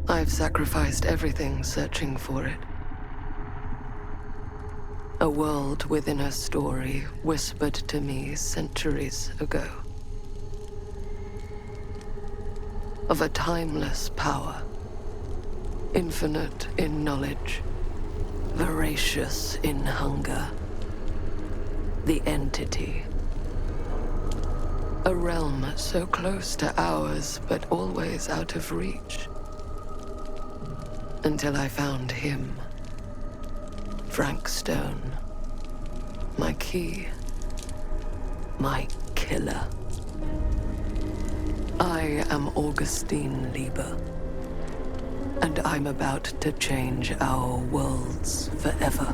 I've sacrificed everything searching for it. A world within a story whispered to me centuries ago. Of a timeless power, infinite in knowledge, voracious in hunger. The entity. A realm so close to ours, but always out of reach. Until I found him. Frank Stone. My key. My killer. I am Augustine Lieber. And I'm about to change our worlds forever.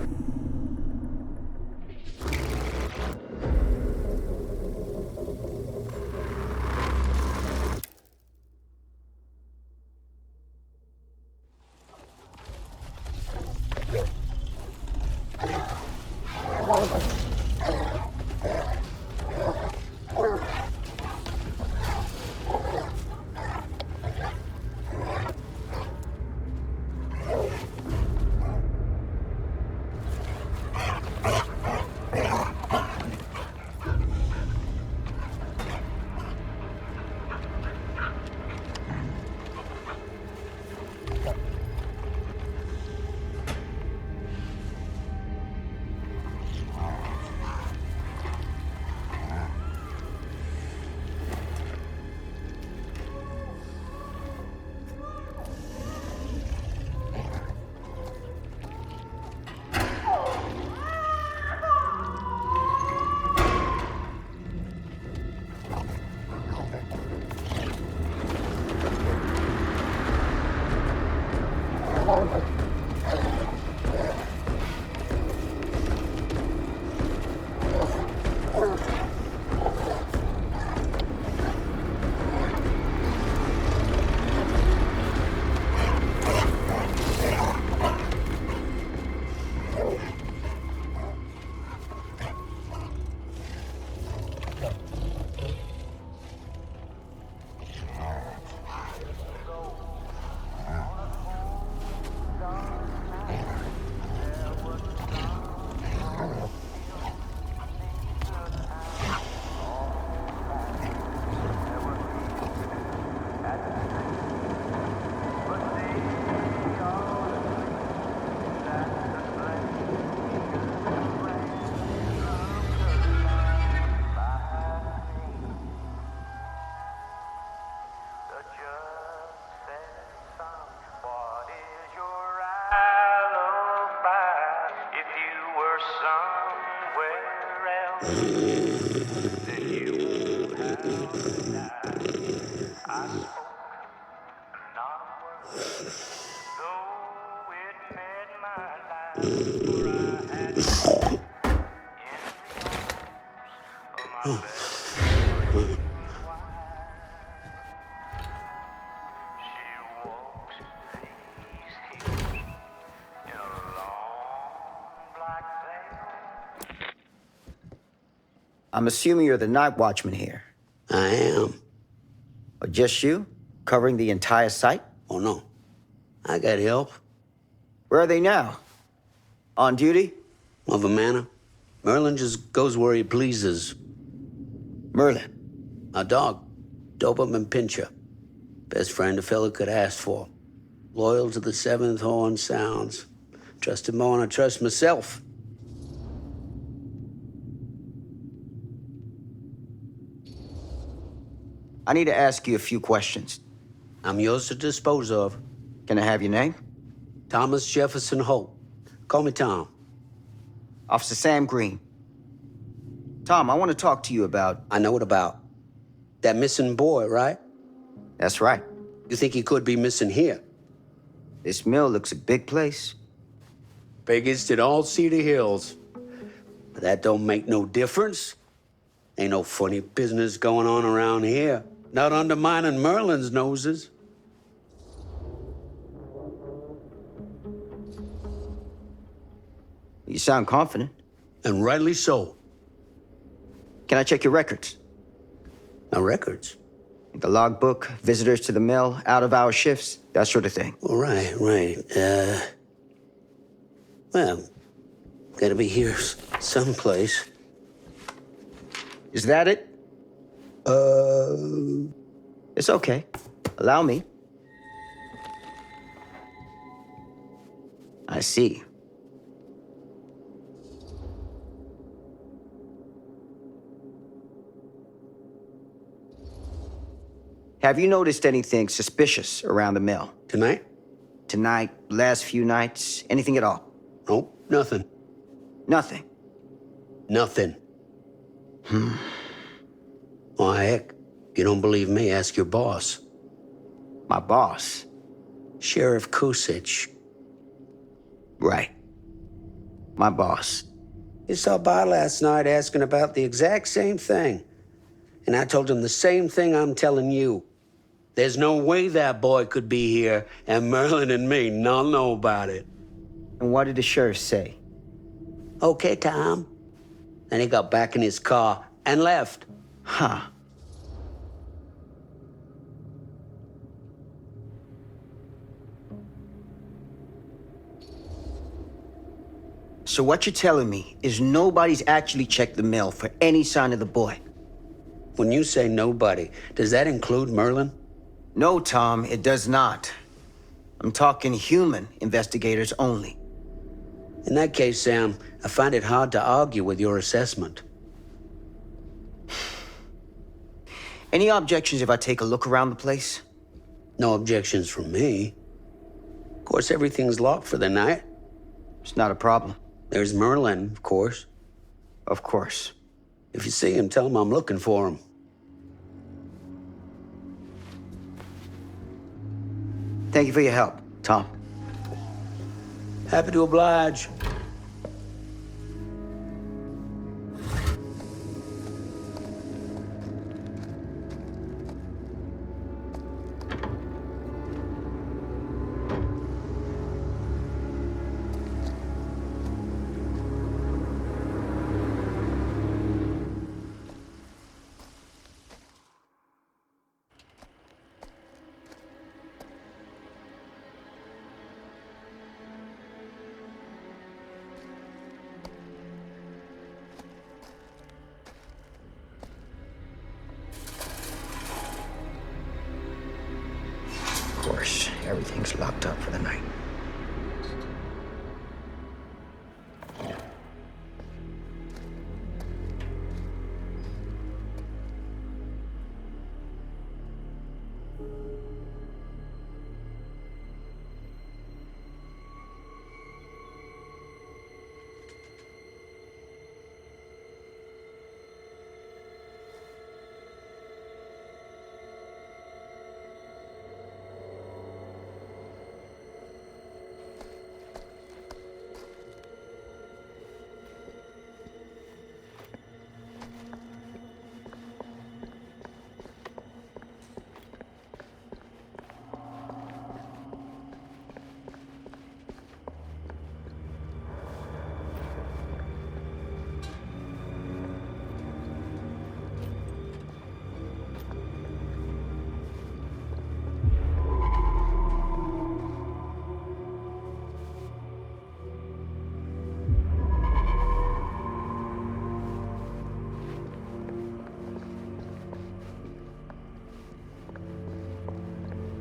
I'm assuming you're the night watchman here. I am. Or just you? Covering the entire site? Oh, no. I got help. Where are they now? On duty? Of a manor. Merlin just goes where he pleases. Merlin? A dog. Doberman Pinscher. Best friend a fella could ask for. Loyal to the seventh horn sounds. Trust him more than I trust myself. I need to ask you a few questions. I'm yours to dispose of. Can I have your name? Thomas Jefferson Holt. Call me Tom. Officer Sam Green. Tom, I want to talk to you about... I know what about. That missing boy, right? That's right. You think he could be missing here? This mill looks a big place. Biggest in all Cedar Hills. But that don't make no difference. Ain't no funny business going on around here. Not undermining Merlin's noses. You sound confident. And rightly so. Can I check your records? My records? The logbook, visitors to the mill, out-of-hour shifts. that sort of thing. Right. Well, gotta be here someplace. Is that it? It's okay. Allow me. I see. Have you noticed anything suspicious around the mill? Tonight? Tonight, last few nights, anything at all? Nope, nothing. Nothing. Nothing. Well, heck, if you don't believe me, ask your boss. My boss? Sheriff Kusich. Right. My boss. He stopped by last night asking about the exact same thing. And I told him the same thing I'm telling you. There's no way that boy could be here and Merlin and me not know about it. And what did the sheriff say? Okay, Tom. Then he got back in his car and left. Huh. So what you're telling me is nobody's actually checked the mill for any sign of the boy? When you say nobody, does that include Merlin? No, Tom, it does not. I'm talking human investigators only. In that case, Sam, I find it hard to argue with your assessment. Any objections if I take a look around the place? No objections from me. Of course, everything's locked for the night. It's not a problem. There's Merlin, of course. Of course. If you see him, tell him I'm looking for him. Thank you for your help, Tom. Happy to oblige. Of course, everything's locked up for the night.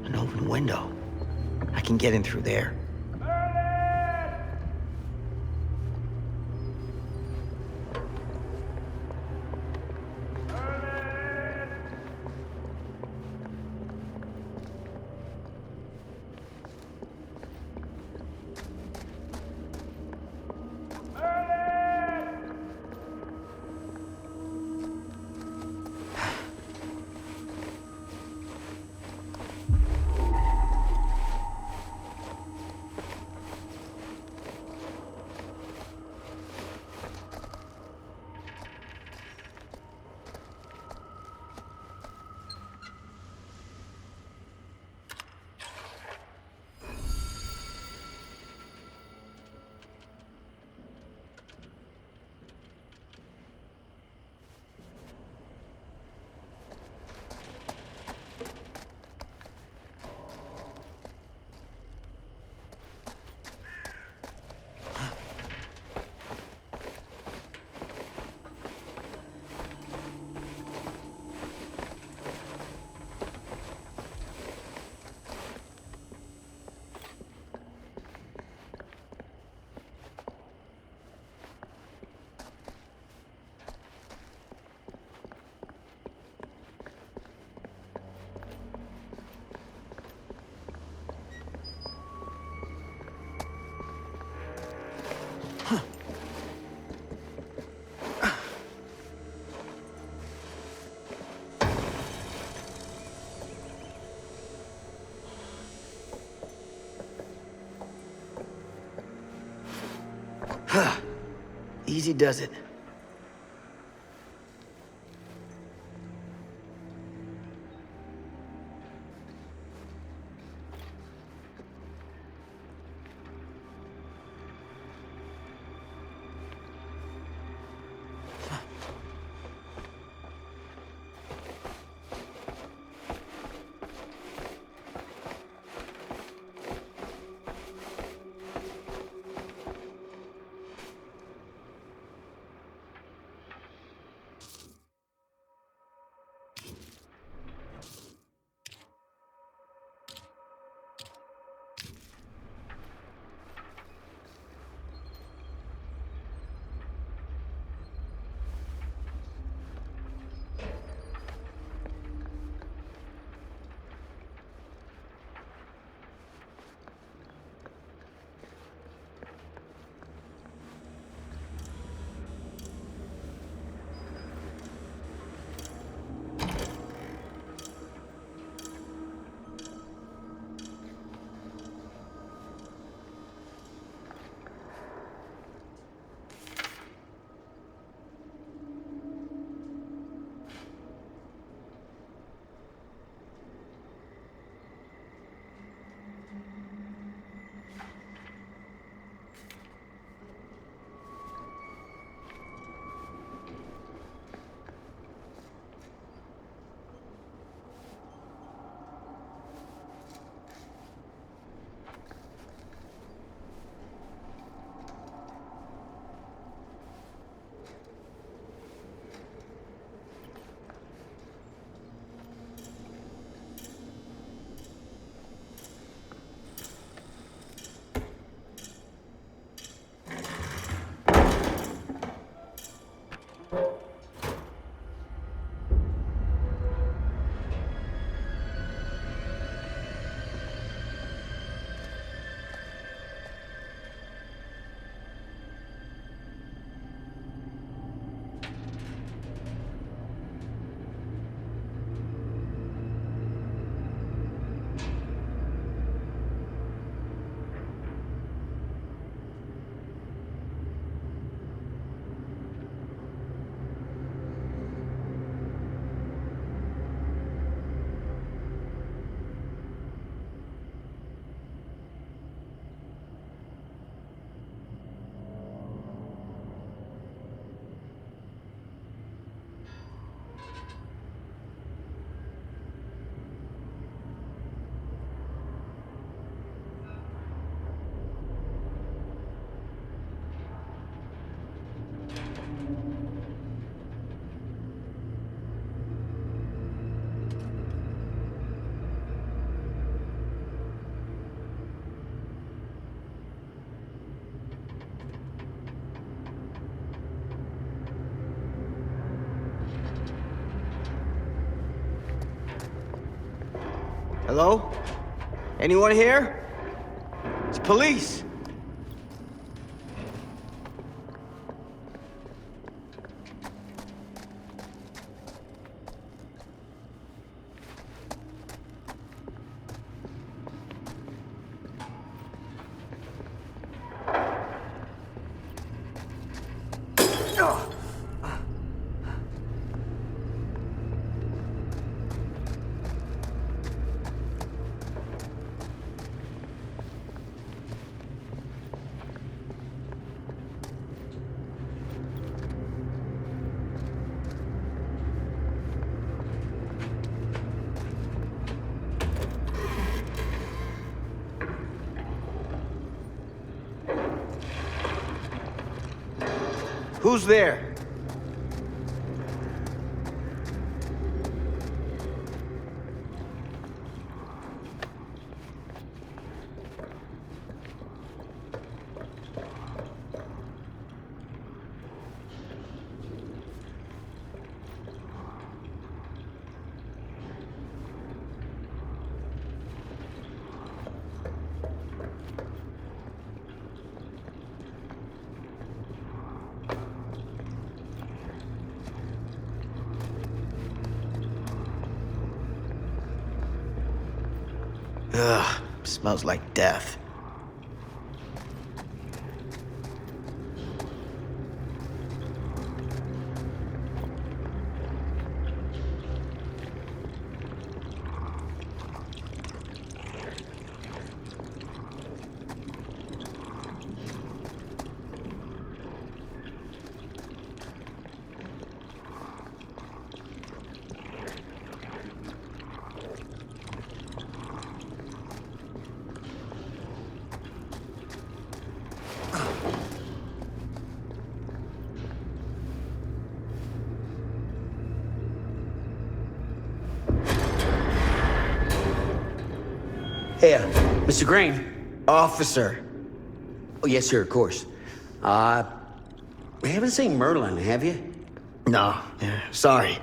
An open window. I can get in through there. Easy does it. Hello? Anyone here? It's police. Who's there? Ugh, smells like death. Here, Mr. Green. Officer. Oh, yes, sir, of course. You haven't seen Merlin, have you? No, sorry.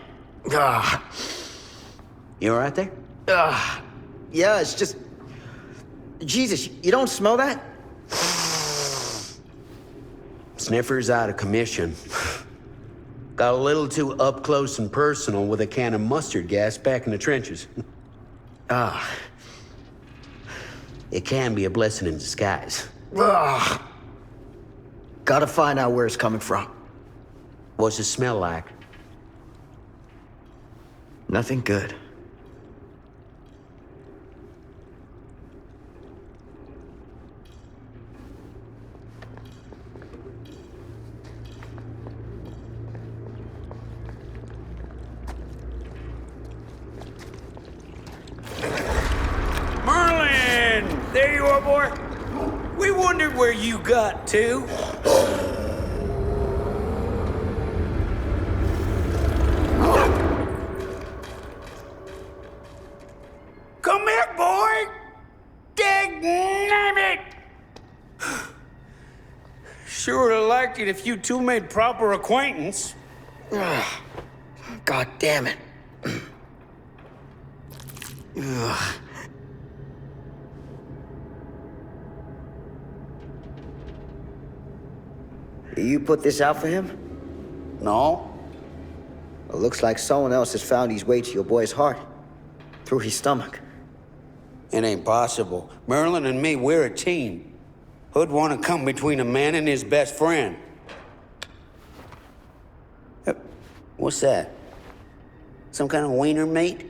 Ah, You all right there? yeah, it's just... Jesus, you don't smell that? Sniffer's out of commission. Got a little too up close and personal with a can of mustard gas back in the trenches. It can be a blessing in disguise. Gotta find out where it's coming from. What's it smell like? Nothing good. Merlin! There you are, boy. We wondered where you got to. Come here, boy! Dang it! Sure would have liked it if you two made proper acquaintance. God damn it. You put this out for him? No? It looks like someone else has found his way to your boy's heart. Through his stomach. It ain't possible. Merlin and me, we're a team. Who'd want to come between a man and his best friend? What's that? Some kind of wiener meat?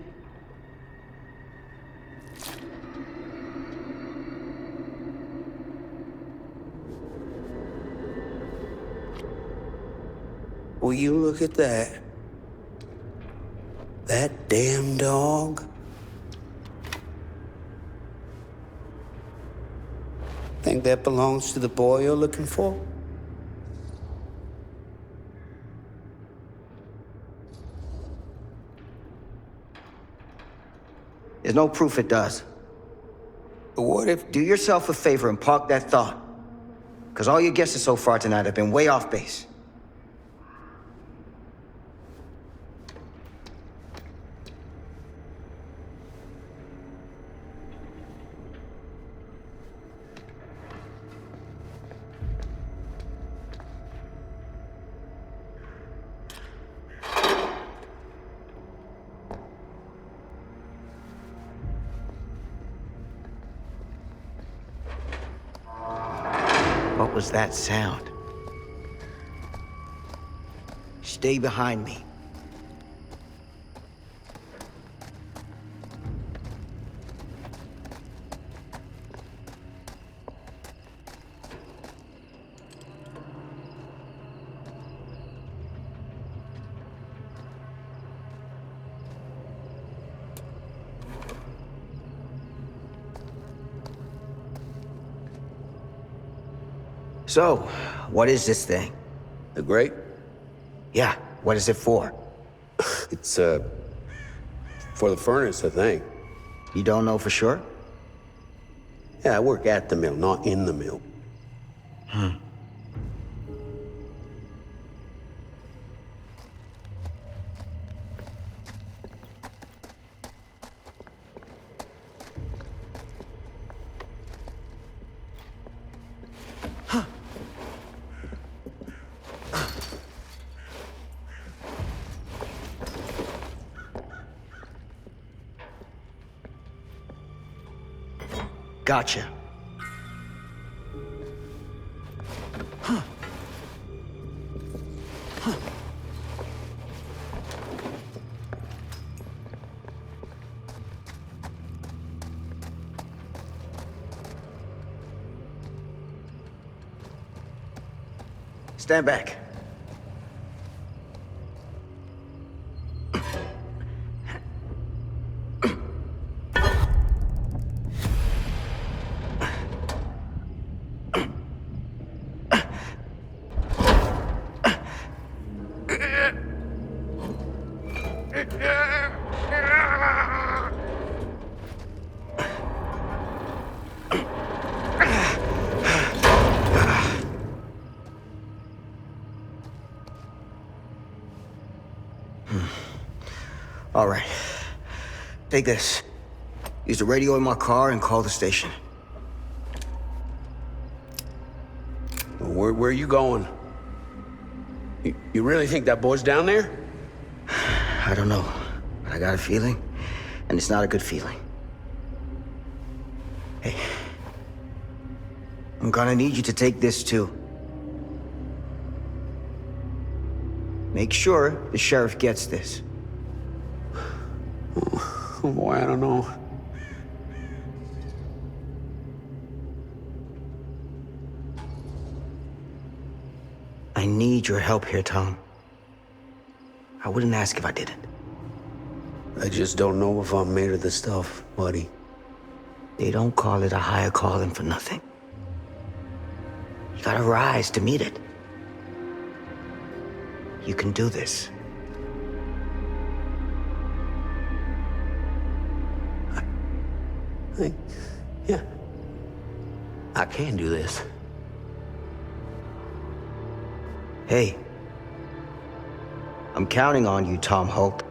Will you look at that? That damn dog? Think that belongs to the boy you're looking for? There's no proof it does. But what if... Do yourself a favor and park that thought. Because all your guesses so far tonight have been way off base. What was that sound? Stay behind me. So, what is this thing? The grate? Yeah, what is it for? It's, for the furnace, I think. You don't know for sure? Yeah, I work at the mill, not in the mill. Gotcha. Stand back. All right. Take this. Use the radio in my car and call the station. Where are you going? You really think that boy's down there? I don't know. But I got a feeling, and it's not a good feeling. Hey. I'm gonna need you to take this too. Make sure the sheriff gets this. Oh boy, I don't know. I need your help here, Tom. I wouldn't ask if I didn't. I just don't know if I'm made of this stuff, buddy. They don't call it a higher calling for nothing. You gotta rise to meet it. You can do this. Yeah. I can do this. Hey. I'm counting on you, Tom Hope.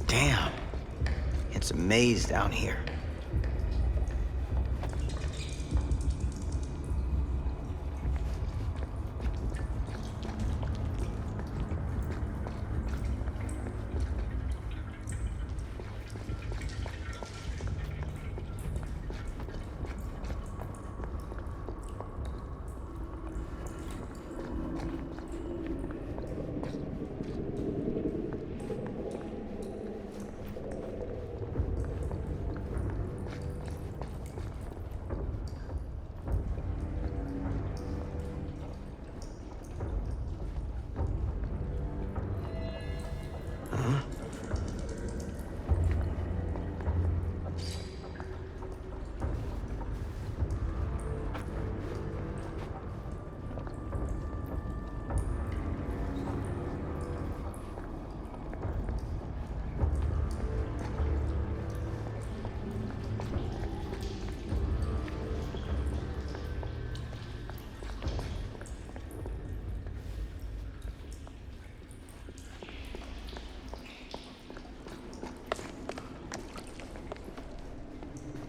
Damn. It's a maze down here.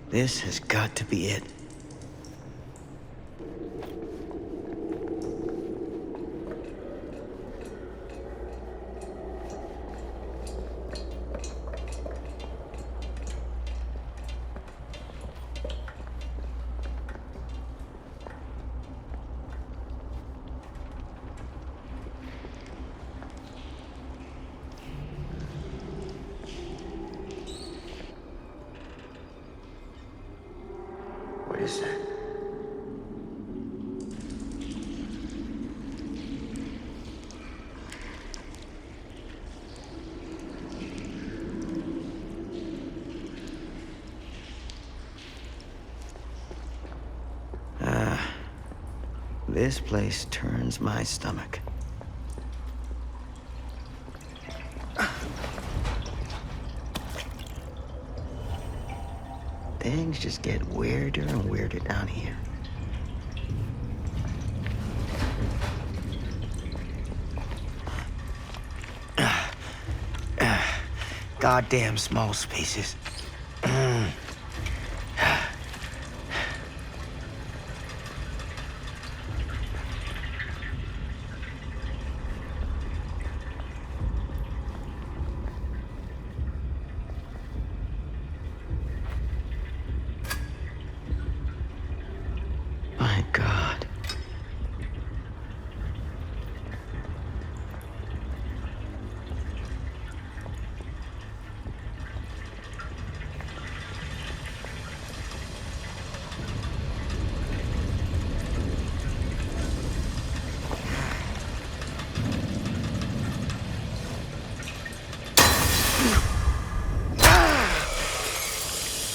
This has got to be it. What is that? This place turns my stomach. Things just get weirder and weirder down here. Goddamn small spaces. My God.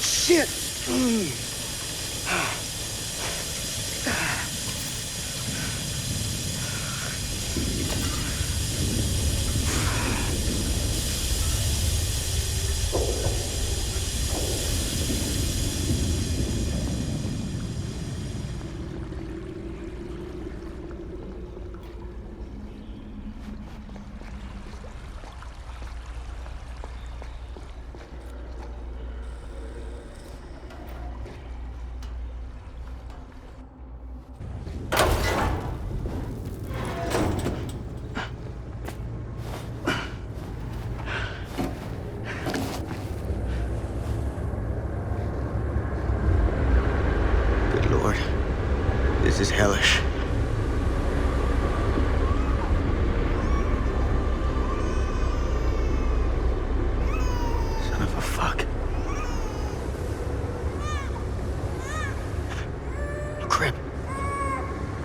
Shit! Good Lord. This is hellish. Son of a fuck. Crip.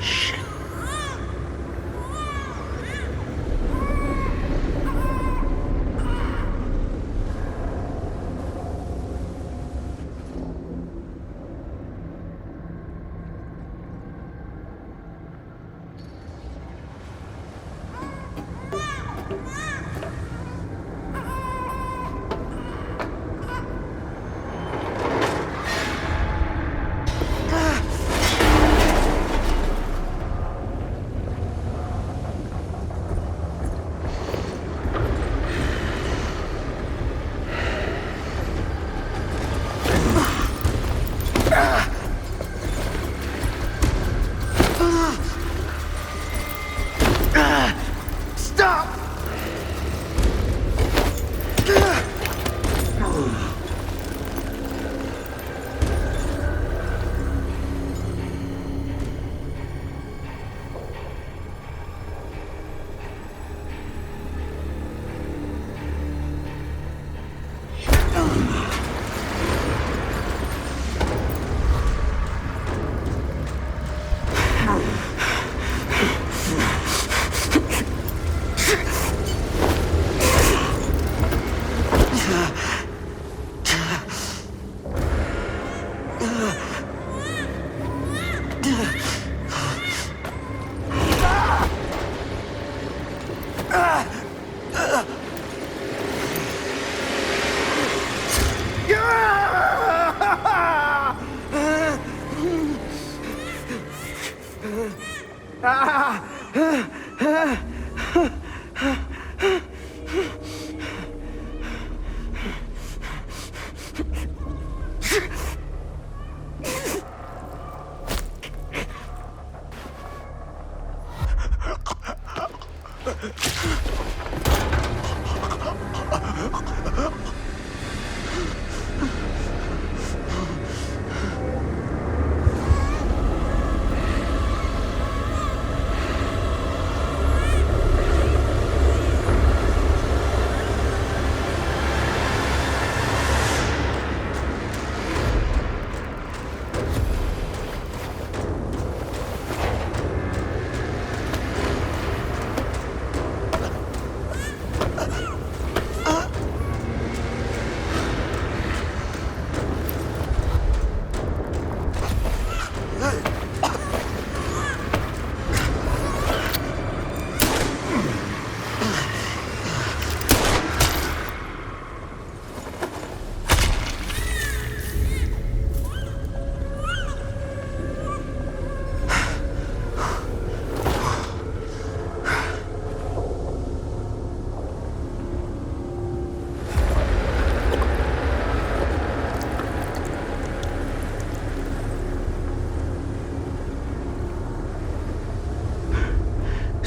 Shit. Stop!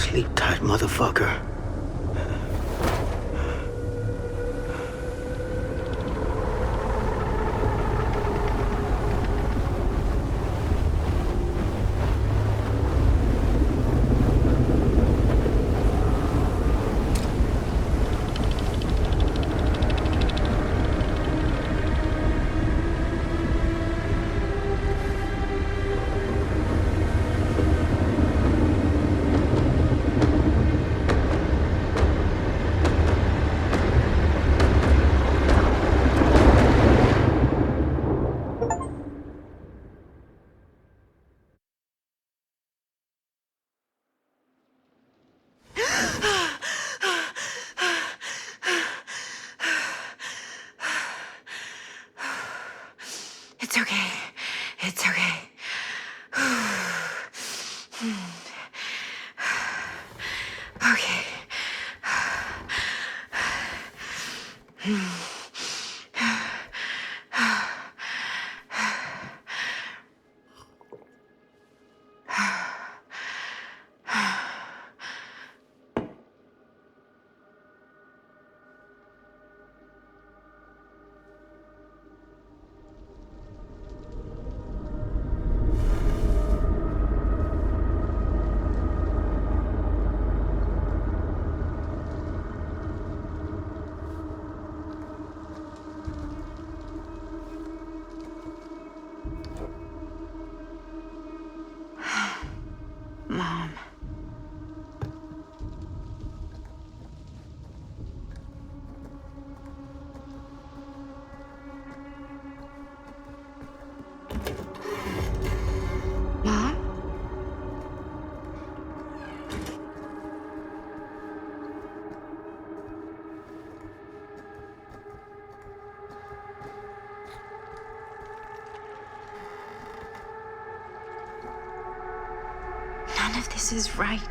Sleep tight, motherfucker. It's okay. It's okay. Okay. Mom. Mom? None of this is right.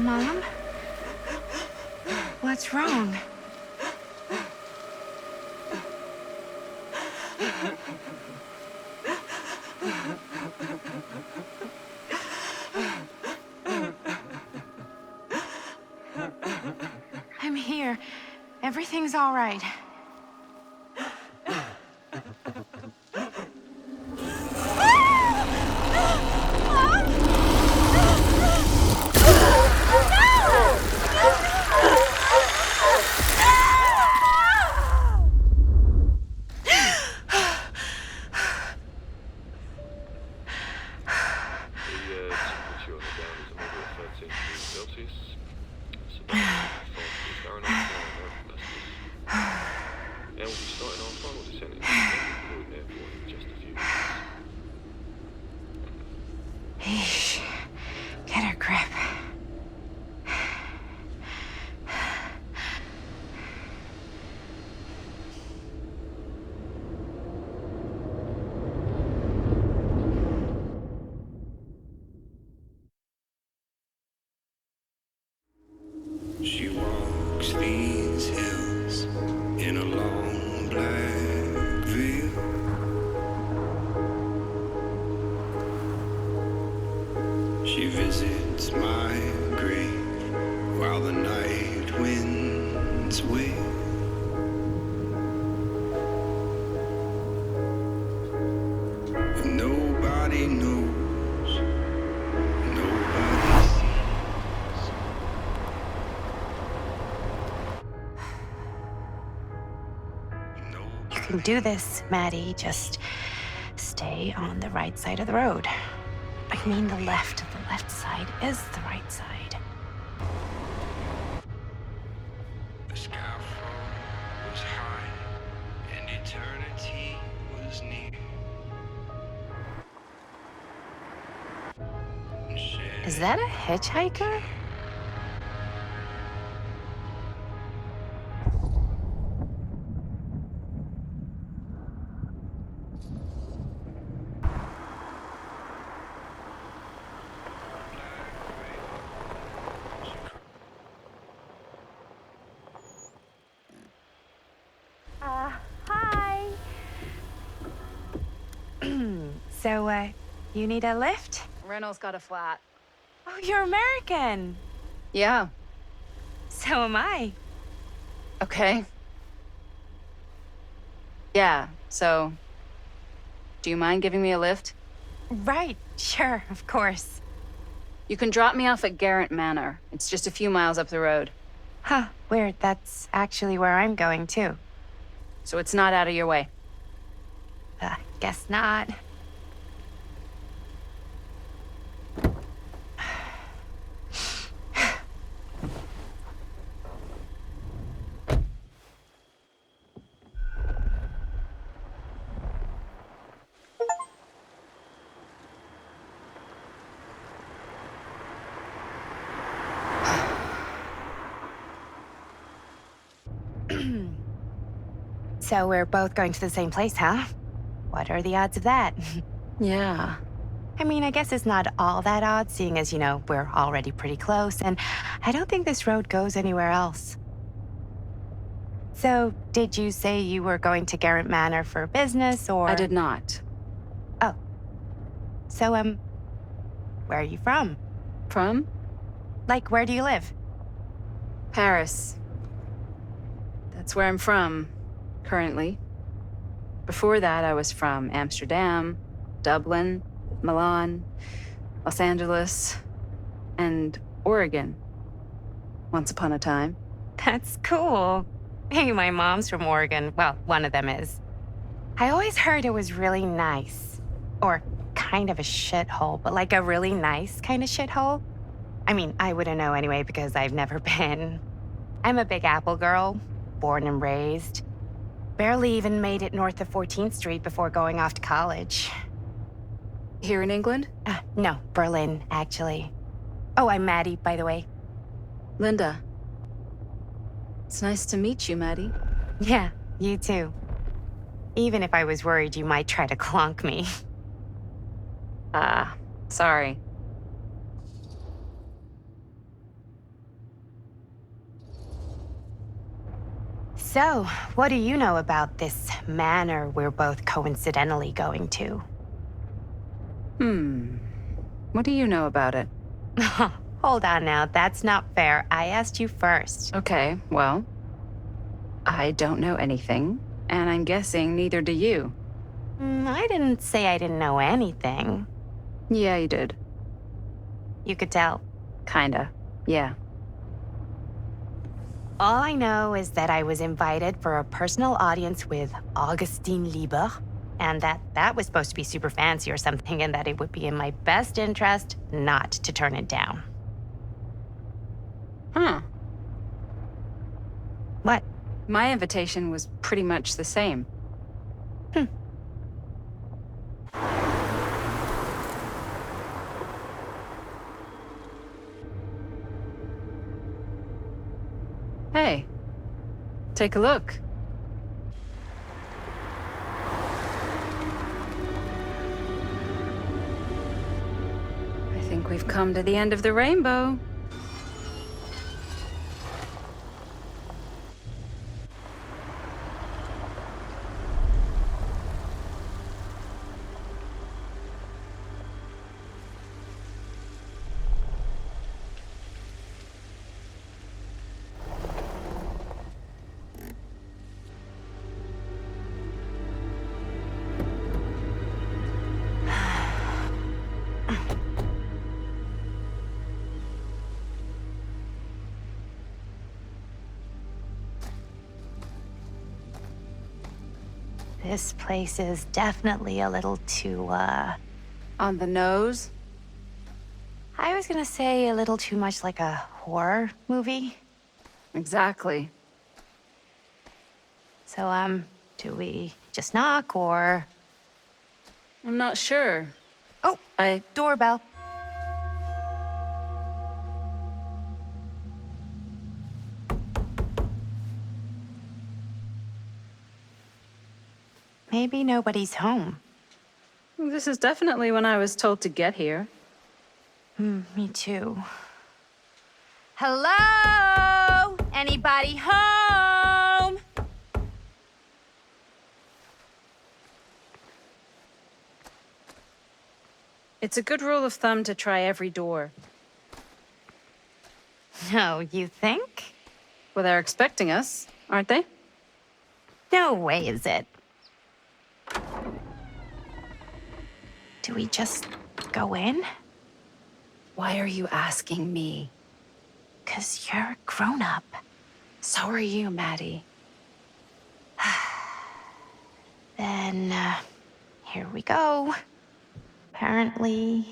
Mom? What's wrong? I'm here. Everything's all right. Eesh. Get a grip. She walks these hills in a long black veil. She visits my grave while the night winds wail. And nobody knows, nobody sees. You can do this, Maddie. Just stay on the right side of the road. I mean, the left side is the right side. The skyfall was high and eternity was near. Is that a hitchhiker? Hi. So, you need a lift? Reynolds got a flat. Oh, you're American. Yeah. So am I. Okay. Yeah, so... Do you mind giving me a lift? Right, sure, of course. You can drop me off at Garrett Manor. It's just a few miles up the road. Huh, weird. That's actually where I'm going, too. So it's not out of your way. Guess not. So we're both going to the same place, huh? What are the odds of that? Yeah. I mean, I guess it's not all that odd, seeing as, you know, we're already pretty close, and I don't think this road goes anywhere else. So, did you say you were going to Garrett Manor for business, or...? I did not. Oh. So, where are you from? From? Like, where do you live? Paris. That's where I'm from, currently. Before that, I was from Amsterdam, Dublin, Milan, Los Angeles, and Oregon. Once upon a time. That's cool. Hey, my mom's from Oregon. Well, one of them is. I always heard it was really nice. Or kind of a shithole, but like a really nice kind of shithole. I mean, I wouldn't know anyway because I've never been. I'm a Big Apple girl, born and raised. Barely even made it north of 14th Street before going off to college. Here in England? No, Berlin, actually. Oh, I'm Maddie, by the way. Linda. It's nice to meet you, Maddie. Yeah, you too. Even if I was worried you might try to clonk me. Sorry. So, what do you know about this manor we're both coincidentally going to? What do you know about it? Hold on now, that's not fair. I asked you first. Okay, well, I don't know anything, and I'm guessing neither do you. I didn't say I didn't know anything. Yeah, you did. You could tell. Kinda. Yeah. All I know is that I was invited for a personal audience with Augustine Lieber, and that was supposed to be super fancy or something, and that it would be in my best interest not to turn it down. Huh. What? My invitation was pretty much the same. Hey, take a look. I think we've come to the end of the rainbow. This place is definitely a little too, On the nose? I was gonna say a little too much like a horror movie. Exactly. So, do we just knock or... I'm not sure. Oh, doorbell. Maybe nobody's home. This is definitely when I was told to get here. Me too. Hello? Anybody home? It's a good rule of thumb to try every door. No, you think? Well, they're expecting us, aren't they? No way is it. Do we just go in? Why are you asking me? 'Cause you're a grown-up. So are you, Maddie. Then, here we go. Apparently...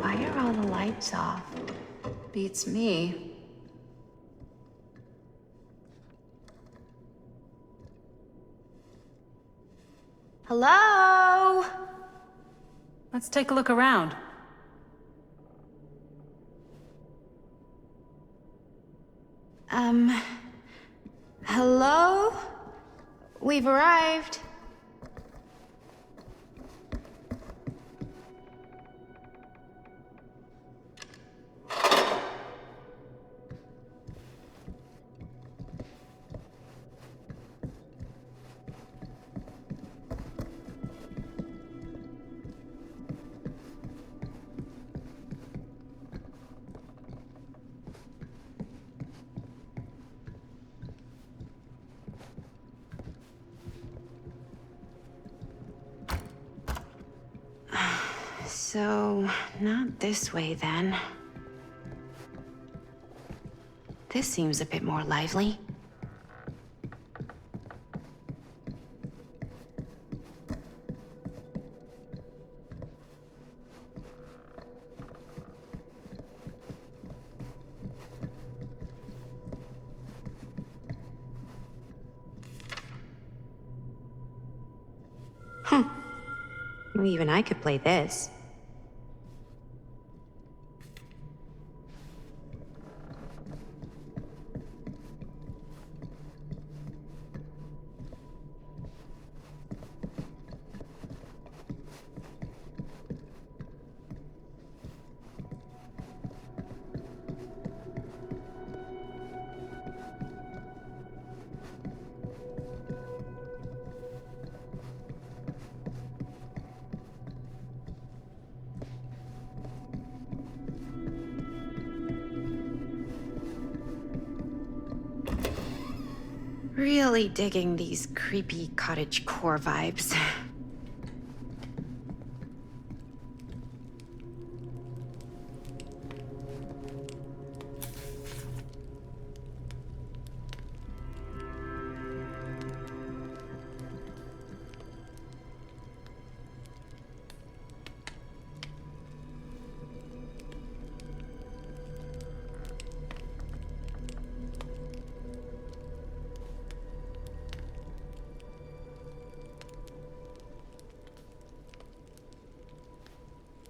Why are all the lights off? Beats me. Hello? Let's take a look around. Hello? We've arrived. So, not this way then. This seems a bit more lively. Well, even I could play this. Really digging these creepy cottage core vibes.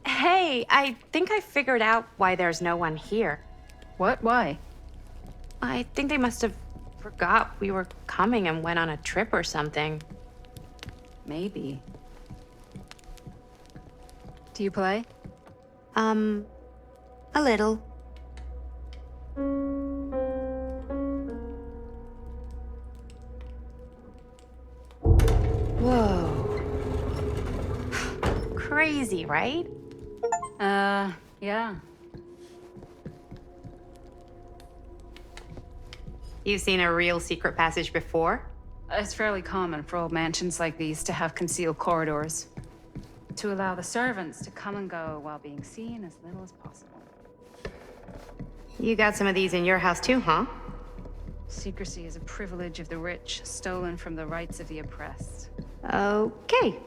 Hey, I think I figured out why there's no one here. What? Why? I think they must have forgot we were coming and went on a trip or something. Maybe. Do you play? A little. Whoa. Crazy, right? Yeah. You've seen a real secret passage before? It's fairly common for old mansions like these to have concealed corridors, to allow the servants to come and go while being seen as little as possible. You got some of these in your house too, huh? Secrecy is a privilege of the rich, stolen from the rights of the oppressed. Okay.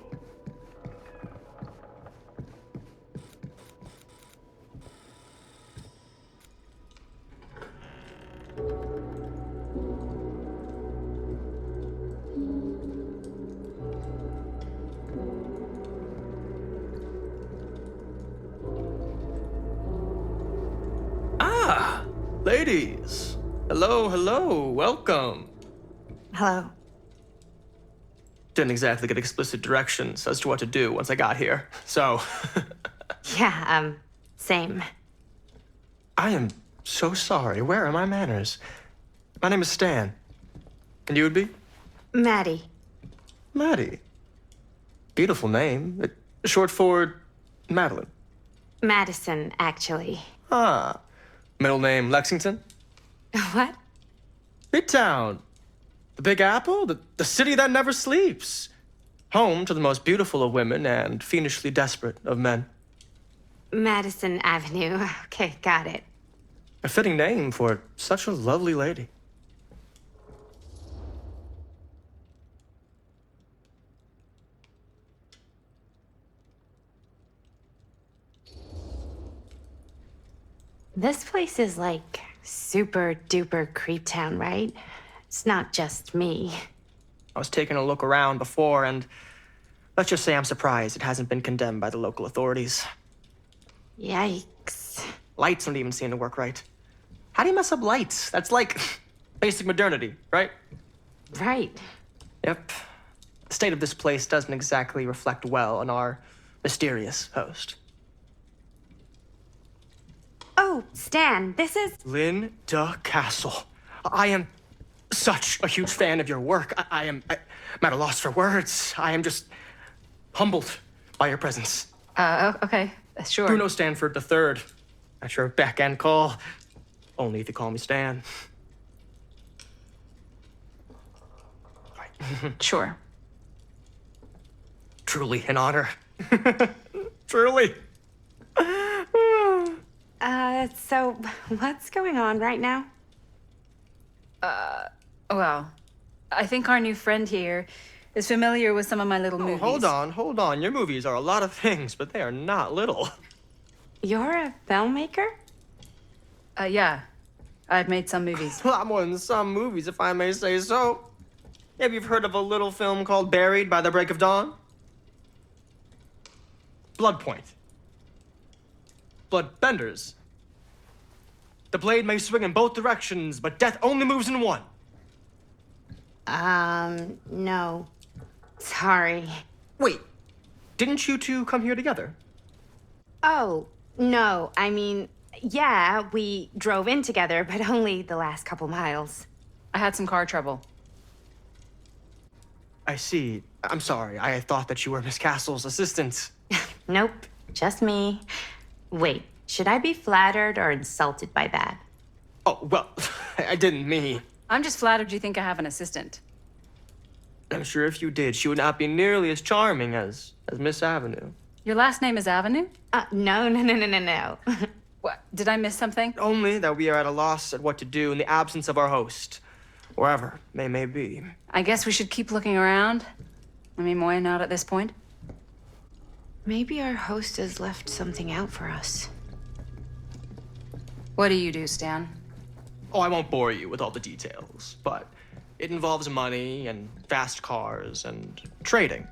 Ladies, hello, hello, welcome. Hello. Didn't exactly get explicit directions as to what to do once I got here, so. Yeah, same. I am so sorry. Where are my manners? My name is Stan. And you would be? Maddie. Maddie. Beautiful name. Short for Madeline. Madison, actually. Ah. Middle name Lexington? What? Midtown. The Big Apple, the city that never sleeps. Home to the most beautiful of women and fiendishly desperate of men. Madison Avenue. Okay, got it. A fitting name for such a lovely lady. This place is like super duper creep town, right? It's not just me. I was taking a look around before, and let's just say I'm surprised it hasn't been condemned by the local authorities. Yikes. Lights don't even seem to work right. How do you mess up lights? That's like basic modernity, right? Right. Yep. The state of this place doesn't exactly reflect well on our mysterious host. Oh, Stan, this is... Linda Castle. I am such a huge fan of your work. I'm at a loss for words. I am just humbled by your presence. Okay, sure. Bruno Stanford III, at your beck and call. Only if you call me Stan. Sure. Truly an honor. Truly. So what's going on right now? Well, I think our new friend here is familiar with some of my little movies. Hold on. Your movies are a lot of things, but they are not little. You're a filmmaker? Yeah. I've made some movies. A lot more than some movies, if I may say so. Maybe you've heard of a little film called Buried by the Break of Dawn? Blood Point. Bloodbenders. The blade may swing in both directions, but death only moves in one. No. Sorry. Wait, didn't you two come here together? Oh, no. I mean, yeah, we drove in together, but only the last couple miles. I had some car trouble. I see. I'm sorry. I thought that you were Miss Castle's assistant. Nope, just me. Wait, should I be flattered or insulted by that? Oh, well, I didn't mean. I'm just flattered you think I have an assistant. I'm sure if you did, she would not be nearly as charming as Miss Avenue. Your last name is Avenue? No. What? Did I miss something? Only that we are at a loss at what to do in the absence of our host, wherever they may be. I guess we should keep looking around. I mean, why not at this point? Maybe our host has left something out for us. What do you do, Stan? Oh, I won't bore you with all the details, but it involves money and fast cars and trading.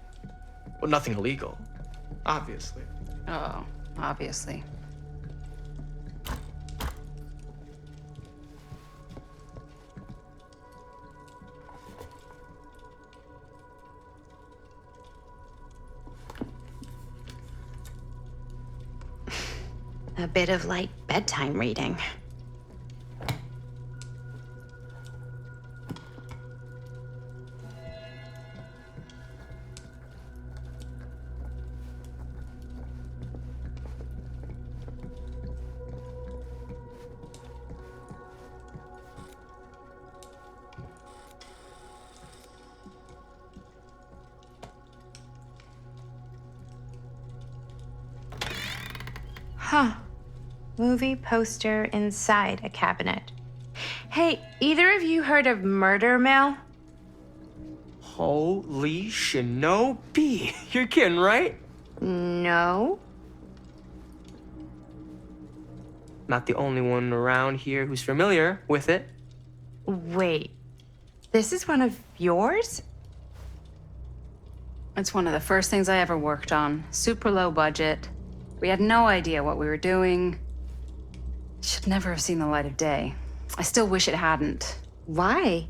But nothing illegal, obviously. Oh, obviously. A bit of light bedtime reading. Huh. Movie poster inside a cabinet. Hey, either of you heard of Murder Mill? Holy shinobi. You're kidding, right? No. Not the only one around here who's familiar with it. Wait. This is one of yours? It's one of the first things I ever worked on. Super low budget. We had no idea what we were doing. Should never have seen the light of day. I still wish it hadn't. Why?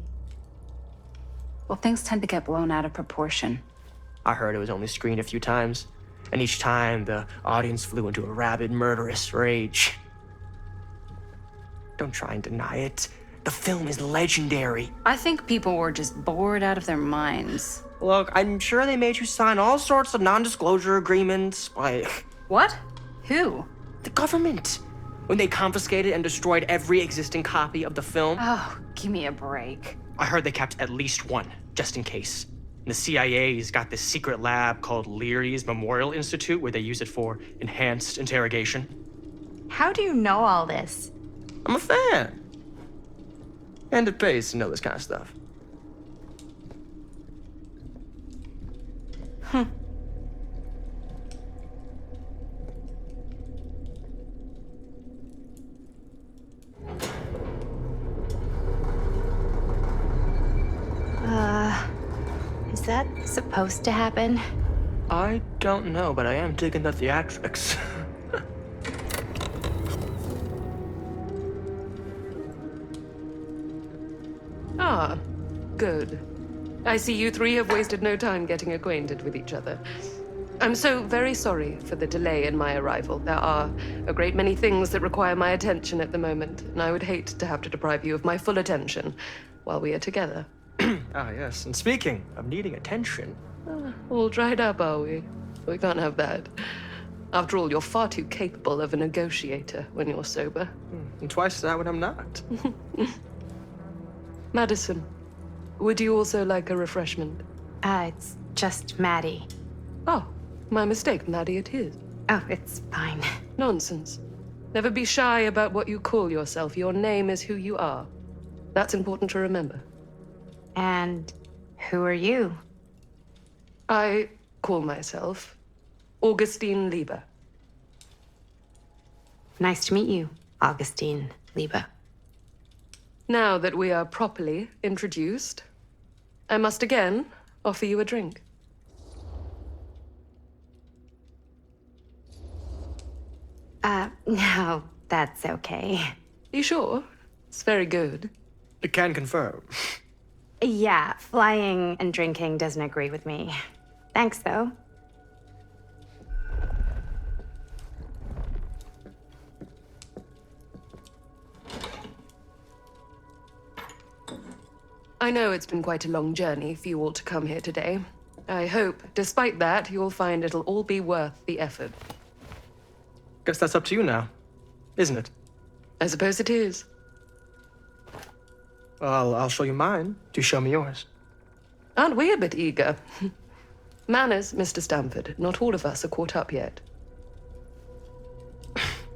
Well, things tend to get blown out of proportion. I heard it was only screened a few times, and each time the audience flew into a rabid, murderous rage. Don't try and deny it. The film is legendary. I think people were just bored out of their minds. Look, I'm sure they made you sign all sorts of non-disclosure agreements, like... What? Who? The government. When they confiscated and destroyed every existing copy of the film. Oh, give me a break. I heard they kept at least one, just in case. And the CIA's got this secret lab called Leary's Memorial Institute where they use it for enhanced interrogation. How do you know all this? I'm a fan. And it pays to know this kind of stuff. Is that supposed to happen? I don't know, but I am digging the theatrics. Ah, good. I see you three have wasted no time getting acquainted with each other. I'm so very sorry for the delay in my arrival. There are a great many things that require my attention at the moment, and I would hate to have to deprive you of my full attention while we are together. Ah, yes. And speaking of needing attention. All dried up, are we? We can't have that. After all, you're far too capable of a negotiator when you're sober. And twice that when I'm not. Madison, would you also like a refreshment? It's just Maddie. Oh, my mistake, Maddie it is. Oh, it's fine. Nonsense. Never be shy about what you call yourself. Your name is who you are. That's important to remember. And who are you? I call myself Augustine Lieber. Nice to meet you, Augustine Lieber. Now that we are properly introduced, I must again offer you a drink. No, that's okay. You sure? It's very good. I can confirm. Yeah, flying and drinking doesn't agree with me. Thanks, though. I know it's been quite a long journey for you all to come here today. I hope, despite that, you'll find it'll all be worth the effort. Guess that's up to you now, isn't it? I suppose it is. Well, I'll show you mine. Do show me yours. Aren't we a bit eager? Manners, Mr. Stamford. Not all of us are caught up yet.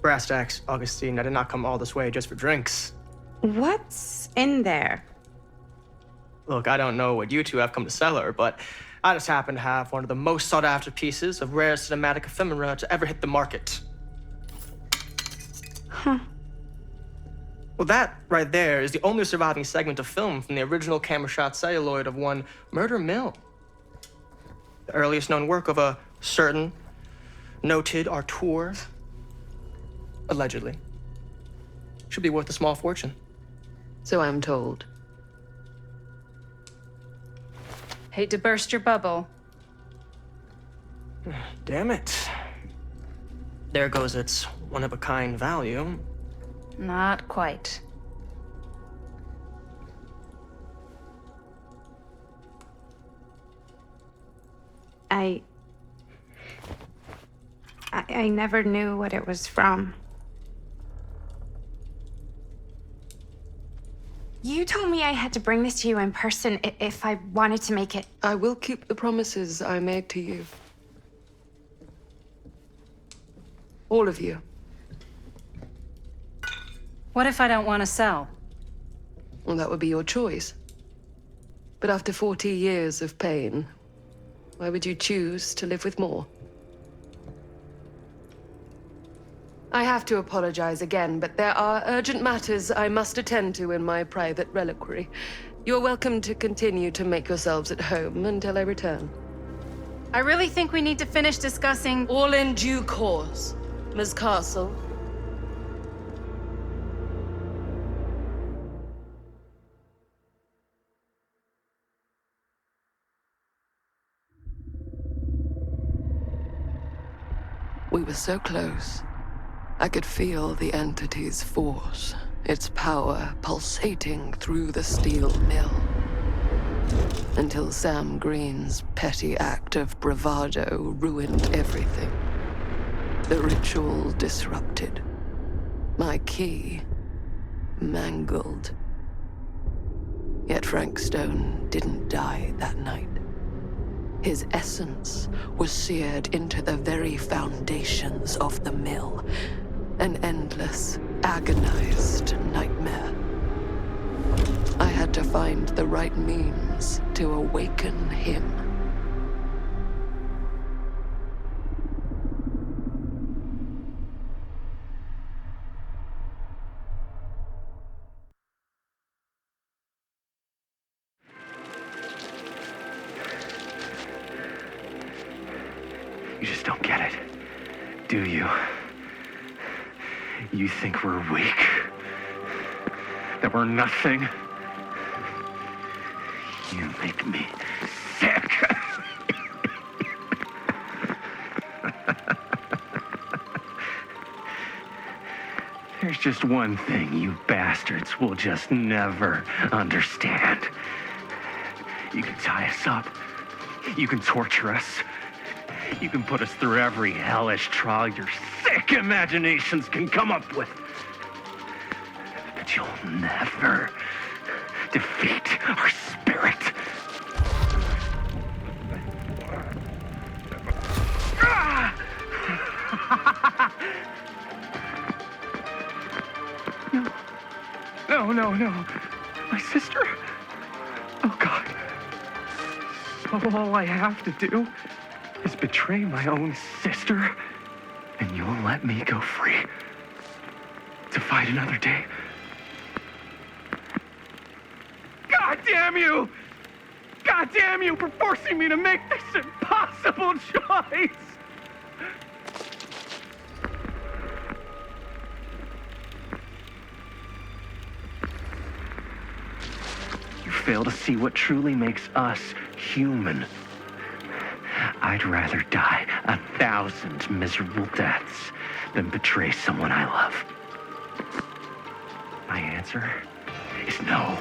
Brass tacks, Augustine. I did not come all this way just for drinks. What's in there? Look, I don't know what you two have come to cellar, but I just happen to have one of the most sought-after pieces of rare cinematic ephemera to ever hit the market. Huh. Well, that right there is the only surviving segment of film from the original camera shot celluloid of one Murder Mill. The earliest known work of a certain noted auteur, allegedly. Should be worth a small fortune. So I'm told. Hate to burst your bubble. Damn it. There goes its one-of-a-kind value. Not quite. I never knew what it was from. You told me I had to bring this to you in person if I wanted to make it. I will keep the promises I made to you. All of you. What if I don't want to sell? Well, that would be your choice. But after 40 years of pain, why would you choose to live with more? I have to apologize again, but there are urgent matters I must attend to in my private reliquary. You're welcome to continue to make yourselves at home until I return. I really think we need to finish discussing. All in due course, Ms. Castle. We were so close. I could feel the entity's force, its power pulsating through the steel mill. Until Sam Green's petty act of bravado ruined everything. The ritual disrupted. My key mangled. Yet Frank Stone didn't die that night. His essence was seared into the very foundations of the mill. An endless, agonized nightmare. I had to find the right means to awaken him. You just don't get it, do you? You think we're weak? That we're nothing? You make me sick. There's just one thing you bastards will just never understand. You can tie us up. You can torture us. You can put us through every hellish trial your sick imaginations can come up with. But you'll never defeat our spirit. No. My sister? Oh, God. So all I have to do is betray my own sister, and you'll let me go free to fight another day. God damn you! God damn you for forcing me to make this impossible choice! You fail to see what truly makes us human. I'd rather die 1,000 miserable deaths than betray someone I love. My answer is no.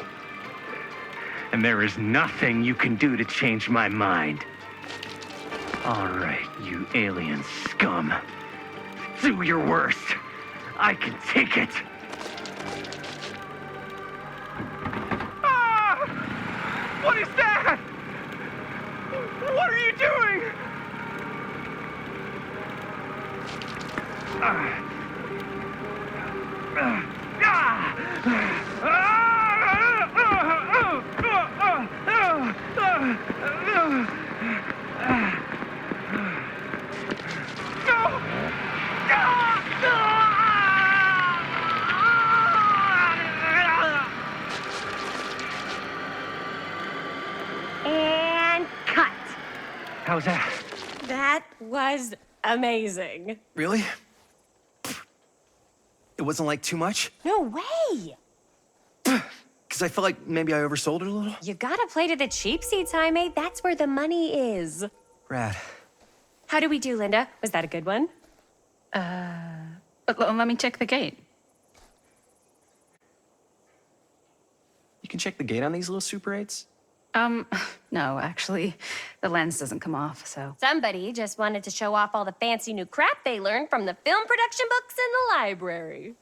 And there is nothing you can do to change my mind. All right, you alien scum. Do your worst. I can take it. What is that? What are you doing? And cut. How's that? That was amazing. Really? It wasn't like too much? No way. Because I felt like maybe I oversold it a little? You gotta play to the cheap seats, Jaime. That's where the money is. Rad. How did we do, Linda? Was that a good one? Let me check the gate. You can check the gate on these little Super 8s? No, actually, the lens doesn't come off, so. Somebody just wanted to show off all the fancy new crap they learned from the film production books in the library.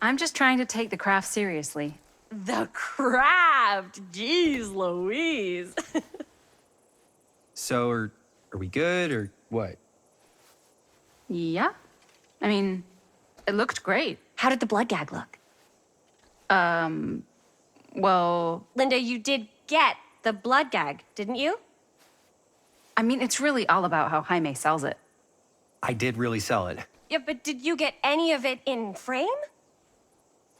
I'm just trying to take the craft seriously. The craft! Jeez Louise. So, are we good, or what? Yeah. I mean, it looked great. How did the blood gag look? Well, Linda, you did get the blood gag, didn't you? I mean, it's really all about how Jaime sells it. I did really sell it. Yeah, but did you get any of it in frame?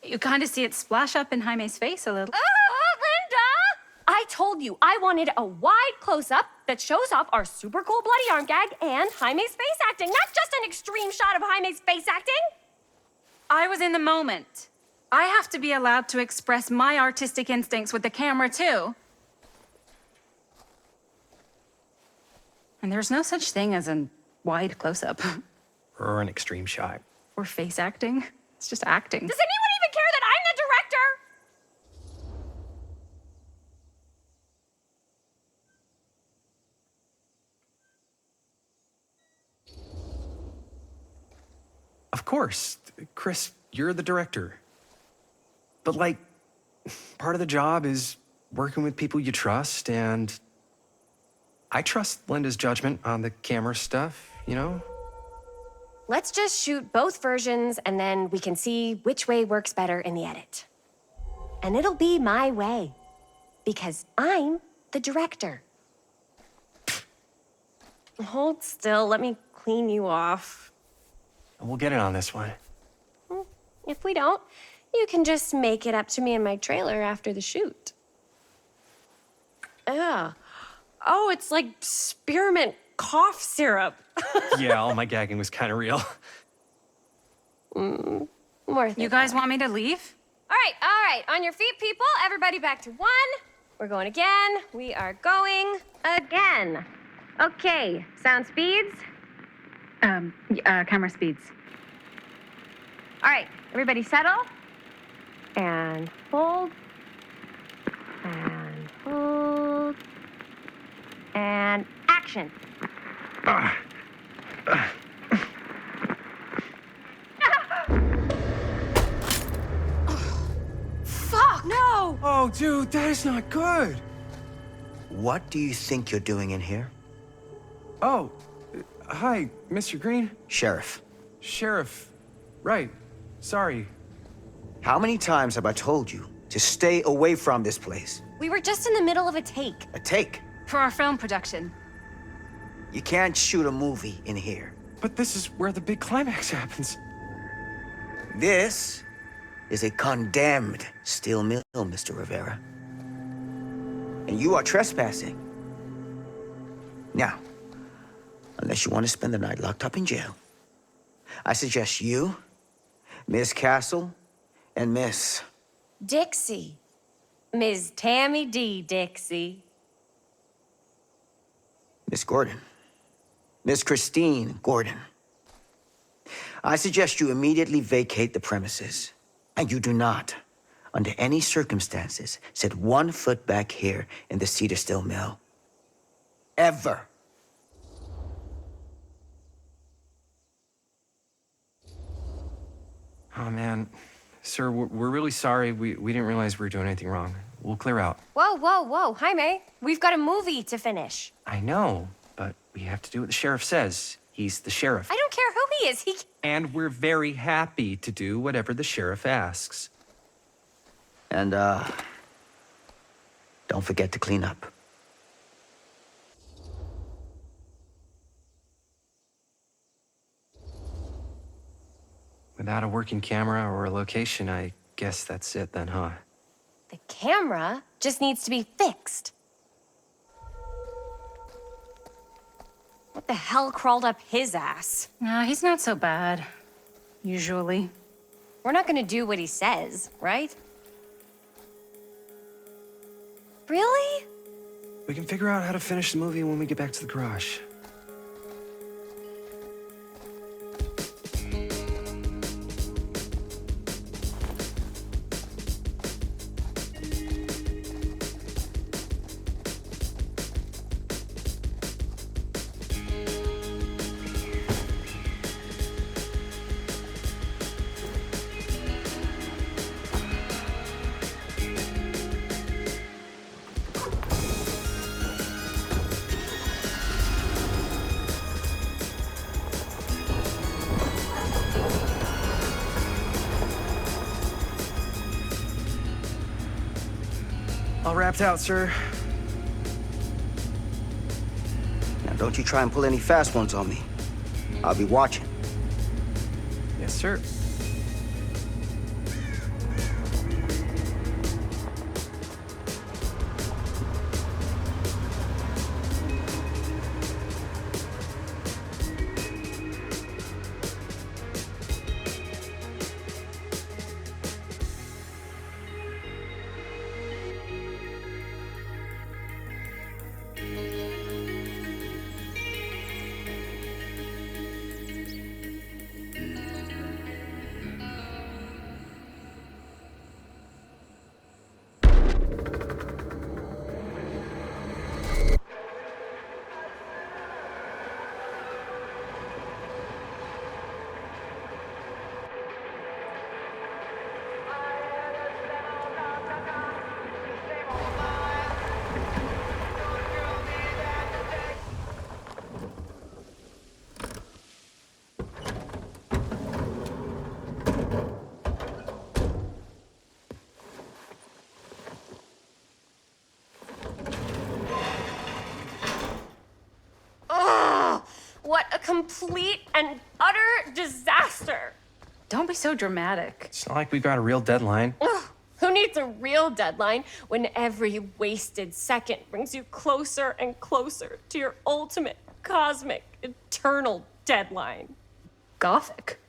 You kind of see it splash up in Jaime's face a little. Linda! I told you I wanted a wide close-up that shows off our super cool bloody arm gag and Jaime's face acting, not just an extreme shot of Jaime's face acting. I was in the moment. I have to be allowed to express my artistic instincts with the camera, too. And there's no such thing as a wide close-up. Or an extreme shot. Or face acting. It's just acting. Does anyone even care that I'm the director? Of course. Chris, you're the director. But, like, part of the job is working with people you trust, and I trust Linda's judgment on the camera stuff, you know? Let's just shoot both versions and then we can see which way works better in the edit. And it'll be my way, because I'm the director. Hold still, let me clean you off. We'll get it on this one. If we don't, you can just make it up to me in my trailer after the shoot. Ugh. Oh, it's like spearmint cough syrup. Yeah, all my gagging was kind of real. More You guys want me to leave? All right. On your feet, people. Everybody back to one. We're going again. We are going again. Okay, sound speeds. Camera speeds. All right, everybody settle. And hold. And hold. And action. Fuck, no! Oh, dude, that is not good. What do you think you're doing in here? Oh, hi, Mr. Green. Sheriff, Sheriff. Right. Sorry. how many times have I told you to stay away from this place? We were just in the middle of a take. A take. For our film production. You can't shoot a movie in here. But this is where the big climax happens. This is a condemned steel mill, Mr. Rivera. And you are trespassing. Now, unless you want to spend the night locked up in jail, I suggest you, Miss Castle, and Miss... Dixie. Ms. Tammy D. Dixie. Miss Gordon. Miss Christine Gordon. I suggest you immediately vacate the premises. And you do not, under any circumstances, set 1 foot back here in the Cedar Still Mill. Ever. Oh, man. Sir, we're really sorry. We didn't realize we were doing anything wrong. We'll clear out. Whoa, whoa, whoa. Jaime, we've got a movie to finish. I know, but we have to do what the sheriff says. He's the sheriff. I don't care who he is. And we're very happy to do whatever the sheriff asks. And, don't forget to clean up. Without a working camera or a location, I guess that's it then, huh? The camera just needs to be fixed. What the hell crawled up his ass? Nah, he's not so bad. Usually. We're not gonna do what he says, right? Really? We can figure out how to finish the movie when we get back to the garage. All wrapped out, sir. Now, don't you try and pull any fast ones on me. I'll be watching. Yes, sir. What a complete and utter disaster. Don't be so dramatic. It's not like we've got a real deadline. Ugh, who needs a real deadline when every wasted second brings you closer and closer to your ultimate, cosmic, eternal deadline? Gothic.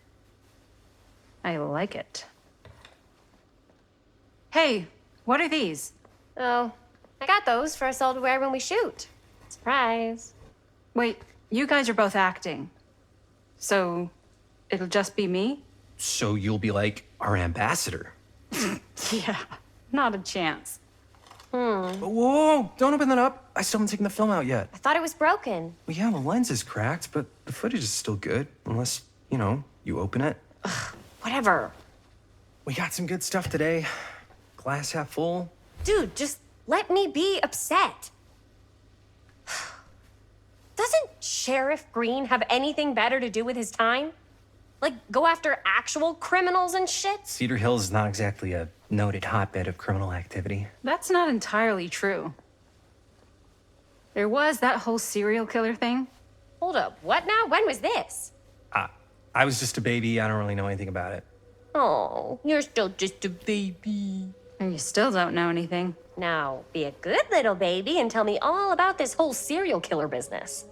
I like it. Hey, what are these? Oh, I got those for us all to wear when we shoot. Surprise. Wait, you guys are both acting. So, it'll just be me? So you'll be like our ambassador. Yeah, not a chance. Whoa, don't open that up. I still haven't taken the film out yet. I thought it was broken. Well, yeah, the lens is cracked, but the footage is still good. Unless, you open it. Whatever. We got some good stuff today. Glass half full. Dude, just let me be upset. Doesn't Sheriff Green have anything better to do with his time? Like, go after actual criminals and shit? Cedar Hills is not exactly a noted hotbed of criminal activity. That's not entirely true. There was that whole serial killer thing. Hold up, what now? When was this? I was just a baby. I don't really know anything about it. Oh, you're still just a baby. And you still don't know anything. Now, be a good little baby and tell me all about this whole serial killer business.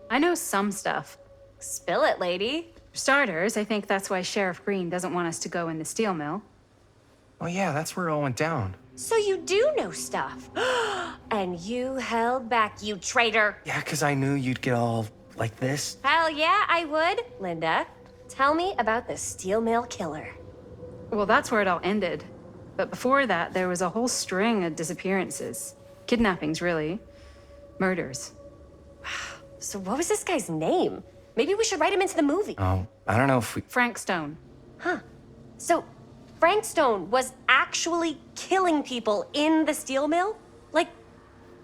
I know some stuff. Spill it, lady. For starters, I think that's why Sheriff Green doesn't want us to go in the steel mill. Oh, yeah, that's where it all went down. So you do know stuff. And you held back, you traitor. Yeah, because I knew you'd get all like this. Hell yeah, I would. Linda, tell me about the steel mill killer. Well, that's where it all ended. But before that, there was a whole string of disappearances. Kidnappings, really. Murders. So what was this guy's name? Maybe we should write him into the movie. Oh, I don't know if we... Frank Stone. Huh, So, Frank Stone was actually killing people in the steel mill? Like,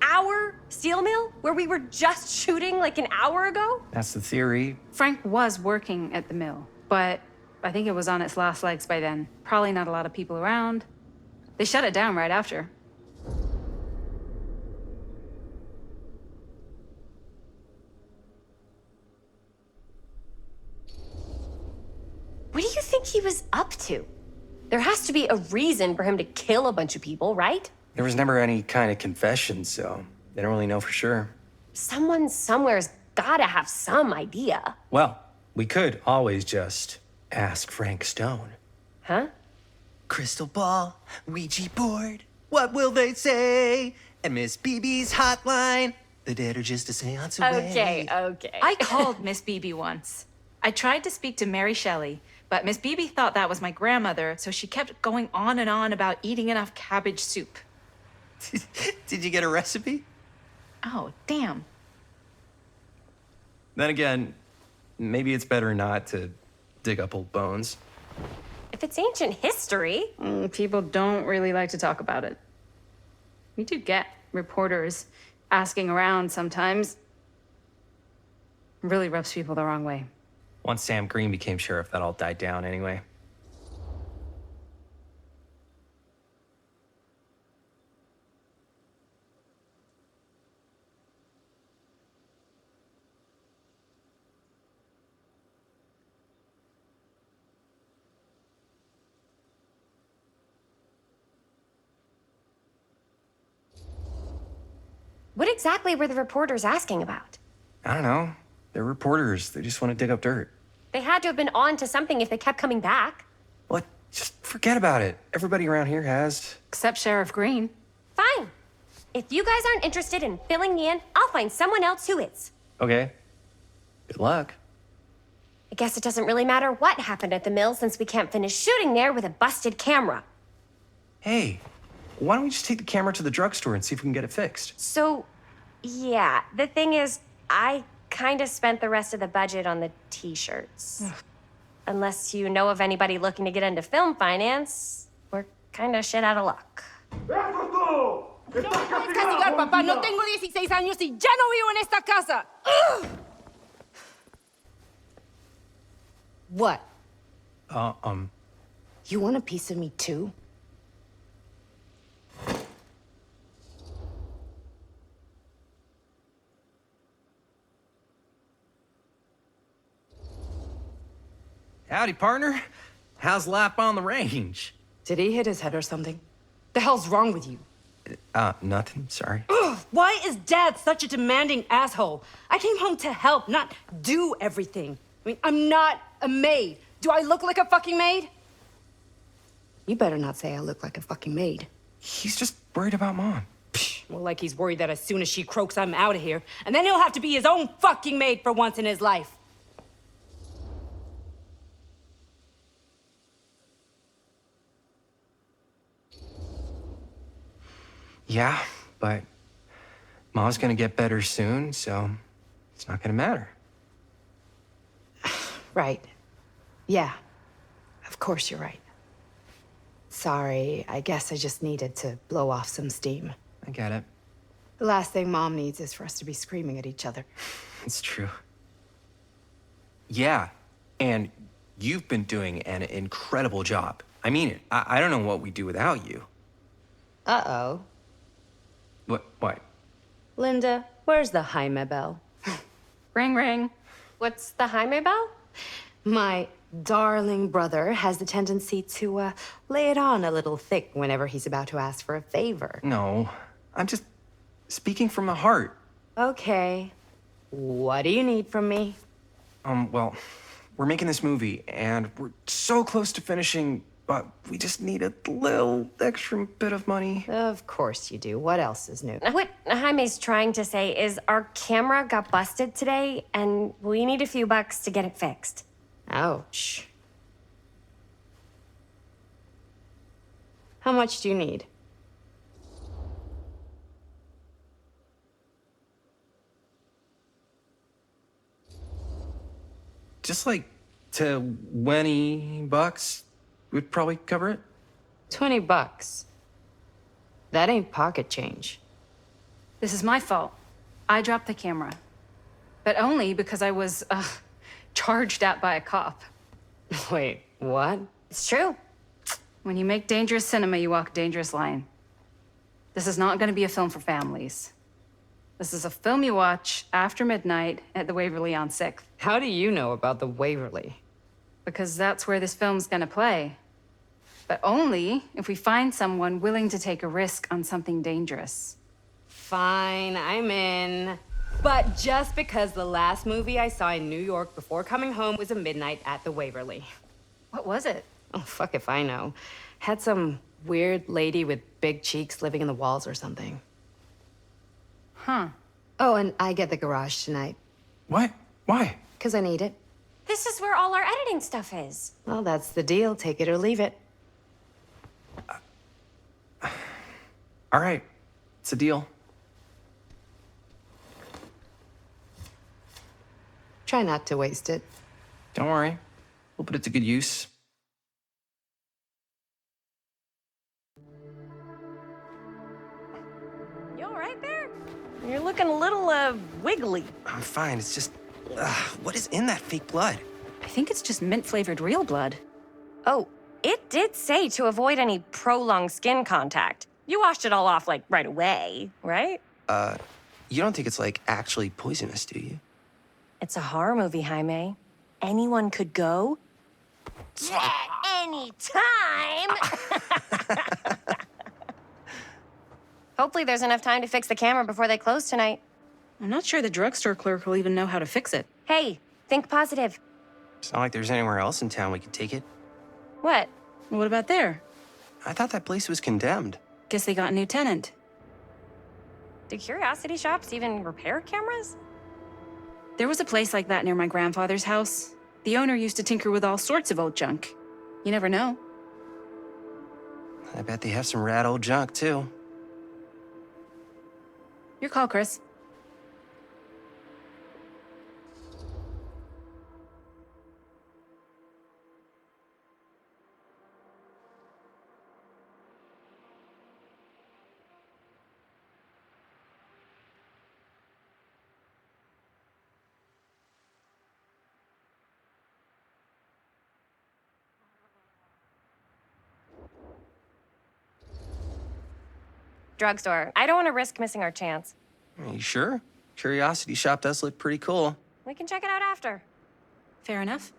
our steel mill? Where we were just shooting like an hour ago? That's the theory. Frank was working at the mill, but I think it was on its last legs by then. Probably not a lot of people around. They shut it down right after. What do you think he was up to? There has to be a reason for him to kill a bunch of people, right? There was never any kind of confession, so they don't really know for sure. Someone somewhere's gotta have some idea. Well, we could always just ask Frank Stone. Huh? Crystal ball, Ouija board, what will they say? And Miss BB's hotline, the dead are just a seance away. Okay. I called Miss BB once. I tried to speak to Mary Shelley, but Miss BB thought that was my grandmother, so she kept going on and on about eating enough cabbage soup. Did you get a recipe? Oh, damn. Then again, maybe it's better not to dig up old bones. If it's ancient history. People don't really like to talk about it. We do get reporters asking around sometimes. It really rubs people the wrong way. Once Sam Green became sheriff, that all died down anyway. What exactly were the reporters asking about? I don't know. They're reporters. They just want to dig up dirt. They had to have been on to something if they kept coming back. What? Just forget about it. Everybody around here has. Except Sheriff Green. Fine. If you guys aren't interested in filling me in, I'll find someone else who is. Okay. Good luck. I guess it doesn't really matter what happened at the mill since we can't finish shooting there with a busted camera. Hey, why don't we just take the camera to the drugstore and see if we can get it fixed? So, yeah, the thing is, I kind of spent the rest of the budget on the t-shirts. Unless you know of anybody looking to get into film finance, we're kind of shit out of luck. Castigar, papá. No tengo 16 años y ya no vivo en esta casa. Ugh! What? You want a piece of me too? Howdy, partner. How's life on the range? Did he hit his head or something? The hell's wrong with you? Nothing. Sorry. Ugh, why is Dad such a demanding asshole? I came home to help, not do everything. I mean, I'm not a maid. Do I look like a fucking maid? You better not say I look like a fucking maid. He's just worried about Mom. Well, like he's worried that as soon as she croaks, I'm out of here. And then he'll have to be his own fucking maid for once in his life. Yeah, but Mom's gonna get better soon, so it's not gonna matter. Right. Yeah. Of course you're right. Sorry, I guess I just needed to blow off some steam. I get it. The last thing Mom needs is for us to be screaming at each other. It's true. Yeah, and you've been doing an incredible job. I mean it. I don't know what we'd do without you. Uh-oh. What? Linda, where's the Jaime bell? Ring, ring. What's the Jaime bell? My darling brother has the tendency to lay it on a little thick whenever he's about to ask for a favor. No, I'm just speaking from the heart. Okay. What do you need from me? Well, we're making this movie, and we're so close to finishing, but we just need a little extra bit of money. Of course you do. What else is new? What Jaime's trying to say is our camera got busted today, and we need a few bucks to get it fixed. Ouch. How much do you need? Just like $20. would probably cover it. $20. That ain't pocket change. This is my fault. I dropped the camera. But only because I was, charged at by a cop. Wait, what? It's true. When you make dangerous cinema, you walk a dangerous line. This is not going to be a film for families. This is a film you watch after midnight at the Waverly on 6th. How do you know about the Waverly? Because that's where this film's going to play. But only if we find someone willing to take a risk on something dangerous. Fine, I'm in. But just because the last movie I saw in New York before coming home was a midnight at the Waverly. What was it? Oh, fuck if I know. Had some weird lady with big cheeks living in the walls or something. Huh. Oh, and I get the garage tonight. What? Why? Because I need it. This is where all our editing stuff is. Well, that's the deal. Take it or leave it. All right. It's a deal. Try not to waste it. Don't worry. We'll put it to good use. You all right there? You're looking a little, wiggly. I'm fine. It's just, what is in that fake blood? I think it's just mint-flavored real blood. Oh, it did say to avoid any prolonged skin contact. You washed it all off, like, right away, right? You don't think it's, like, actually poisonous, do you? It's a horror movie, Jaime. Anyone could go. Yeah, anytime! Hopefully there's enough time to fix the camera before they close tonight. I'm not sure the drugstore clerk will even know how to fix it. Hey, think positive. It's not like there's anywhere else in town we could take it. What? What about there? I thought that place was condemned. Guess they got a new tenant. Do curiosity shops even repair cameras? There was a place like that near my grandfather's house. The owner used to tinker with all sorts of old junk. You never know. I bet they have some rad old junk, too. Your call, Chris. Drugstore. I don't want to risk missing our chance. Are you sure? Curiosity shop does look pretty cool. We can check it out after. Fair enough.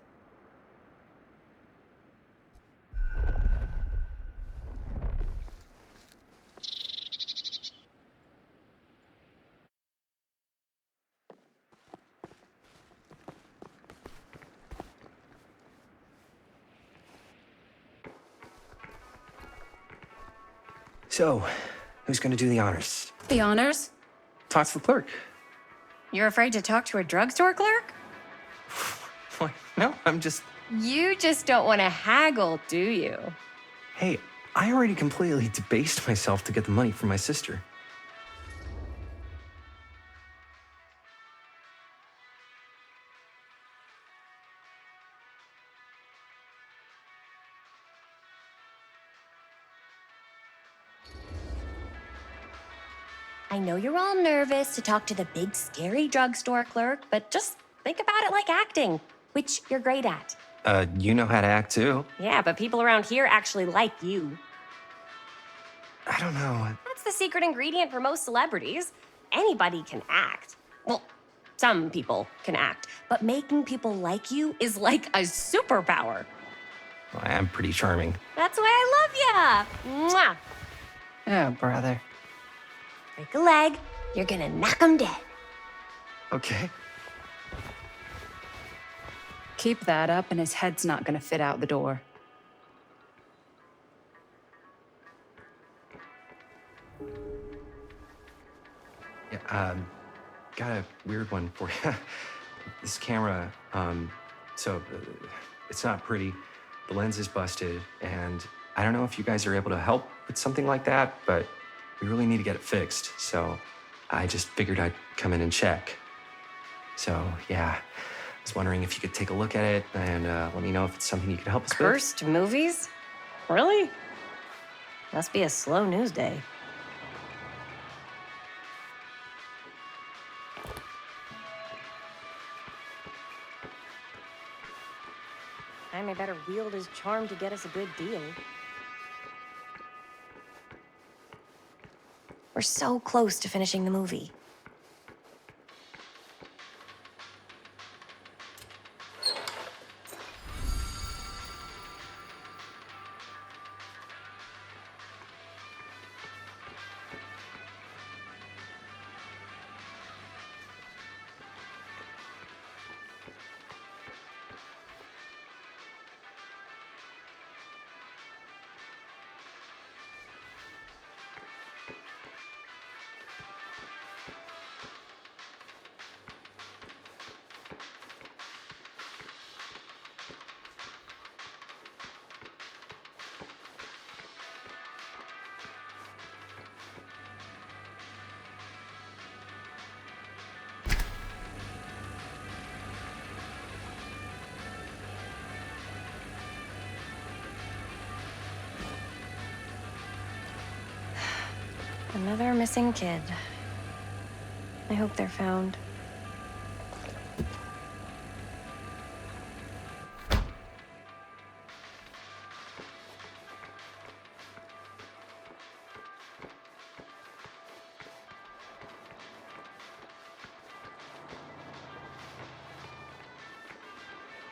So, who's gonna do the honors? The honors? Talk to the clerk. You're afraid to talk to a drugstore clerk? What? No, I'm just... You just don't want to haggle, do you? Hey, I already completely debased myself to get the money from my sister. I know you're all nervous to talk to the big, scary drugstore clerk, but just think about it like acting, which you're great at. You know how to act too. Yeah, but people around here actually like you. I don't know. That's the secret ingredient for most celebrities. Anybody can act. Well, some people can act, but making people like you is like a superpower. Well, I am pretty charming. That's why I love ya. Mwah. Oh, brother. Break a leg, you're gonna knock 'em dead. Okay. Keep that up and his head's not gonna fit out the door. Yeah, got a weird one for you. This camera, it's not pretty. The lens is busted, and I don't know if you guys are able to help with something like that, but we really need to get it fixed. So I just figured I'd come in and check. So yeah, I was wondering if you could take a look at it and let me know if it's something you could help us with. Cursed movies? Really? Must be a slow news day. Jaime better wield his charm to get us a good deal. We're so close to finishing the movie. Another missing kid. I hope they're found.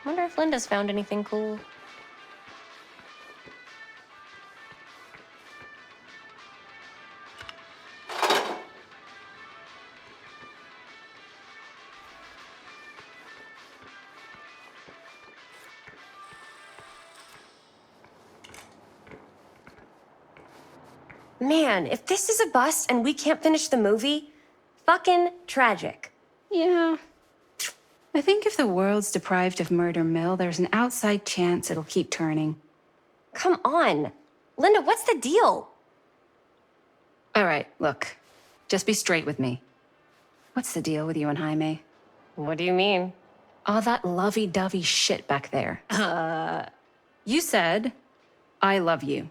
Wonder if Linda's found anything cool. Man, if this is a bust and we can't finish the movie, fucking tragic. Yeah. I think if the world's deprived of Murder Mill, there's an outside chance it'll keep turning. Come on. Linda, what's the deal? All right, look. Just be straight with me. What's the deal with you and Jaime? What do you mean? All that lovey-dovey shit back there. You said, I love you.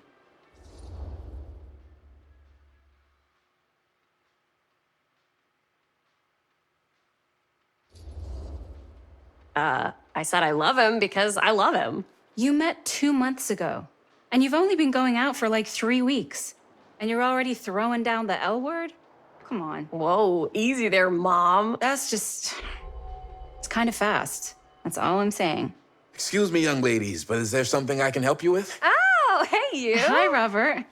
I said I love him because I love him. You met 2 months ago, and you've only been going out for like 3 weeks, and you're already throwing down the L word? Come on. Whoa, easy there, Mom. That's just... It's kind of fast. That's all I'm saying. Excuse me, young ladies, but is there something I can help you with? Oh, hey, you. Hi, Robert.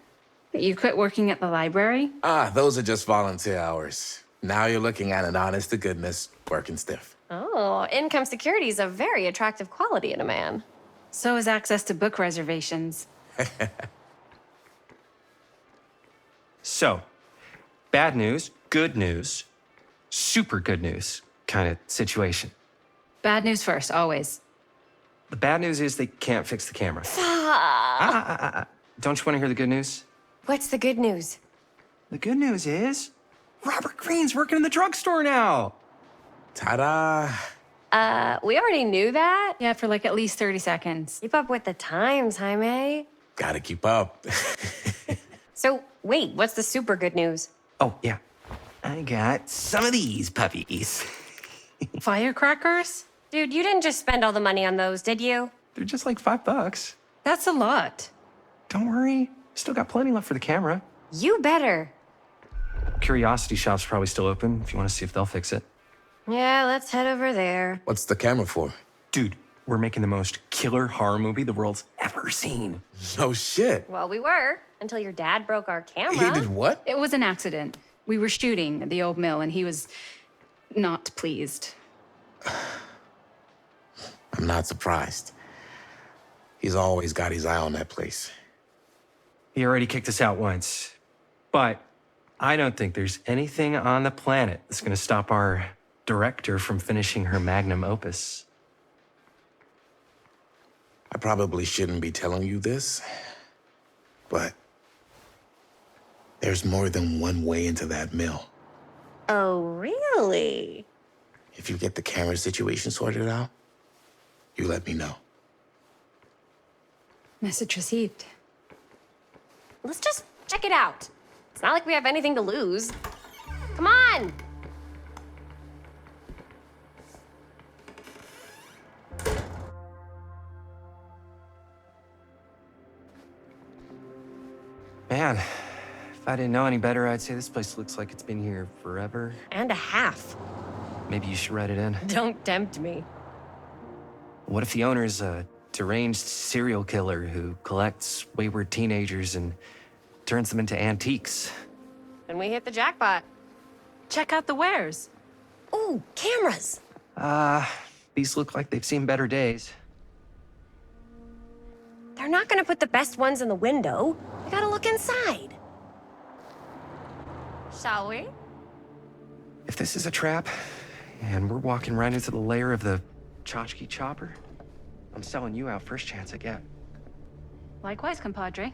You quit working at the library? Ah, those are just volunteer hours. Now you're looking at an honest-to-goodness working stiff. Oh, income security is a very attractive quality in a man. So is access to book reservations. So, bad news, good news, super good news kind of situation. Bad news first, always. The bad news is they can't fix the camera. Don't you want to hear the good news? What's the good news? The good news is Robert Greene's working in the drugstore now. Ta-da! We already knew that. Yeah, for like at least 30 seconds. Keep up with the times, Jaime. Gotta keep up. So, wait, what's the super good news? Oh, yeah. I got some of these puppies. Firecrackers? Dude, you didn't just spend all the money on those, did you? They're just like $5. That's a lot. Don't worry, still got plenty left for the camera. You better. Curiosity Shop's probably still open if you want to see if they'll fix it. Yeah, let's head over there. What's the camera for? Dude, we're making the most killer horror movie the world's ever seen. No shit. Well, we were, until your dad broke our camera. He did what? It was an accident. We were shooting at the old mill, and he was not pleased. I'm not surprised. He's always got his eye on that place. He already kicked us out once. But I don't think there's anything on the planet that's gonna stop our director from finishing her magnum opus. I probably shouldn't be telling you this, but there's more than one way into that mill. Oh, really? If you get the camera situation sorted out, you let me know. Message received. Let's just check it out. It's not like we have anything to lose. Come on! Man, if I didn't know any better, I'd say this place looks like it's been here forever. And a half. Maybe you should write it in. Don't tempt me. What if the owner's a deranged serial killer who collects wayward teenagers and turns them into antiques? And we hit the jackpot. Check out the wares. Ooh, cameras. These look like they've seen better days. They're not gonna put the best ones in the window. We gotta look inside. Shall we? If this is a trap, and we're walking right into the lair of the tchotchke chopper, I'm selling you out first chance I get. Likewise, compadre.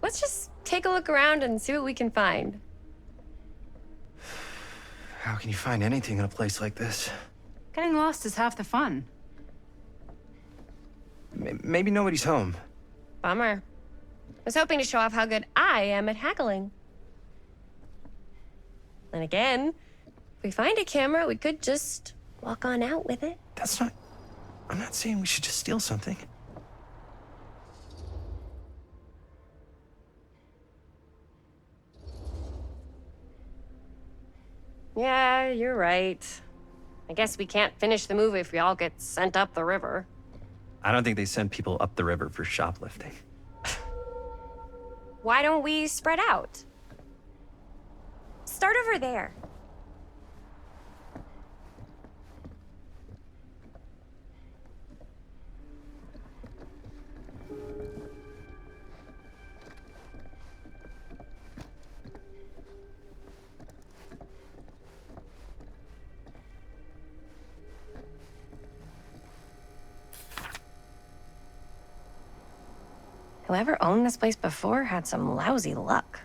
Let's just take a look around and see what we can find. How can you find anything in a place like this? Getting lost is half the fun. Maybe nobody's home. Bummer. I was hoping to show off how good I am at haggling. And again, if we find a camera, we could just walk on out with it. That's not... I'm not saying we should just steal something. Yeah, you're right. I guess we can't finish the movie if we all get sent up the river. I don't think they send people up the river for shoplifting. Why don't we spread out? Start over there. Whoever owned this place before had some lousy luck.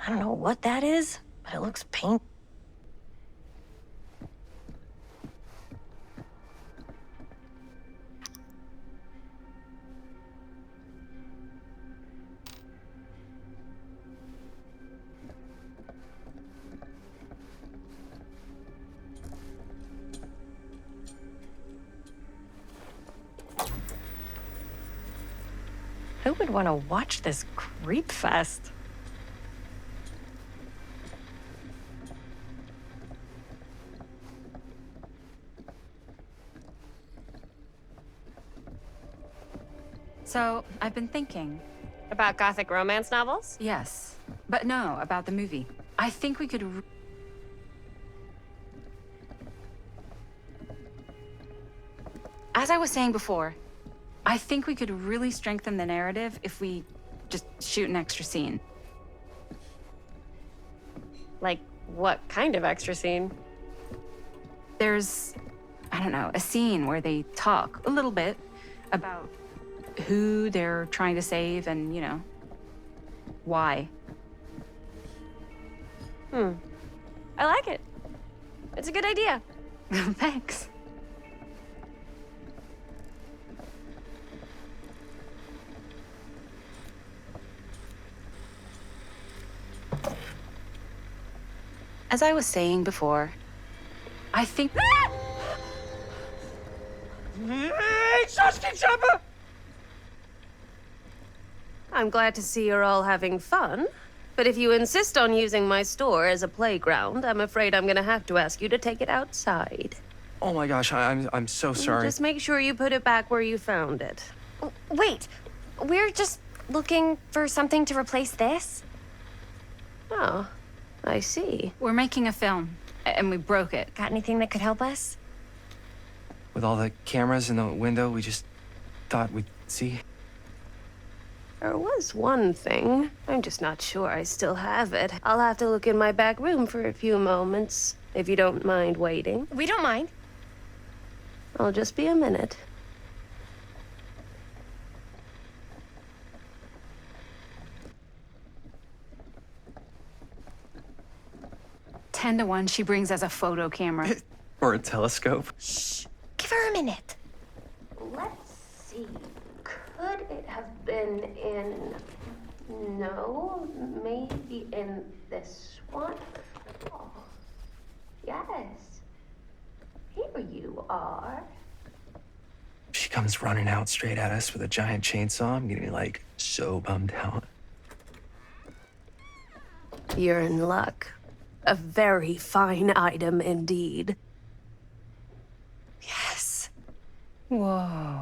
I don't know what that is, but it looks paint. Who would want to watch this creep fest? So, I've been thinking. About gothic romance novels? Yes, but no, about the movie. I think we could... As I was saying before, I think we could really strengthen the narrative if we just shoot an extra scene. Like, what kind of extra scene? There's, I don't know, a scene where they talk a little bit about who they're trying to save and, you know, why. I like it. It's a good idea. Thanks. As I was saying before, I think... I'm glad to see you're all having fun. But if you insist on using my store as a playground, I'm afraid I'm gonna have to ask you to take it outside. Oh my gosh, I'm so sorry. Just make sure you put it back where you found it. Wait, We're just looking for something to replace this. Oh, I see. We're making a film, and we broke it. Got anything that could help us? With all the cameras in the window, we just thought we'd see. There was one thing. I'm just not sure I still have it. I'll have to look in my back room for a few moments, if you don't mind waiting. We don't mind. I'll just be a minute. Ten to 1, she brings us a photo camera. Or a telescope. Shh. Give her a minute. Let's see. Could it have been in... No, maybe in this one? Oh, yes. Here you are. She comes running out straight at us with a giant chainsaw. I'm getting like so bummed out. You're in luck. A very fine item indeed. Yes. Whoa.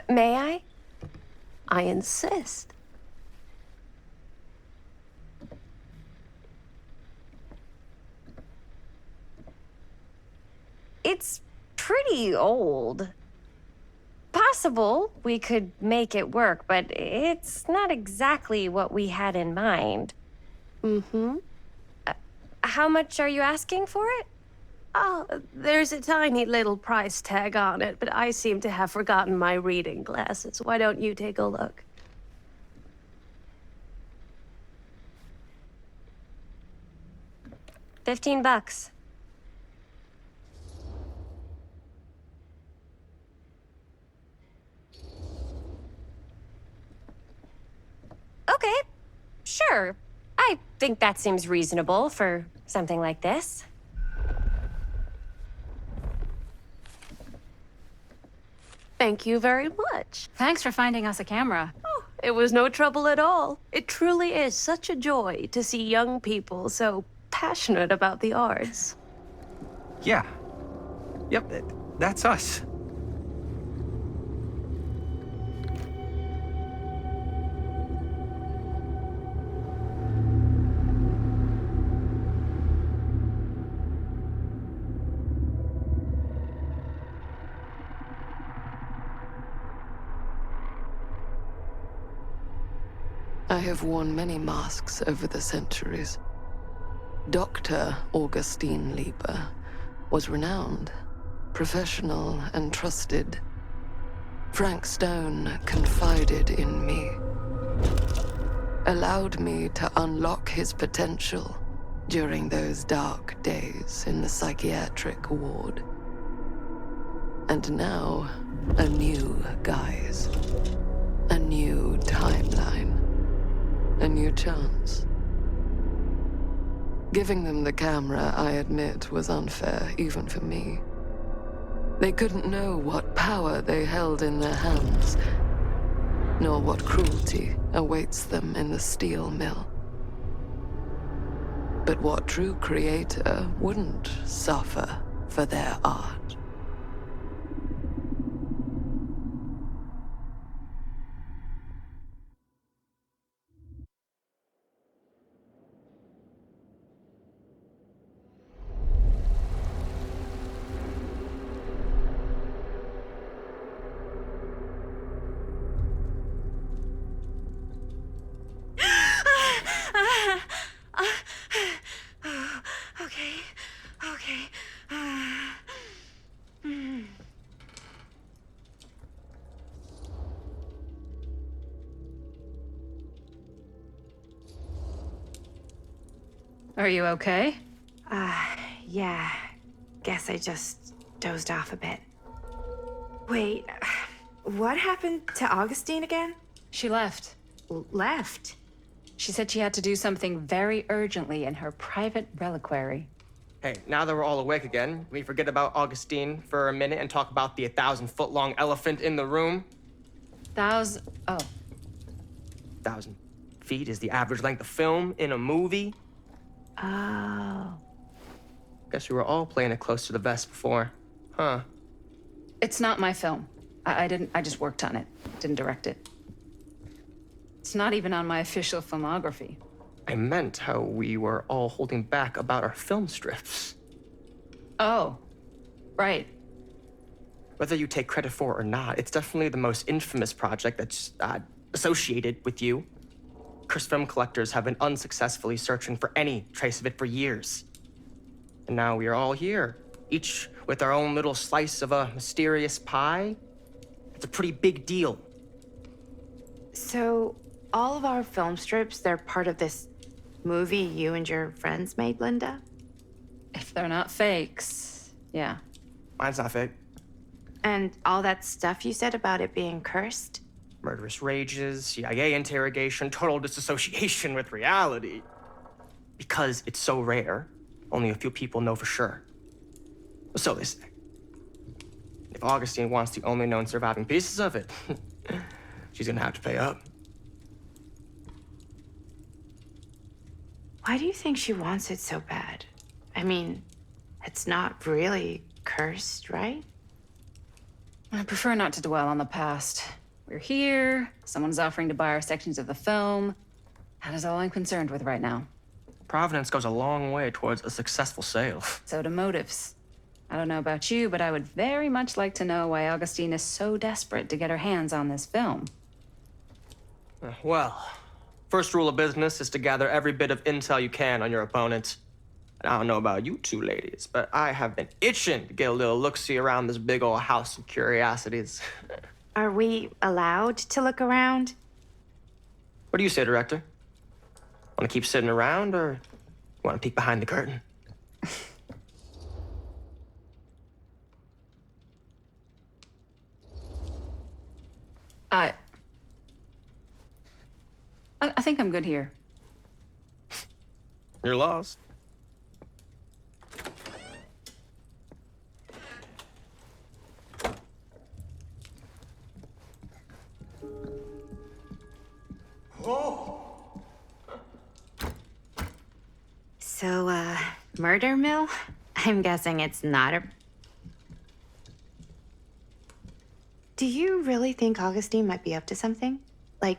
May I? I insist. It's pretty old. Possible we could make it work, but it's not exactly what we had in mind. Mm-hmm. How much are you asking for it? Oh, there's a tiny little price tag on it, but I seem to have forgotten my reading glasses. Why don't you take a look? $15. Okay, sure. I think that seems reasonable for something like this. Thank you very much. Thanks for finding us a camera. Oh, it was no trouble at all. It truly is such a joy to see young people so passionate about the arts. Yeah. Yep, that's us. I have worn many masks over the centuries. Dr. Augustine Lieber was renowned, professional, and trusted. Frank Stone confided in me, allowed me to unlock his potential during those dark days in the psychiatric ward. And now, a new guise, a new timeline. A new chance. Giving them the camera, I admit, was unfair, even for me. They couldn't know what power they held in their hands, nor what cruelty awaits them in the steel mill. But what true creator wouldn't suffer for their art? Are you okay? Yeah. Guess I just dozed off a bit. Wait, what happened to Augustine again? She left. Left? She said she had to do something very urgently in her private reliquary. Hey, now that we're all awake again, we forget about Augustine for a minute and talk about the 1,000-foot-long elephant in the room. 1,000... Oh. 1,000 feet is the average length of film in a movie. Oh. Guess we were all playing it close to the vest before, huh? It's not my film. I didn't... I just worked on it. Didn't direct it. It's not even on my official filmography. I meant how we were all holding back about our film strips. Oh, right. Whether you take credit for it or not, it's definitely the most infamous project that's associated with you. Cursed film collectors have been unsuccessfully searching for any trace of it for years. And now we are all here, each with our own little slice of a mysterious pie. It's a pretty big deal. So, all of our film strips, they're part of this movie you and your friends made, Linda? If they're not fakes, yeah. Mine's not fake. And all that stuff you said about it being cursed? Murderous rages, CIA interrogation, total disassociation with reality. Because it's so rare, only a few people know for sure. So they say. If Augustine wants the only known surviving pieces of it, she's gonna have to pay up. Why do you think she wants it so bad? I mean, it's not really cursed, right? I prefer not to dwell on the past. We're here, someone's offering to buy our sections of the film. That is all I'm concerned with right now. Providence goes a long way towards a successful sale. So do motives. I don't know about you, but I would very much like to know why Augustine is so desperate to get her hands on this film. Well, first rule of business is to gather every bit of intel you can on your opponent. And I don't know about you two ladies, but I have been itching to get a little look-see around this big old house of curiosities. Are we allowed to look around? What do you say, director? Want to keep sitting around, or want to peek behind the curtain? I think I'm good here. You're lost. So, murder mill? I'm guessing it's not a... Do you really think Augustine might be up to something? Like,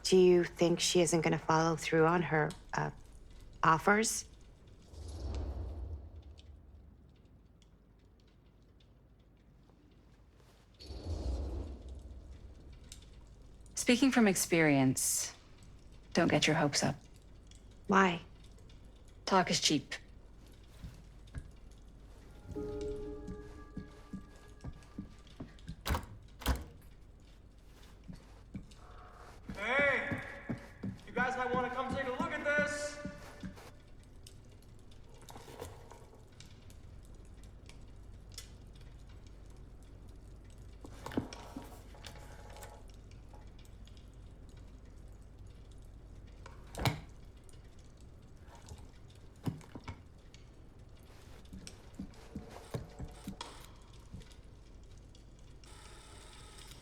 do you think she isn't gonna follow through on her, offers? Speaking from experience, don't get your hopes up. Why? Talk is cheap. Hey! You guys might want to come take a look at this!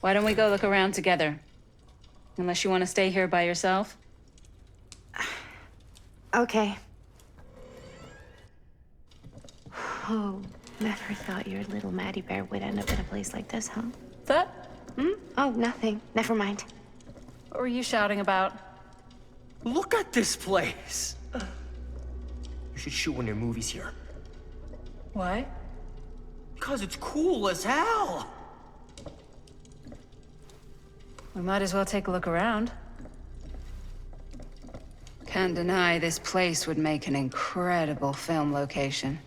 Why don't we go look around together? Unless you want to stay here by yourself? Okay. Oh, never thought your little Maddie Bear would end up in a place like this, huh? That? Oh, nothing. Never mind. What were you shouting about? Look at this place! You should shoot one of your movies here. Why? Because it's cool as hell! We might as well take a look around. Can't deny this place would make an incredible film location.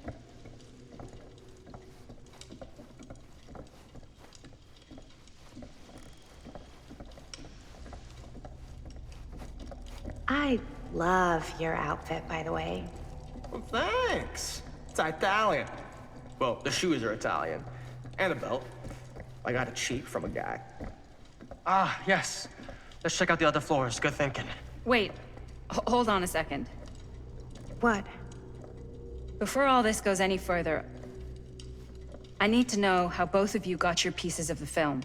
I love your outfit, by the way. Well, thanks. It's Italian. Well, the shoes are Italian. And the belt. I got it cheap from a guy. Ah, yes. Let's check out the other floors. Good thinking. Wait, hold on a second. What? Before all this goes any further, I need to know how both of you got your pieces of the film.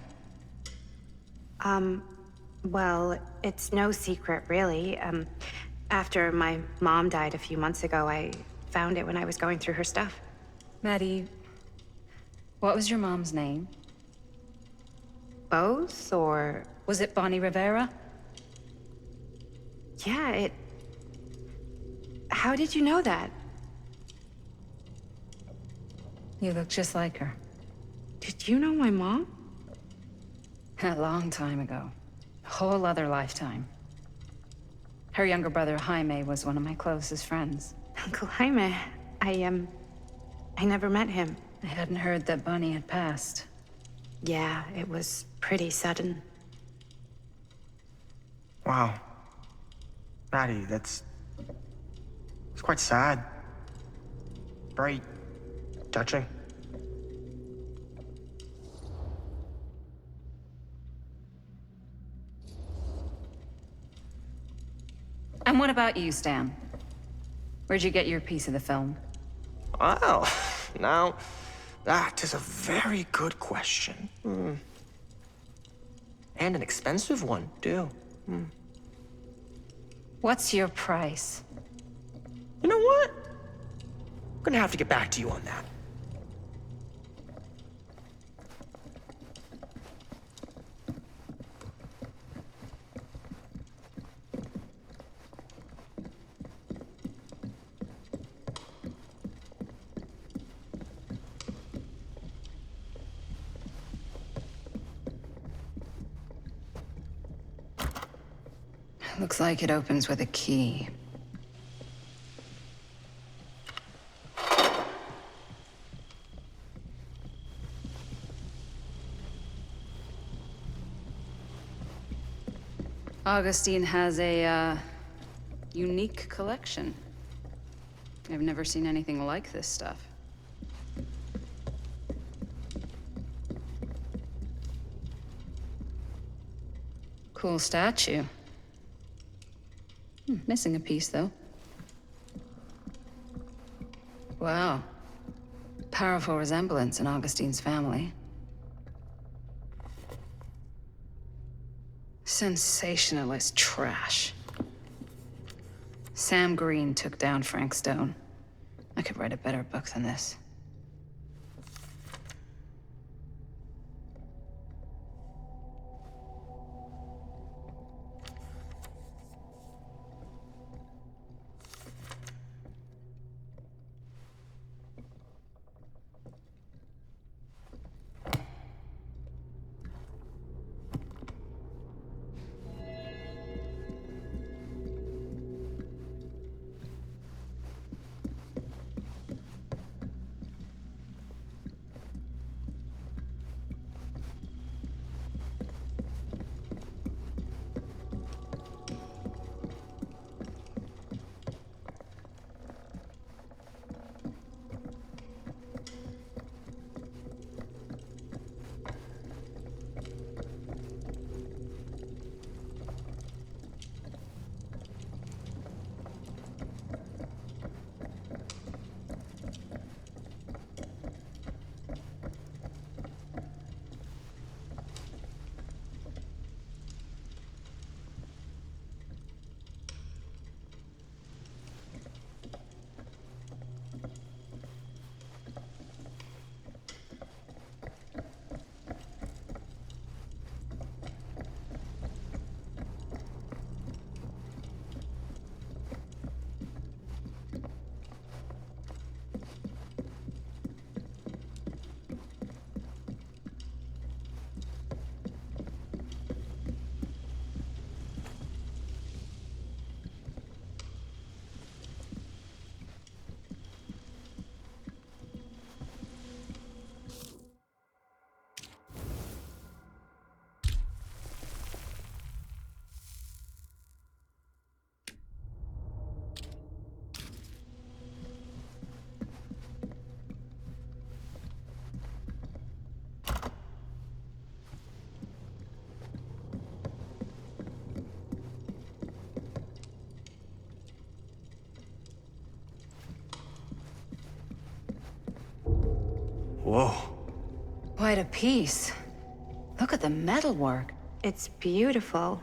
Well, it's no secret, really. After my mom died a few months ago, I found it when I was going through her stuff. Maddie, what was your mom's name? both, or... Was it Bonnie Rivera? Yeah, How did you know that? You look just like her. Did you know my mom? A long time ago. A whole other lifetime. Her younger brother, Jaime, was one of my closest friends. Uncle Jaime, I never met him. I hadn't heard that Bonnie had passed. Yeah, it was pretty sudden. Wow. Maddie, it's quite sad. Very touching. And what about you, Stan? Where'd you get your piece of the film? Well, now, that is a very good question. And an expensive one, too. What's your price? You know what? I'm gonna have to get back to you on that. Looks like it opens with a key. Augustine has a, unique collection. I've never seen anything like this stuff. Cool statue. Missing a piece, though. Wow. Powerful resemblance in Augustine's family. Sensationalist trash. Sam Green took down Frank Stone. I could write a better book than this. Whoa. Quite a piece. Look at the metalwork. It's beautiful.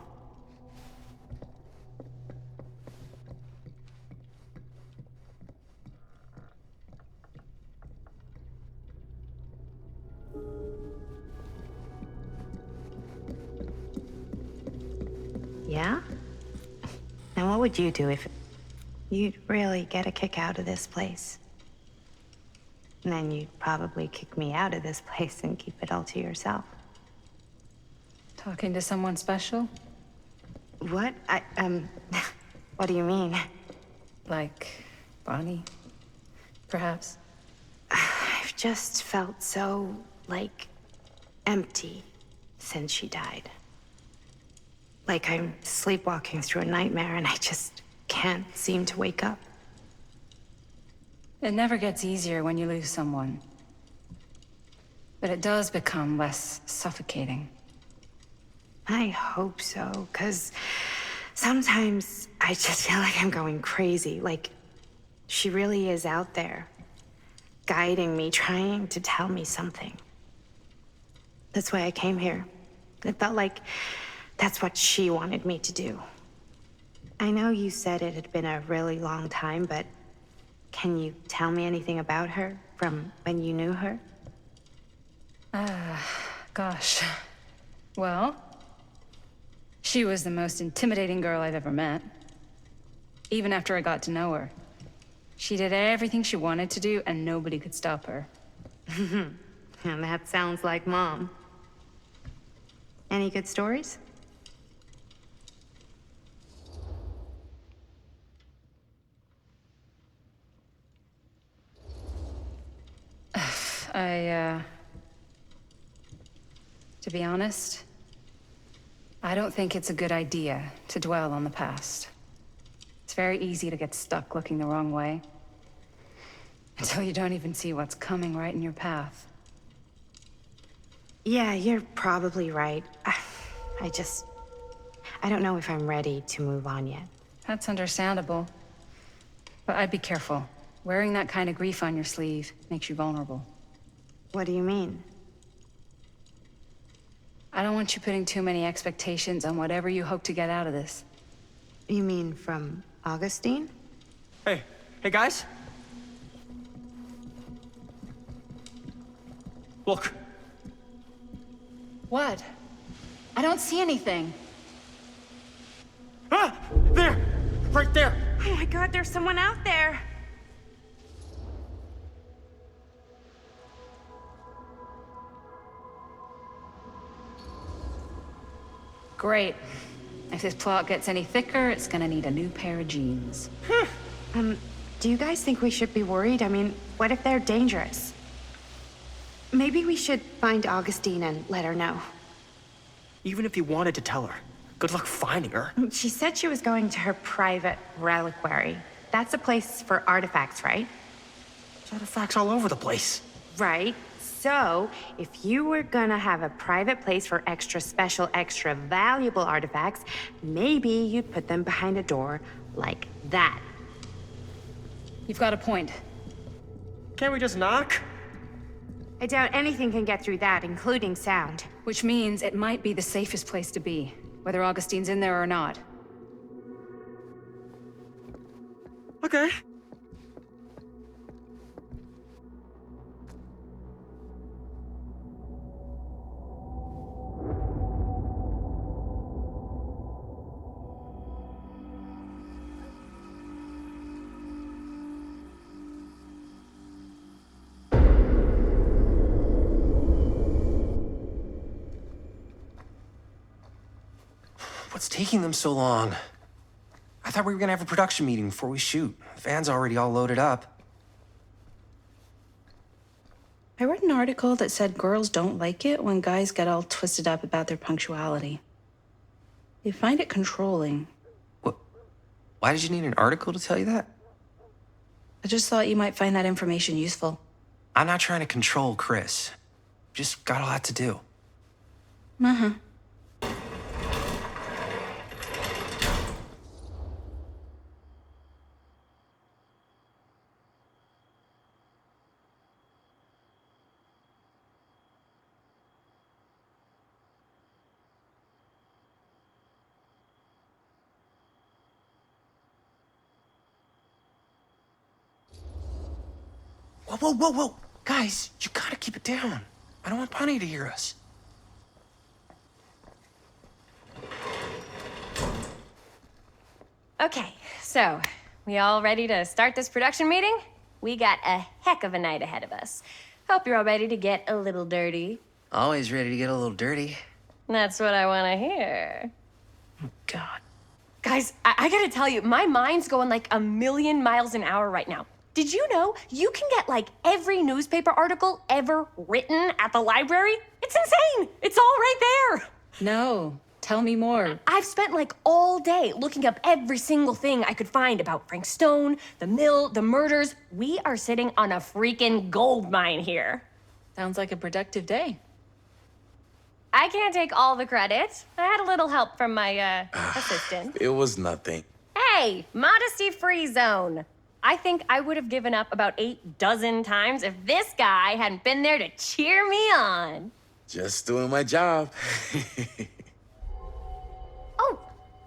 Yeah? Now, what would you do if you'd really get a kick out of this place? And then you'd probably kick me out of this place and keep it all to yourself. Talking to someone special? What? What do you mean? Like Bonnie, perhaps? I've just felt so, like, empty since she died. Like I'm sleepwalking through a nightmare and I just can't seem to wake up. It never gets easier when you lose someone. But it does become less suffocating. I hope so, 'cause sometimes I just feel like I'm going crazy. Like, she really is out there, guiding me, trying to tell me something. That's why I came here. It felt like that's what she wanted me to do. I know you said it had been a really long time, but can you tell me anything about her from when you knew her? Gosh. Well, she was the most intimidating girl I've ever met. Even after I got to know her. She did everything she wanted to do, and nobody could stop her. And that sounds like Mom. Any good stories? To be honest, I don't think it's a good idea to dwell on the past. It's very easy to get stuck looking the wrong way. Until you don't even see what's coming right in your path. Yeah, you're probably right. I don't know if I'm ready to move on yet. That's understandable. But I'd be careful. Wearing that kind of grief on your sleeve makes you vulnerable. What do you mean? I don't want you putting too many expectations on whatever you hope to get out of this. You mean from Augustine? Hey guys. Look. What? I don't see anything. Ah! There! Right there! Oh my God, there's someone out there! Great. If this plot gets any thicker, it's gonna need a new pair of jeans. Do you guys think we should be worried? I mean, what if they're dangerous? Maybe we should find Augustine and let her know. Even if you wanted to tell her, good luck finding her. She said she was going to her private reliquary. That's a place for artifacts, right? There's artifacts all over the place. Right. So, if you were gonna have a private place for extra special, extra valuable artifacts, maybe you'd put them behind a door like that. You've got a point. Can't we just knock? I doubt anything can get through that, including sound. Which means it might be the safest place to be, whether Augustine's in there or not. Okay. What's taking them so long? I thought we were gonna have a production meeting before we shoot. The van's already all loaded up. I read an article that said girls don't like it when guys get all twisted up about their punctuality. They find it controlling. What? Why did you need an article to tell you that? I just thought you might find that information useful. I'm not trying to control Chris. Just got a lot to do. Uh-huh. Whoa. Guys, you gotta keep it down. I don't want Bonnie to hear us. Okay, so we all ready to start this production meeting? We got a heck of a night ahead of us. Hope you're all ready to get a little dirty. Always ready to get a little dirty. That's what I want to hear. God. Guys, I gotta tell you, my mind's going like a million miles an hour right now. Did you know you can get like every newspaper article ever written at the library? It's insane. It's all right there. No. Tell me more. I've spent like all day looking up every single thing I could find about Frank Stone, the mill, the murders. We are sitting on a freaking gold mine here. Sounds like a productive day. I can't take all the credit. I had a little help from my assistant. It was nothing. Hey, modesty-free zone. I think I would have given up about 8 dozen times if this guy hadn't been there to cheer me on. Just doing my job. Oh,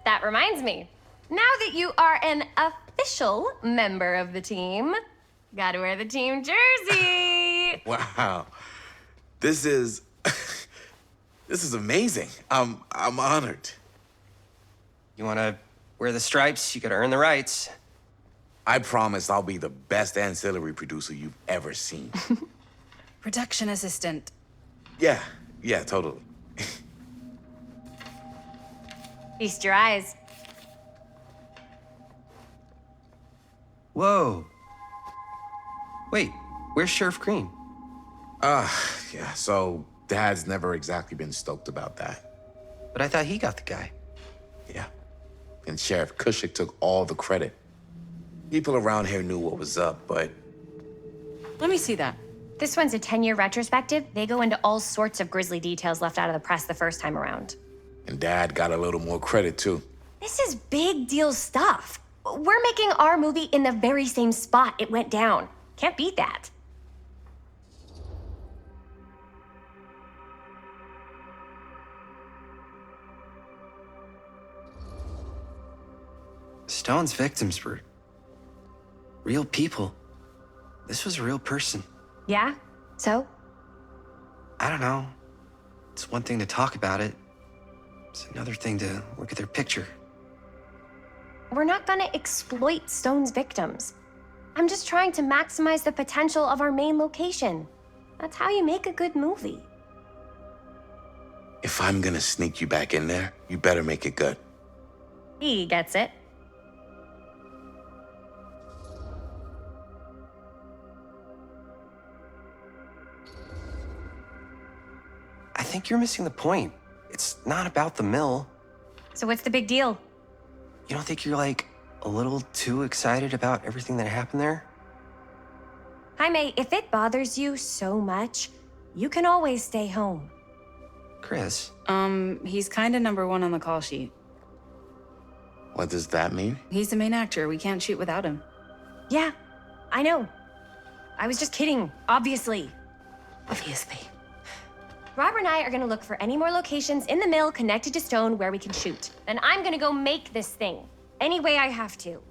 that reminds me. Now that you are an official member of the team, gotta wear the team jersey. Wow. This is... this is amazing. I'm honored. You wanna wear the stripes, you gotta earn the rights. I promise I'll be the best ancillary producer you've ever seen. Production assistant. Yeah, totally. Feast your eyes. Whoa. Wait, where's Sheriff Green? Yeah, so Dad's never exactly been stoked about that. But I thought he got the guy. Yeah. And Sheriff Cushik took all the credit. People around here knew what was up, but... Let me see that. This one's a 10-year retrospective. They go into all sorts of grisly details left out of the press the first time around. And Dad got a little more credit, too. This is big deal stuff. We're making our movie in the very same spot it went down. Can't beat that. Stone's victims were real people. This was a real person. Yeah? So? I don't know. It's one thing to talk about it. It's another thing to look at their picture. We're not gonna exploit Stone's victims. I'm just trying to maximize the potential of our main location. That's how you make a good movie. If I'm gonna sneak you back in there, you better make it good. He gets it. I think you're missing the point. It's not about the mill. So what's the big deal? You don't think you're, like, a little too excited about everything that happened there? Jaime, if it bothers you so much, you can always stay home. Chris? He's kinda #1 on the call sheet. What does that mean? He's the main actor. We can't shoot without him. Yeah, I know. I was just kidding, obviously. Obviously. Robert and I are gonna look for any more locations in the mill connected to Stone where we can shoot. Then I'm gonna go make this thing, any way I have to.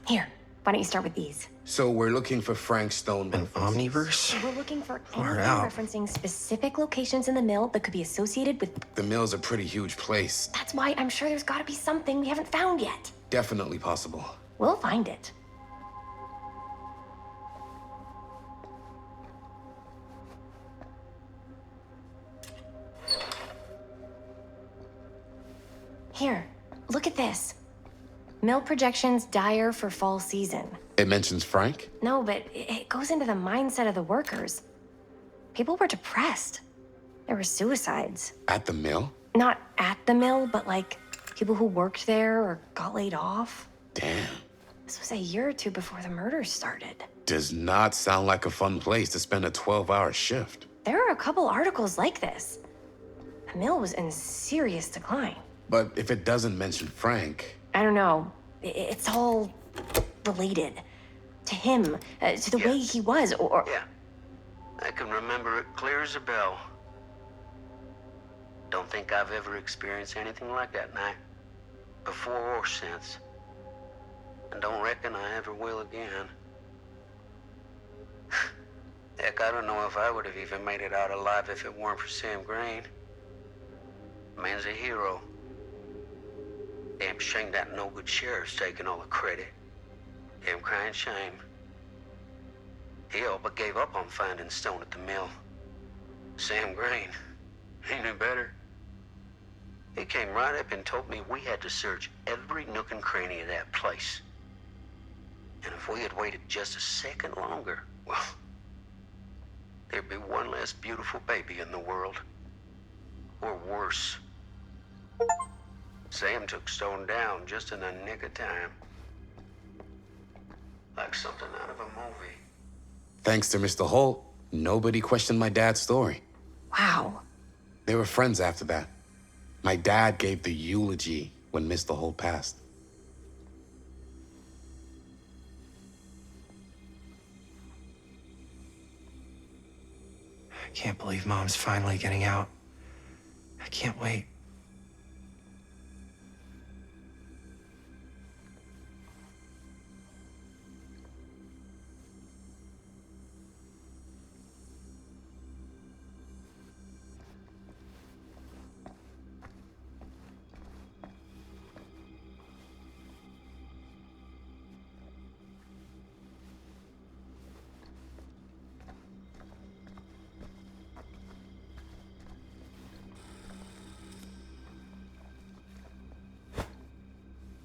Here, why don't you start with these? So we're looking for Frank Stone. An omniverse? We're looking for Far anything out. referencing specific locations in the mill that could be associated with... The mill's a pretty huge place. That's why I'm sure there's gotta be something we haven't found yet. Definitely possible. We'll find it. Here, look at this. Mill projections dire for fall season. It mentions Frank? No, but it goes into the mindset of the workers. People were depressed. There were suicides. At the mill? Not at the mill, but like people who worked there or got laid off. Damn. This was a year or two before the murders started. Does not sound like a fun place to spend a 12-hour shift. There are a couple articles like this. The mill was in serious decline. But if it doesn't mention Frank, I don't know. It's all related to him, to the way he was, or... Yeah. I can remember it clear as a bell. Don't think I've ever experienced anything like that night, before or since. And don't reckon I ever will again. Heck, I don't know if I would have even made it out alive if it weren't for Sam Green. Man's a hero. Damn shame that no-good sheriff's taking all the credit. Damn crying shame. He all but gave up on finding Stone at the mill. Sam Green, he knew better. He came right up and told me we had to search every nook and cranny of that place. And if we had waited just a second longer, well, there'd be one less beautiful baby in the world. Or worse. Sam took Stone down just in the nick of time. Like something out of a movie. Thanks to Mr. Holt, nobody questioned my dad's story. Wow. They were friends after that. My dad gave the eulogy when Mr. Holt passed. I can't believe Mom's finally getting out. I can't wait.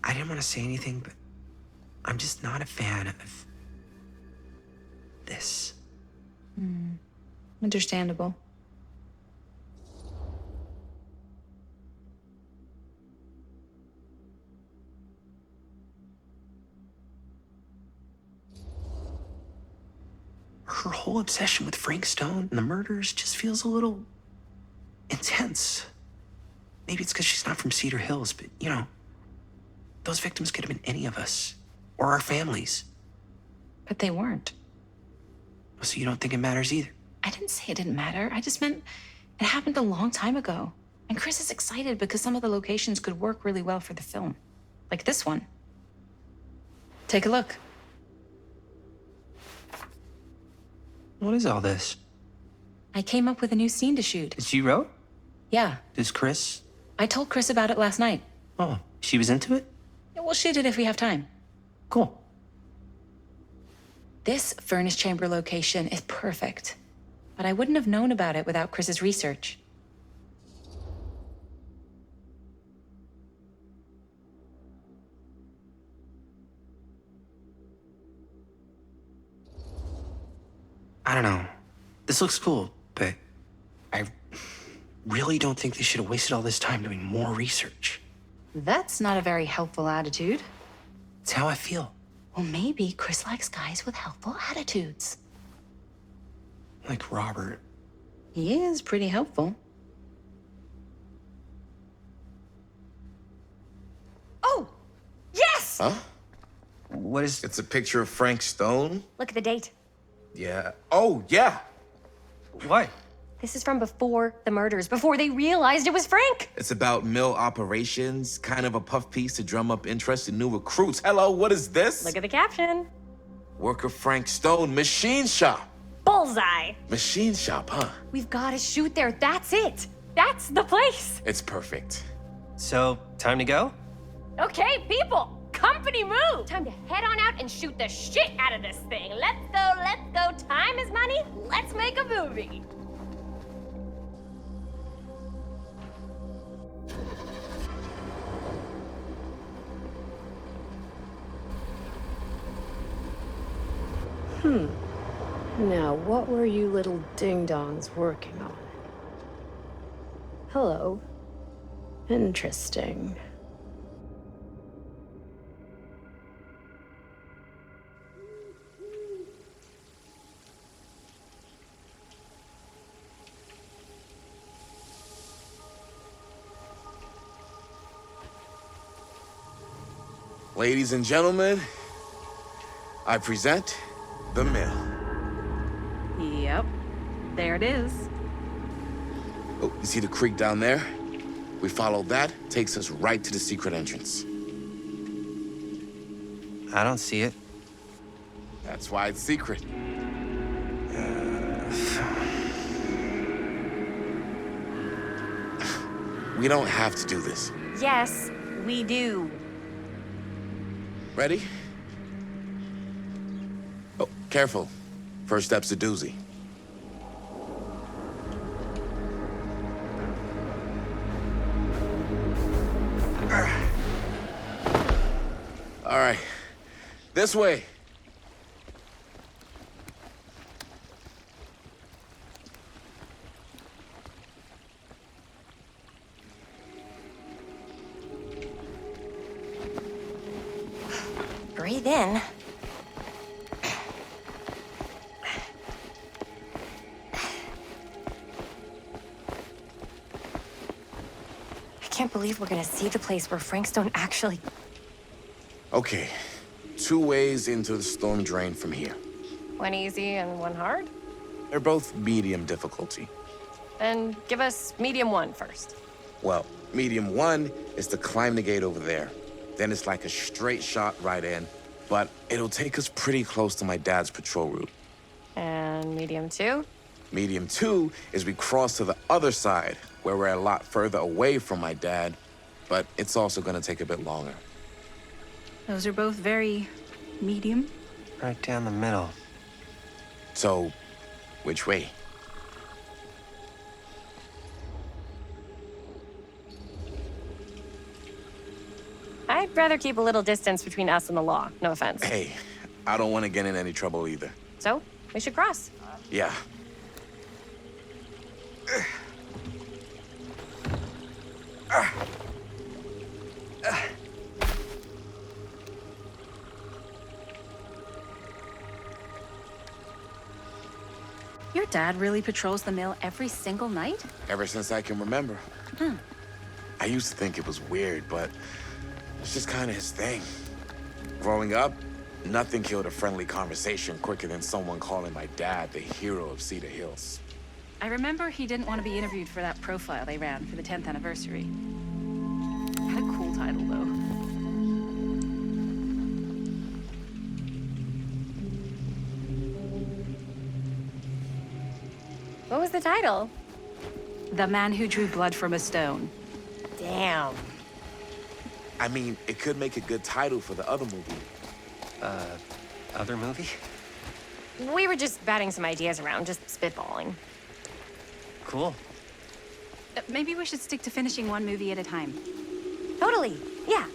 I didn't want to say anything, but I'm just not a fan of this. Understandable. Her whole obsession with Frank Stone and the murders just feels a little intense. Maybe it's because she's not from Cedar Hills, but you know, those victims could have been any of us or our families. But they weren't. So you don't think it matters either? I didn't say it didn't matter. I just meant it happened a long time ago. And Chris is excited because some of the locations could work really well for the film. Like this one. Take a look. What is all this? I came up with a new scene to shoot. That you wrote? Yeah. Does Chris? I told Chris about it last night. Oh, she was into it? Yeah, we'll shoot it if we have time. Cool. This furnace chamber location is perfect. But I wouldn't have known about it without Chris's research. I don't know. This looks cool, but I really don't think they should have wasted all this time doing more research. That's not a very helpful attitude. It's how I feel. Well, maybe Chris likes guys with helpful attitudes. Like Robert. He is pretty helpful. Oh! Yes! Huh? What is... It's a picture of Frank Stone? Look at the date. Yeah. Oh, yeah. What? This is from before the murders, before they realized it was Frank. It's about mill operations, kind of a puff piece to drum up interest in new recruits. Hello, what is this? Look at the caption. Worker Frank Stone, machine shop. Bullseye. Machine shop, huh? We've got to shoot there. That's it. That's the place. It's perfect. So, time to go? Okay, people. Company move. Time to head on out and shoot the shit out of this thing. Let's go, let's go. Time is money. Let's make a movie. Now, what were you little ding-dongs working on? Hello. Interesting. Ladies and gentlemen, I present the mill. Yep. There it is. Oh, you see the creek down there? We follow that, takes us right to the secret entrance. I don't see it. That's why it's secret. We don't have to do this. Yes, we do. Ready? Oh, careful. First step's a doozy. All right, this way. Breathe in. I can't believe we're gonna see the place where Frank Stone actually... Okay, 2 ways into the storm drain from here. One easy and one hard? They're both medium difficulty. Then give us medium one first. Well, medium 1 is to climb the gate over there. Then it's like a straight shot right in, but it'll take us pretty close to my dad's patrol route. And medium 2? Medium 2 is we cross to the other side, where we're a lot further away from my dad, but it's also gonna take a bit longer. Those are both very medium. Right down the middle. So, which way? I'd rather keep a little distance between us and the law. No offense. Hey, I don't want to get in any trouble either. So, we should cross. Yeah. Your dad really patrols the mill every single night? Ever since I can remember. I used to think it was weird, but it's just kind of his thing. Growing up, nothing killed a friendly conversation quicker than someone calling my dad the hero of Cedar Hills. I remember he didn't want to be interviewed for that profile they ran for the 10th anniversary. Had a cool title, though. What was the title? The Man Who Drew Blood from a Stone. Damn. I mean, it could make a good title for the other movie. Other movie? We were just batting some ideas around, just spitballing. Cool. Maybe we should stick to finishing one movie at a time. Totally, yeah.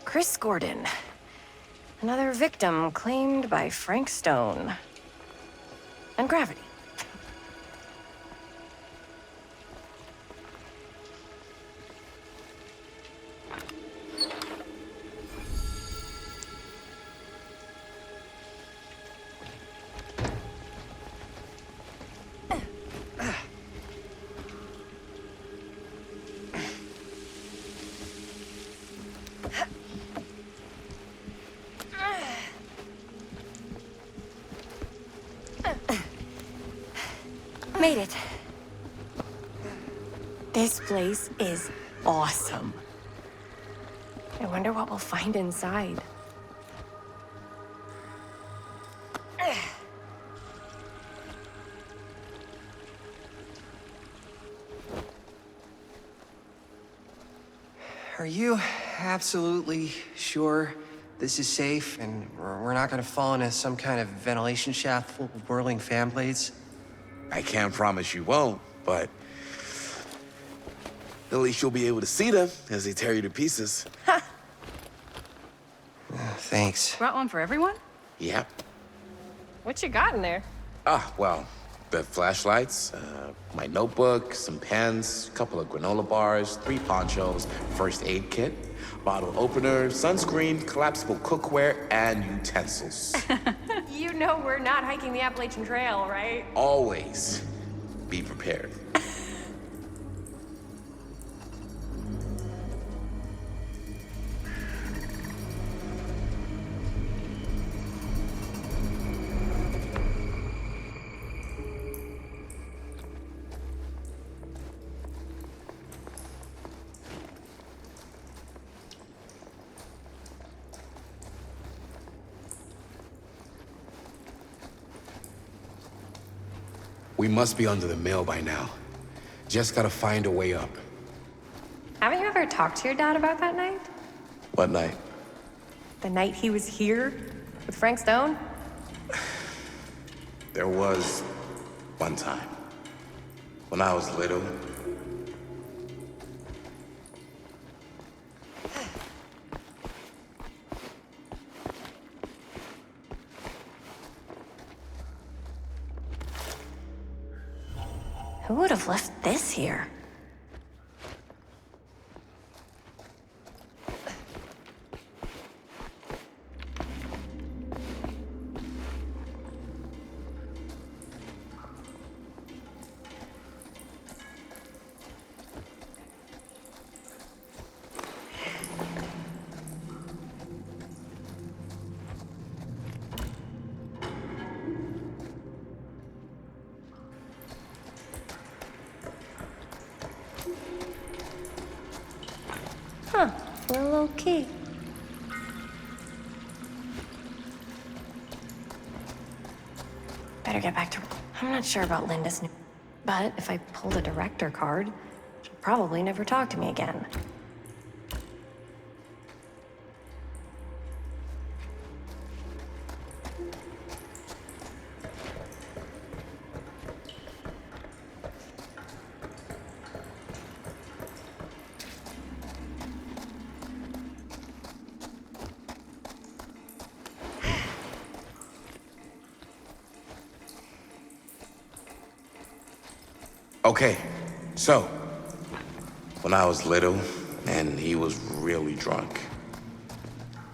Chris Gordon. Another victim claimed by Frank Stone. And gravity. Made it. This place is awesome. I wonder what we'll find inside. Are you absolutely sure this is safe and we're not gonna fall into some kind of ventilation shaft full of whirling fan blades? I can't promise you won't, but at least you'll be able to see them as they tear you to pieces. Thanks. Brought one for everyone? Yep. What you got in there? Ah, well, the flashlights, my notebook, some pens, a couple of granola bars, 3 ponchos, first aid kit. Bottle opener, sunscreen, collapsible cookware, and utensils. You know we're not hiking the Appalachian Trail, right? Always be prepared. We must be under the mill by now. Just gotta find a way up. Haven't you ever talked to your dad about that night? What night? The night he was here with Frank Stone? There was one time. When I was little. Who would have left this here? Huh, for a little key. Better get back to... I'm not sure about Linda's new... But if I pulled a director card, she'll probably never talk to me again. Okay, so, when I was little, and he was really drunk,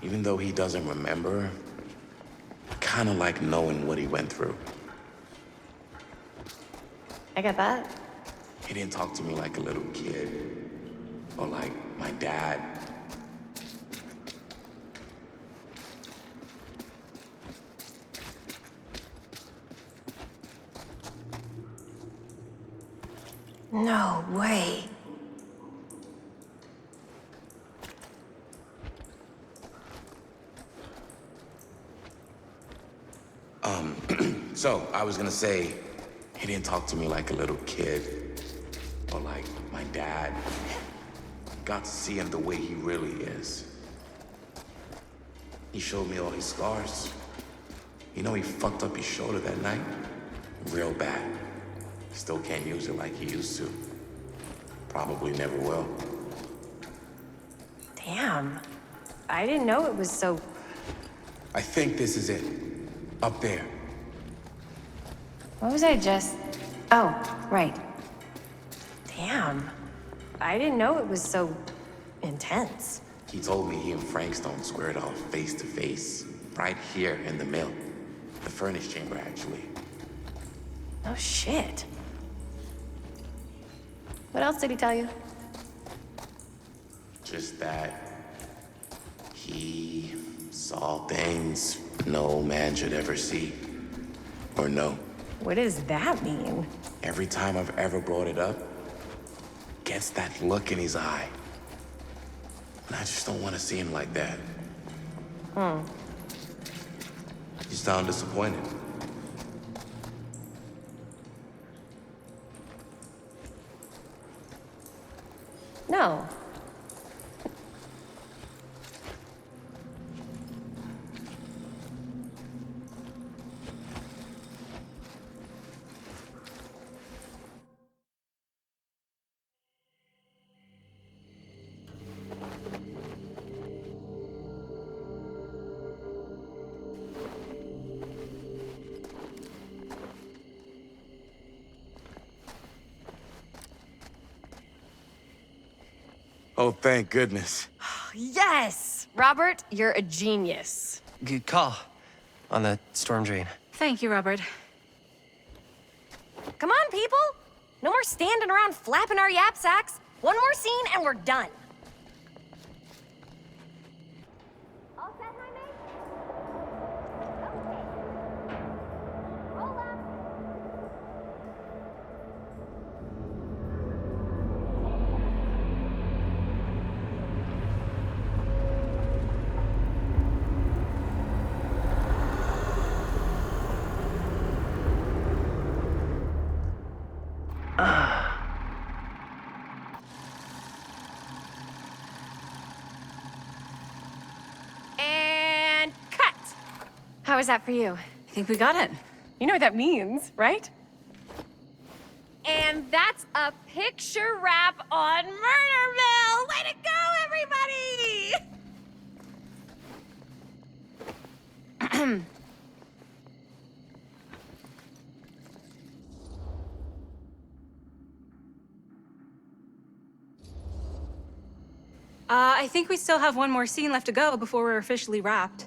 even though he doesn't remember, I kinda like knowing what he went through. I get that. He didn't talk to me like a little kid, or like my dad. No way. So, I was gonna say, he didn't talk to me like a little kid, or like my dad. Got to see him the way he really is. He showed me all his scars. You know, he fucked up his shoulder that night, real bad. Still can't use it like he used to. Probably never will. Damn. I didn't know it was so... I think this is it. Up there. What was I just... Oh, right. Damn. I didn't know it was so... intense. He told me he and Frank Stone squared off face to face, right here in the mill. The furnace chamber, actually. Oh, shit. What else did he tell you? Just that he saw things no man should ever see or know. What does that mean? Every time I've ever brought it up, gets that look in his eye. And I just don't want to see him like that. You sound disappointed. No. Oh, thank goodness. Yes! Robert, you're a genius. Good call on the storm drain. Thank you, Robert. Come on, people! No more standing around flapping our yap sacks. One more scene and we're done. All set, Jaime? Okay. Roll up. And cut. How was that for you? I think we got it. You know what that means, right? And that's a picture wrap on Murder Mill! Way to go, everybody! I think we still have one more scene left to go before we're officially wrapped.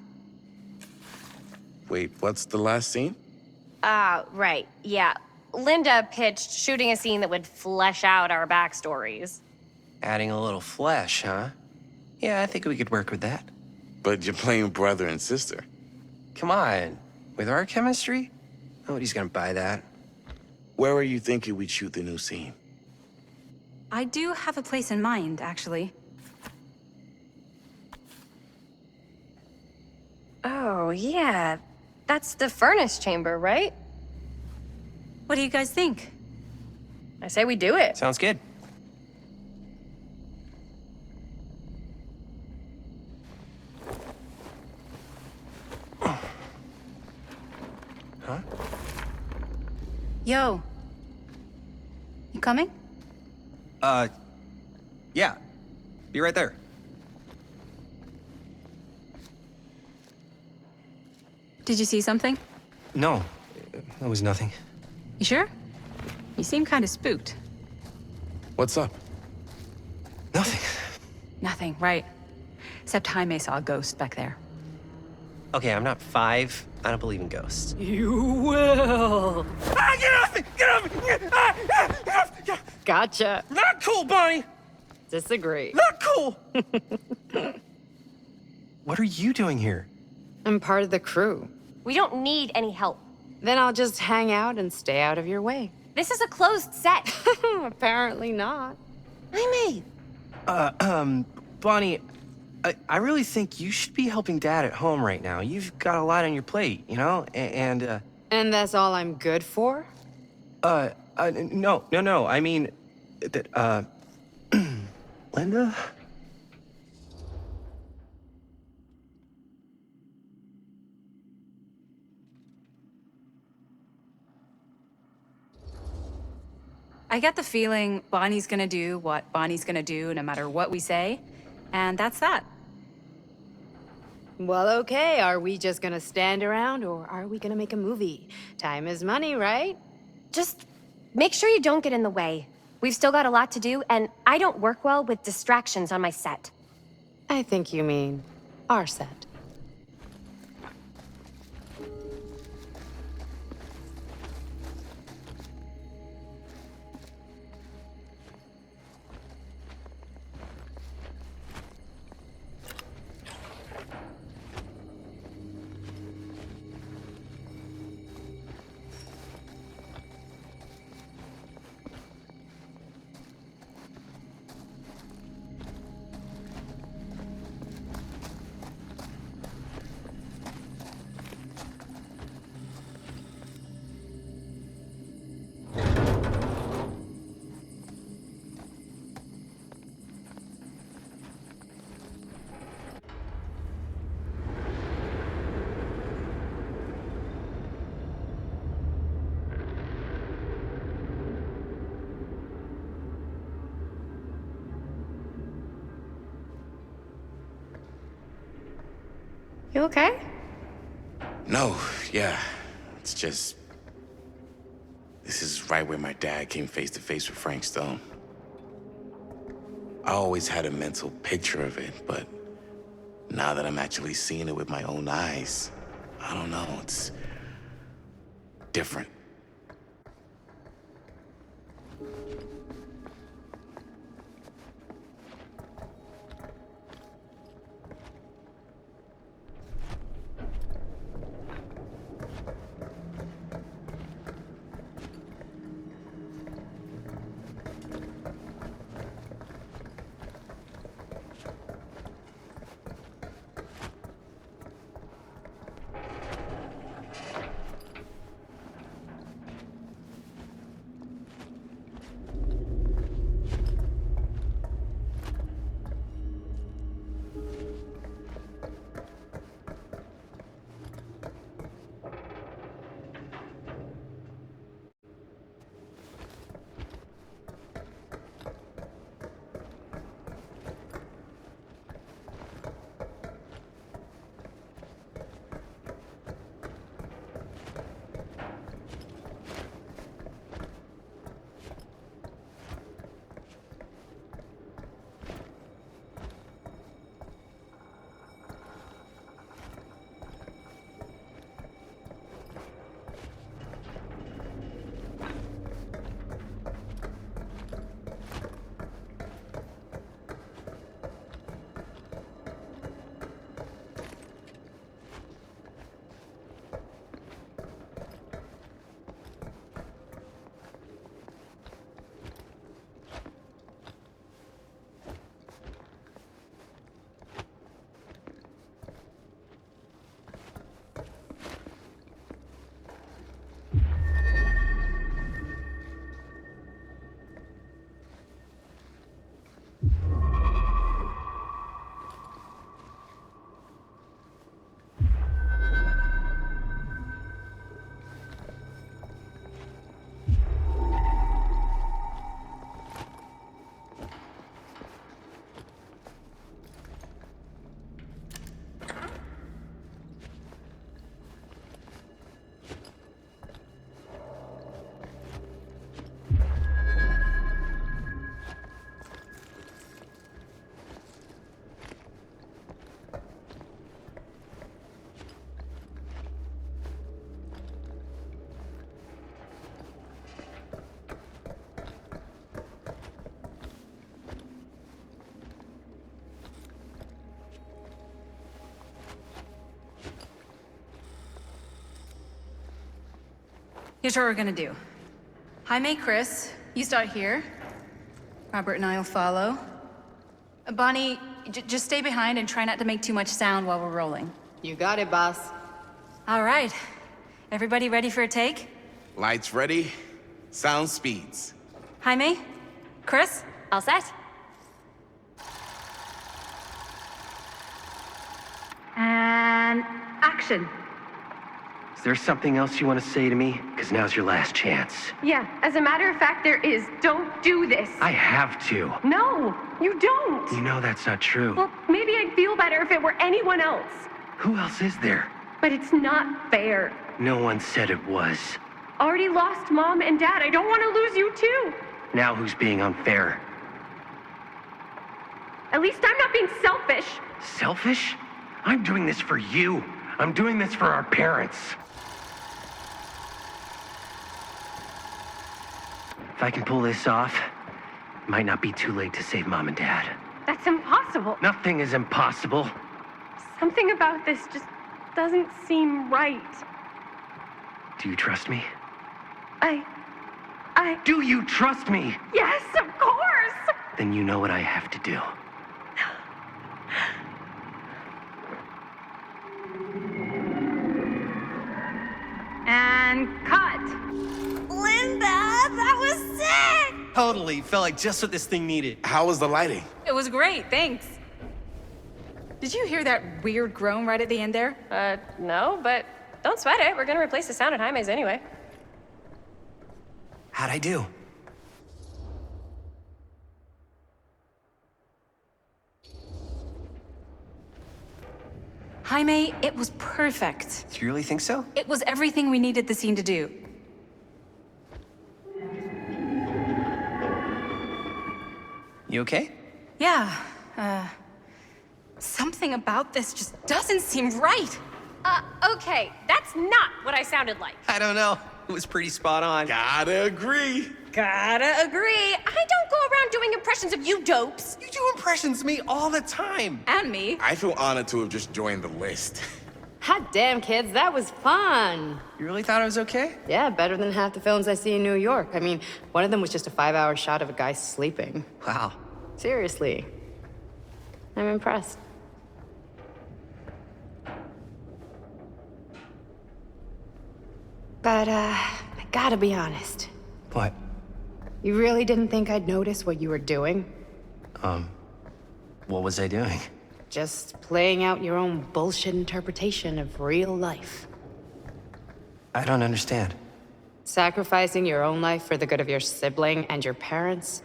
Wait, what's the last scene? Right, yeah. Linda pitched shooting a scene that would flesh out our backstories. Adding a little flesh, huh? Yeah, I think we could work with that. But you're playing brother and sister. Come on. With our chemistry, nobody's gonna buy that. Where are you thinking we'd shoot the new scene? I do have a place in mind, actually. Oh, yeah. That's the furnace chamber, right? What do you guys think? I say we do it. Sounds good. Huh? Yo. You coming? Yeah. Be right there. Did you see something? No, that was nothing. You sure? You seem kind of spooked. What's up? Nothing. Nothing, right. Except Jaime saw a ghost back there. Okay, I'm not 5. I don't believe in ghosts. You will. Ah, get off me! Get off me! Get off! Gotcha. Not cool, Bonnie! Disagree. Not cool! What are you doing here? I'm part of the crew. We don't need any help. Then I'll just hang out and stay out of your way. This is a closed set. Apparently not. Jaime! Bonnie, I really think you should be helping Dad at home right now. You've got a lot on your plate, you know? And that's all I'm good for? No. I mean, that, Linda? I get the feeling Bonnie's gonna do what Bonnie's gonna do no matter what we say, and that's that. Well, okay. Are we just gonna stand around or are we gonna make a movie? Time is money, right? Just make sure you don't get in the way. We've still got a lot to do, and I don't work well with distractions on my set. I think you mean our set. You okay? No, yeah. It's just... This is right where my dad came face to face with Frank Stone. I always had a mental picture of it, but Now that I'm actually seeing it with my own eyes, I don't know, it's different. Here's what we're gonna do. Jaime, Chris, you start here. Robert and I will follow. Bonnie, just stay behind and try not to make too much sound while we're rolling. You got it, boss. All right. Everybody ready for a take? Lights ready, sound speeds. Jaime? Chris? All set? And action. Is there something else you want to say to me? Because now's your last chance. Yeah, as a matter of fact, there is. Don't do this. I have to. No, you don't. You know that's not true. Well, maybe I'd feel better if it were anyone else. Who else is there? But it's not fair. No one said it was. Already lost Mom and Dad. I don't want to lose you too. Now who's being unfair? At least I'm not being selfish. Selfish? I'm doing this for you. I'm doing this for our parents. If I can pull this off, it might not be too late to save Mom and Dad. That's impossible. Nothing is impossible. Something about this just doesn't seem right. Do you trust me? I... Do you trust me? Yes, of course! Then you know what I have to do. And cut. Linda, that was sick! Totally. Felt like just what this thing needed. How was the lighting? It was great, thanks. Did you hear that weird groan right at the end there? No, but don't sweat it. We're gonna replace the sound at Jaime's anyway. How'd I do? Jaime, it was perfect. Do you really think so? It was everything we needed the scene to do. You okay? Yeah, something Something about this just doesn't seem right. Okay, that's not what I sounded like. I don't know. It was pretty spot on. Gotta agree. Gotta agree. I don't go around doing impressions of you dopes. You do impressions of me all the time. And me. I feel honored to have just joined the list. Hot damn, kids, that was fun. You really thought it was okay? Yeah, better than half the films I see in New York. I mean, one of them was just a 5-hour shot of a guy sleeping. Wow. Seriously. I'm impressed. But, I gotta be honest. What? You really didn't think I'd notice what you were doing? What was I doing? Just playing out your own bullshit interpretation of real life. I don't understand. Sacrificing your own life for the good of your sibling and your parents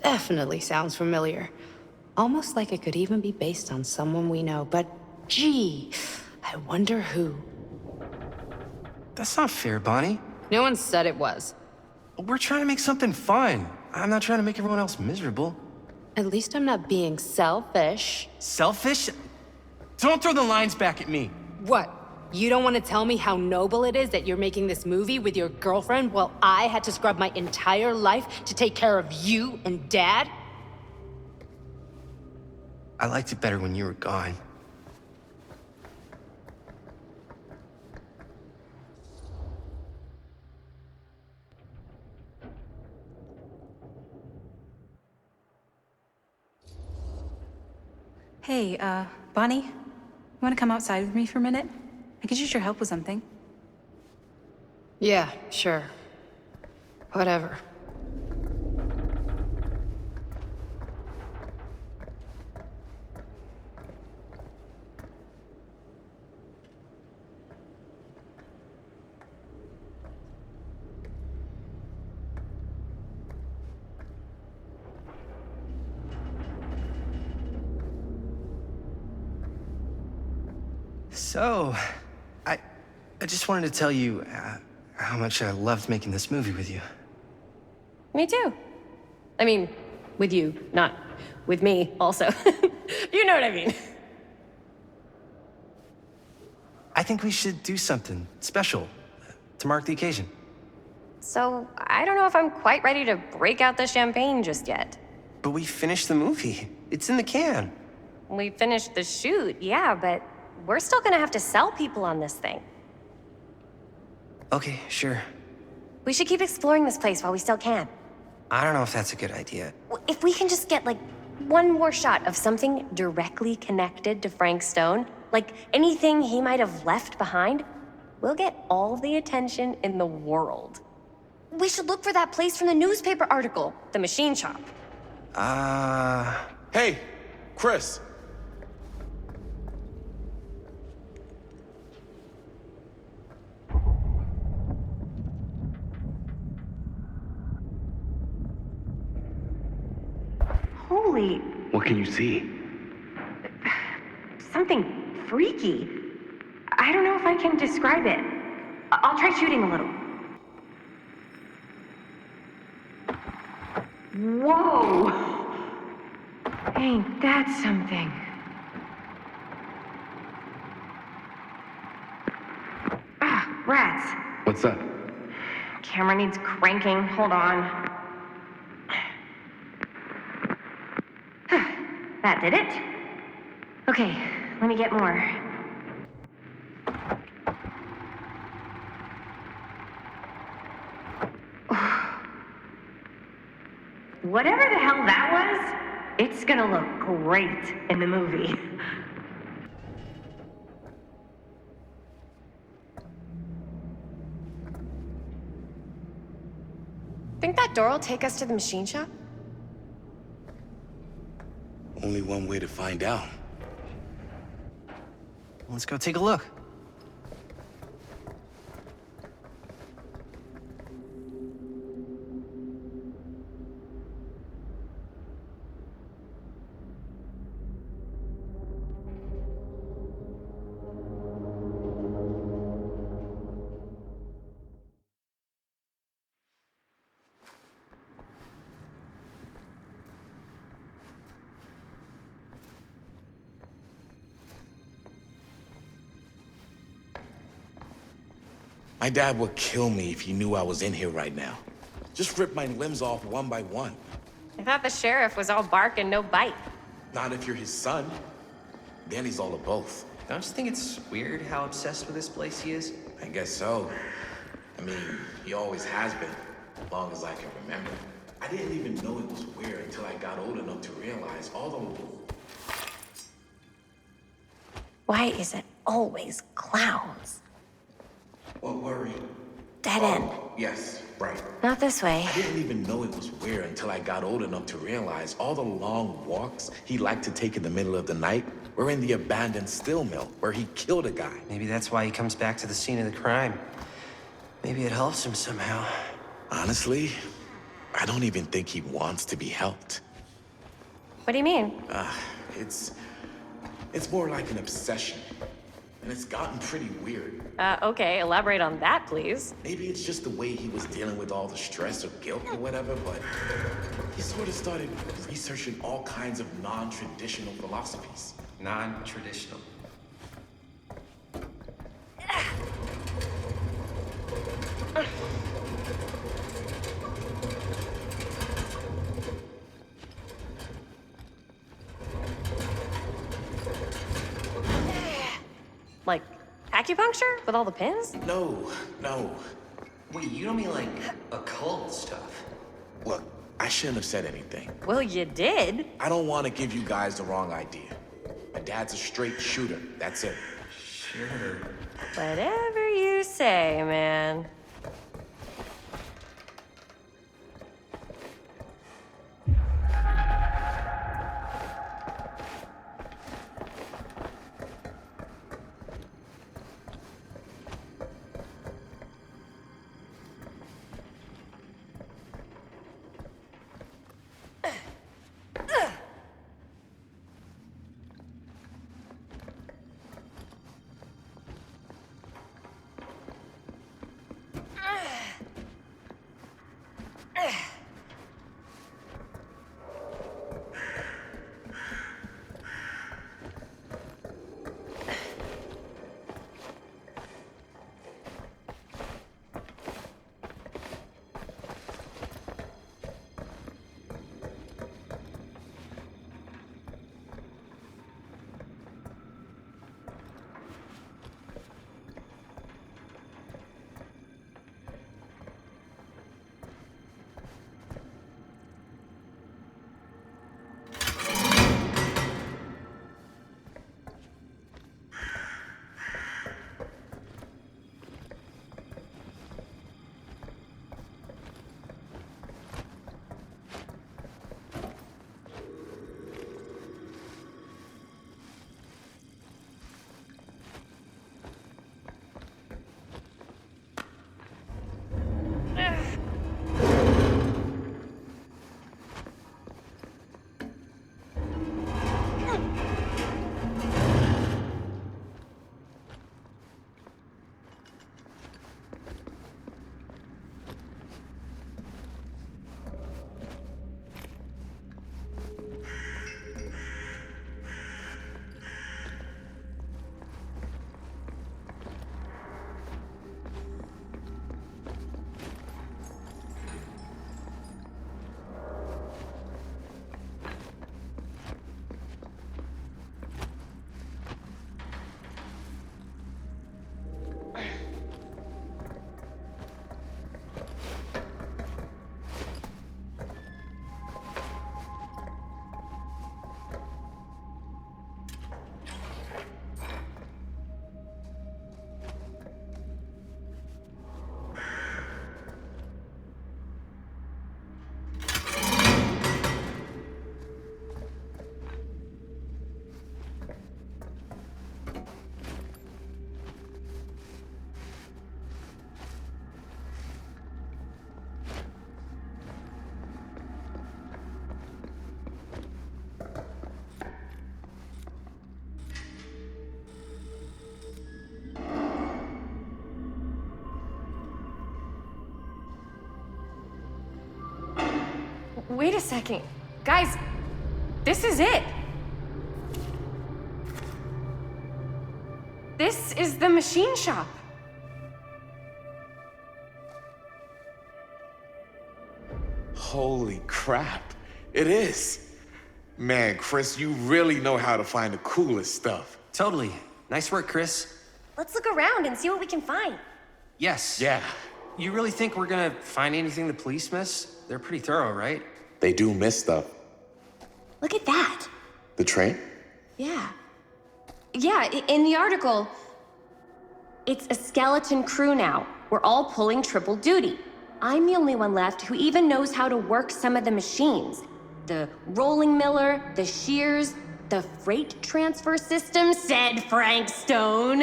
definitely sounds familiar. Almost like it could even be based on someone we know, but gee, I wonder who. That's not fair, Bonnie. No one said it was. We're trying to make something fun. I'm not trying to make everyone else miserable. At least I'm not being selfish. Selfish? Don't throw the lines back at me. What? You don't want to tell me how noble it is that you're making this movie with your girlfriend while I had to scrub my entire life to take care of you and Dad? I liked it better when you were gone. Hey, Bonnie, you want to come outside with me for a minute? I could use your help with something. Yeah, sure. Whatever. So, I just wanted to tell you how much I loved making this movie with you. Me too. I mean, with you, not with me, also. You know what I mean. I think we should do something special to mark the occasion. So, I don't know if I'm quite ready to break out the champagne just yet. But we finished the movie. It's in the can. We finished the shoot, yeah, but we're still gonna have to sell people on this thing. Okay, sure. We should keep exploring this place while we still can. I don't know if that's a good idea. If we can just get, like, one more shot of something directly connected to Frank Stone, like anything he might have left behind, we'll get all the attention in the world. We should look for that place from the newspaper article, the machine shop. Hey, Chris. Holy, What can you see? something freaky. I don't know if I can describe it. I'll try shooting a little. Whoa! Ain't that something? Ah, rats. What's up? Camera needs cranking. Hold on. That did it. Okay, let me get more. Whatever the hell that was, it's gonna look great in the movie. Think that door will take us to the machine shop? Only one way to find out. Let's go take a look. My dad would kill me if he knew I was in here right now. Just rip my limbs off one by one. I thought the sheriff was all bark and no bite. Not if you're his son. Then he's all of both. Don't you think it's weird how obsessed with this place he is? I guess so. I mean, he always has been, as long as I can remember. I didn't even know it was weird until I got old enough to realize all the... Why is it always clowns? What worry? Dead end. Yes, right. Not this way. I didn't even know it was weird until I got old enough to realize all the long walks he liked to take in the middle of the night were in the abandoned steel mill where he killed a guy. Maybe that's why he comes back to the scene of the crime. Maybe it helps him somehow. Honestly, I don't even think he wants to be helped. What do you mean? It's more like an obsession. And it's gotten pretty weird. Okay, elaborate on that, please. Maybe it's just the way he was dealing with all the stress or guilt or whatever, but he sort of started researching all kinds of non-traditional philosophies. Non-traditional. Like acupuncture with all the pins? No. Wait, you don't mean like occult stuff? Look, I shouldn't have said anything. Well, you did. I don't want to give you guys the wrong idea. My dad's a straight shooter, that's it. Sure. Whatever you say, man. Wait a second. Guys, this is it. This is the machine shop. Holy crap. It is. Man, Chris, you really know how to find the coolest stuff. Totally. Nice work, Chris. Let's look around and see what we can find. Yes. Yeah. You really think we're gonna find anything the police miss? They're pretty thorough, right? They do miss stuff. Look at that. The train? Yeah. Yeah, in the article, it's a skeleton crew now. We're all pulling triple duty. I'm the only one left who even knows how to work some of the machines. The rolling miller, the shears, the freight transfer system, said Frank Stone.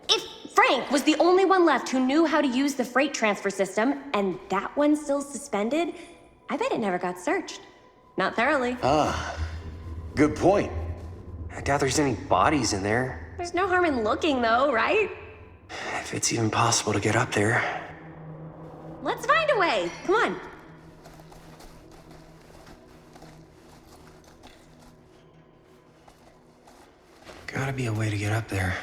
If Frank was the only one left who knew how to use the freight transfer system, and that one's still suspended, I bet it never got searched. Not thoroughly. Ah, good point. I doubt there's any bodies in there. There's no harm in looking, though, right? If it's even possible to get up there. Let's find a way. Come on. Gotta be a way to get up there.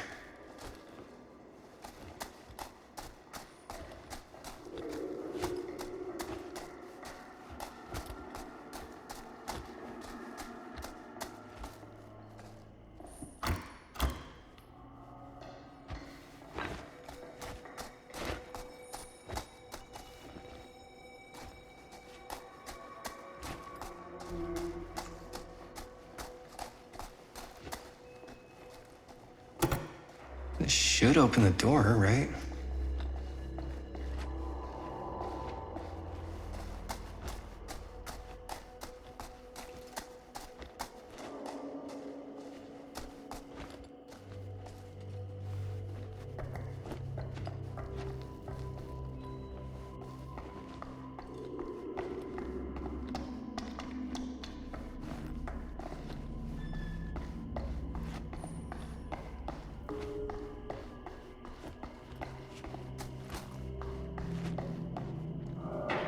This should open the door, right?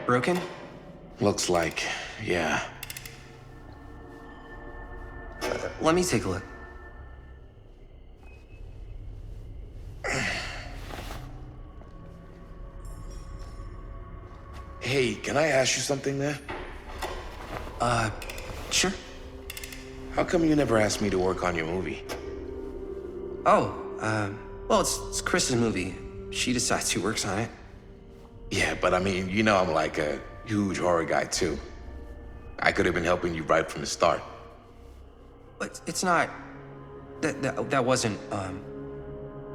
Broken? Looks like, yeah. Let me take a look. Hey, can I ask you something there? Sure. How come you never asked me to work on your movie? Oh, well, it's Chris's movie. She decides who works on it. Yeah, but I mean, you know I'm like a huge horror guy too. I could have been helping you right from the start. But it's not... That wasn't,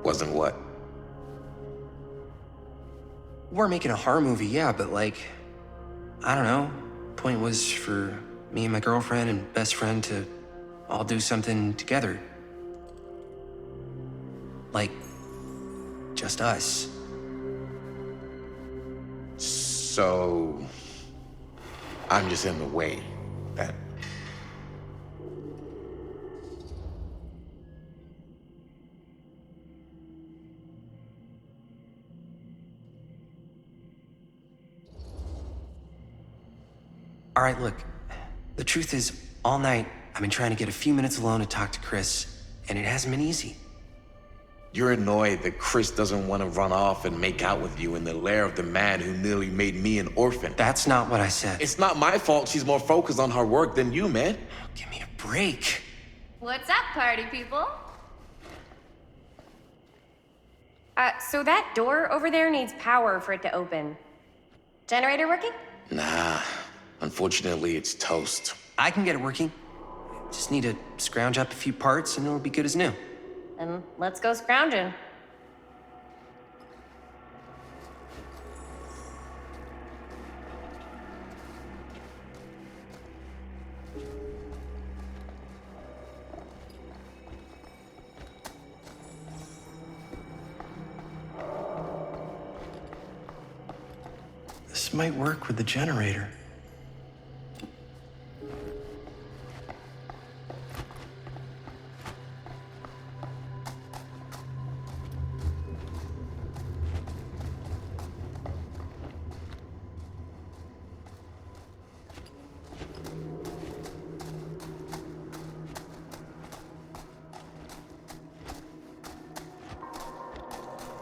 Wasn't what? We're making a horror movie, yeah, but like... I don't know. Point was for me and my girlfriend and best friend to all do something together. Like... just us. So... I'm just in the way, then. All right, look. The truth is, all night, I've been trying to get a few minutes alone to talk to Chris, and it hasn't been easy. You're annoyed that Chris doesn't want to run off and make out with you in the lair of the man who nearly made me an orphan. That's not what I said. It's not my fault she's more focused on her work than you, man. Give me a break. What's up, party people? So that door over there needs power for it to open. Generator working? Nah, unfortunately it's toast. I can get it working. Just need to scrounge up a few parts and it'll be good as new. Then let's go scrounging. This might work with the generator.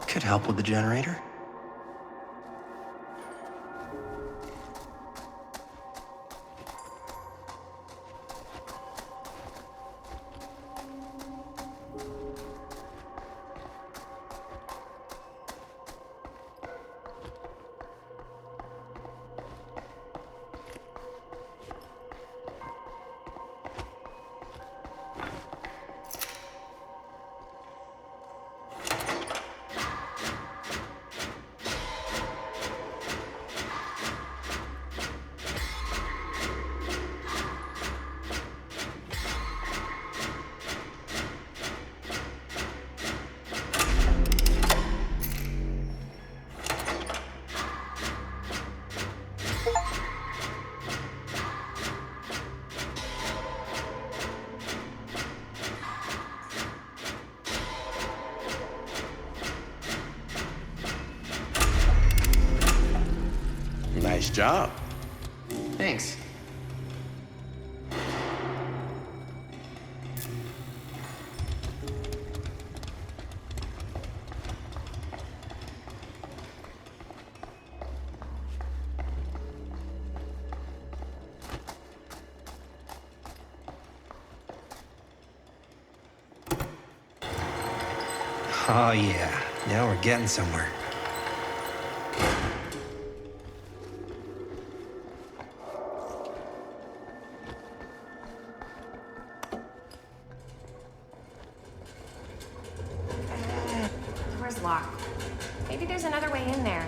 Could help with the generator. job. Thanks. Oh, yeah. Now we're getting somewhere. Door's locked. Maybe there's another way in there.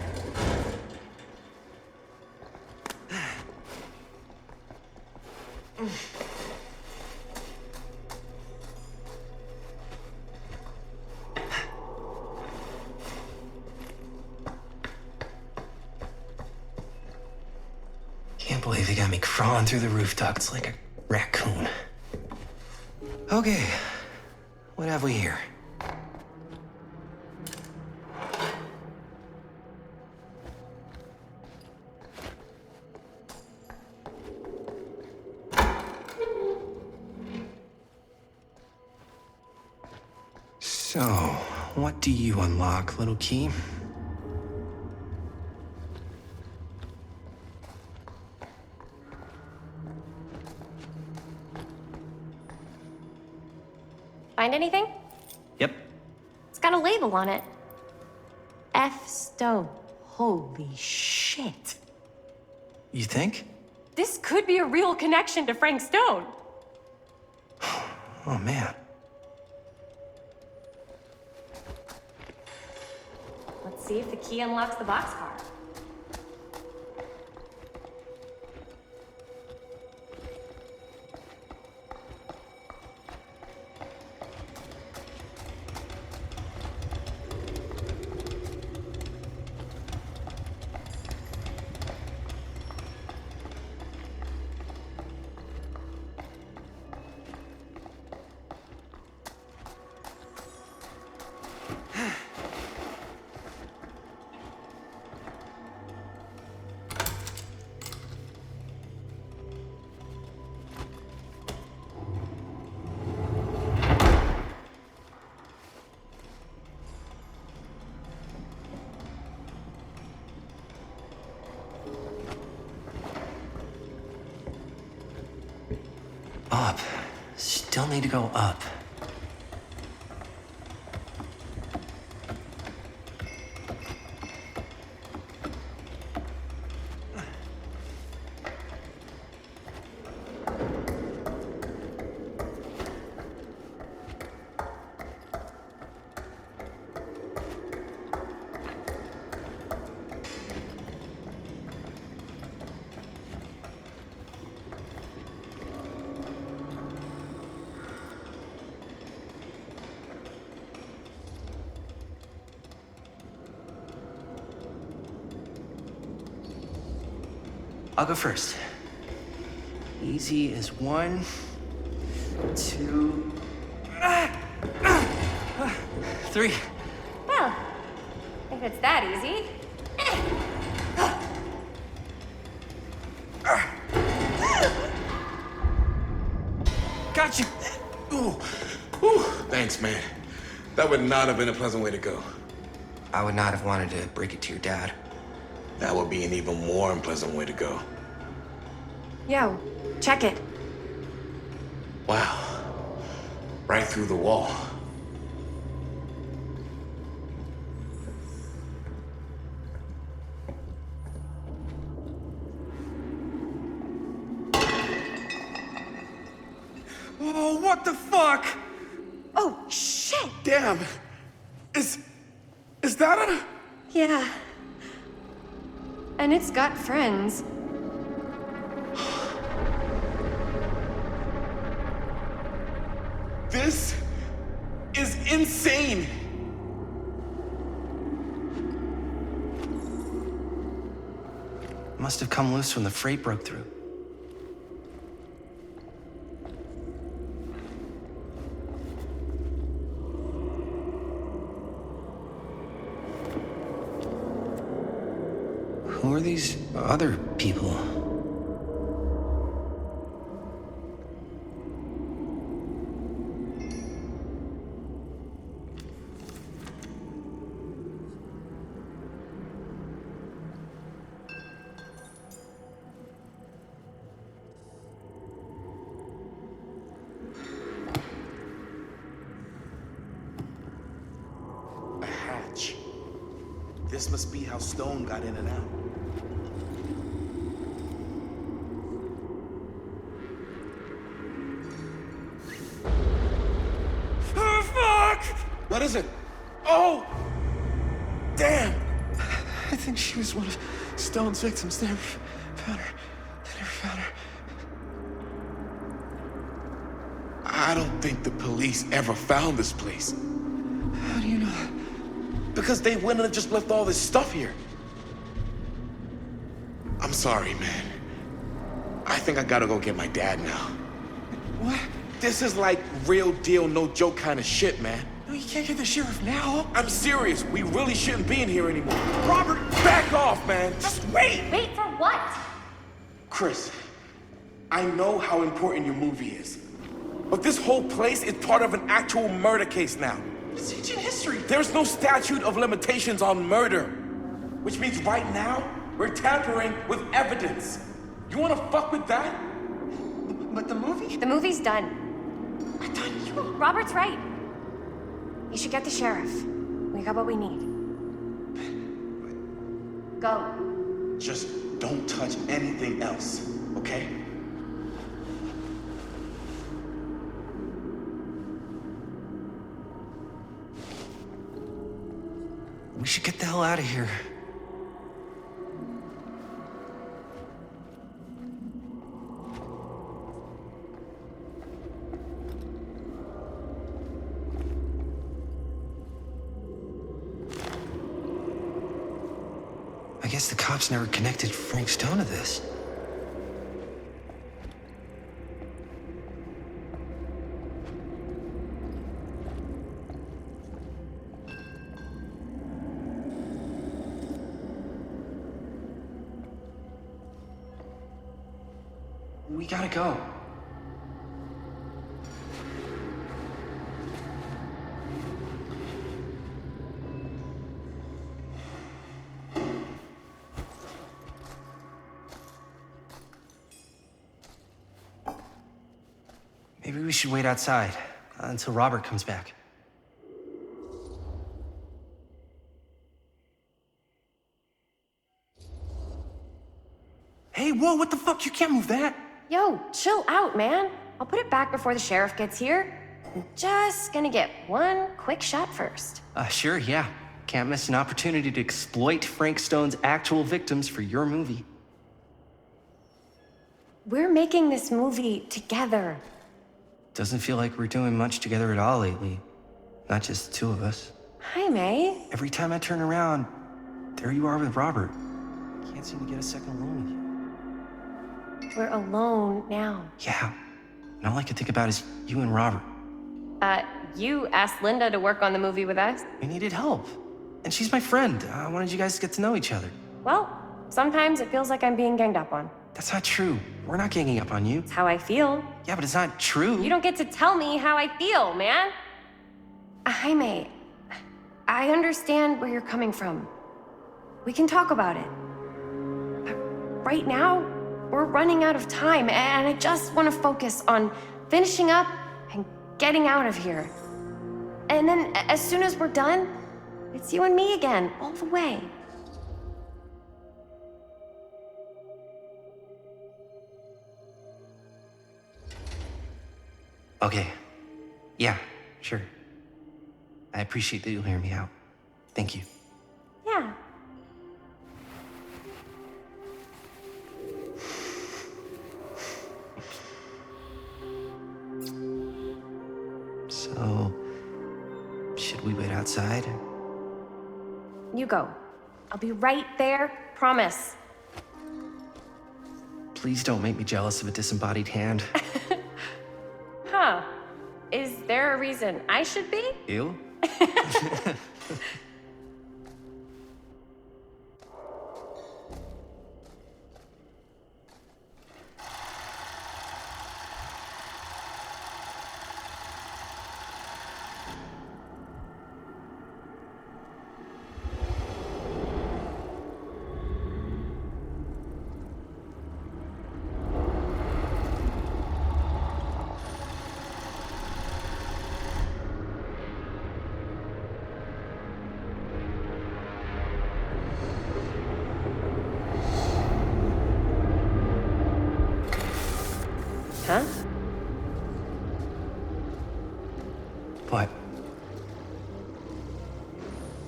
Can't believe they got me crawling through the roof ducts like a raccoon. Okay, what have we here? So, what do you unlock, little key? Find anything? Yep. It's got a label on it. F. Stone. Holy shit. You think? This could be a real connection to Frank Stone. Oh, man. Let's see if the key unlocks the boxcar. Up. Still need to go up. I'll go first. Easy as 1, 2, 3. Well, if it's that easy. Got you. Ooh. Ooh. Thanks, man. That would not have been a pleasant way to go. I would not have wanted to break it to your dad. That would be an even more unpleasant way to go. Yo, check it. Wow. Right through the wall. Oh, what the fuck? Oh, shit! Damn. Is that a... Yeah. And it's got friends. This is insane. Must have come loose when the freight broke through. Who are these other people? A hatch. This must be how Stone got in and out. Oh, fuck! What is it? Oh! Damn! I think she was one of Stone's victims. They never found her. They never found her. I don't think the police ever found this place. How do you know? Because they wouldn't have just left all this stuff here. I'm sorry, man. I think I gotta go get my dad now. What? This is like real deal, no joke kind of shit, man. No, you can't get the sheriff now. I'm serious. We really shouldn't be in here anymore. Robert, back off, man. Just wait. Wait for what? Chris, I know how important your movie is. But this whole place is part of an actual murder case now. It's ancient history. There's no statute of limitations on murder. Which means right now, we're tampering with evidence. You wanna fuck with that? But the movie? The movie's done. I thought you... Robert's right. You should get the sheriff. We got what we need. Go. Just don't touch anything else, okay? We should get the hell out of here. I guess the cops never connected Frank Stone to this. We gotta go. Maybe we should wait outside until Robert comes back. Hey, whoa, what the fuck? You can't move that. Yo, chill out, man. I'll put it back before the sheriff gets here. I'm just gonna get one quick shot first. Sure, yeah. Can't miss an opportunity to exploit Frank Stone's actual victims for your movie. We're making this movie together. Doesn't feel like we're doing much together at all lately. Not just the two of us. Hi, May. Every time I turn around, there you are with Robert. Can't seem to get a second alone with you. We're alone now. Yeah. And all I can think about is you and Robert. You asked Linda to work on the movie with us? We needed help. And she's my friend. I wanted you guys to get to know each other. Well, sometimes it feels like I'm being ganged up on. That's not true. We're not ganging up on you. It's how I feel. Yeah, but it's not true. You don't get to tell me how I feel, man. Jaime, I understand where you're coming from. We can talk about it. But right now, we're running out of time, and I just want to focus on finishing up and getting out of here. And then, as soon as we're done, it's you and me again, all the way. Okay. Yeah, sure. I appreciate that you'll hear me out. Thank you. Yeah. So, should we wait outside? You go. I'll be right there, promise. Please don't make me jealous of a disembodied hand. Huh. Is there a reason I should be? You?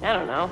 I don't know.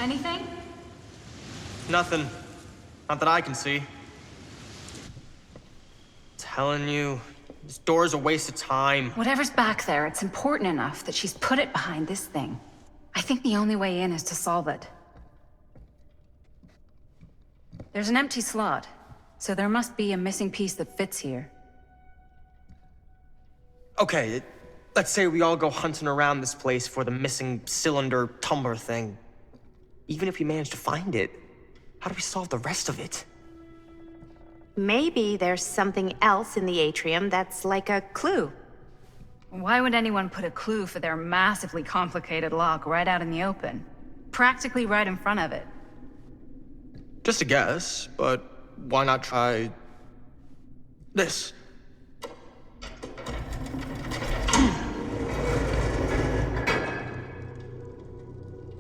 Anything? Nothing. Not that I can see. Telling you, this door's a waste of time. Whatever's back there, it's important enough that she's put it behind this thing. I think the only way in is to solve it. There's an empty slot, so there must be a missing piece that fits here. Okay, let's say we all go hunting around this place for the missing cylinder tumbler thing. Even if we manage to find it, how do we solve the rest of it? Maybe there's something else in the atrium that's like a clue. Why would anyone put a clue for their massively complicated lock right out in the open? Practically right in front of it. Just a guess, but why not try this?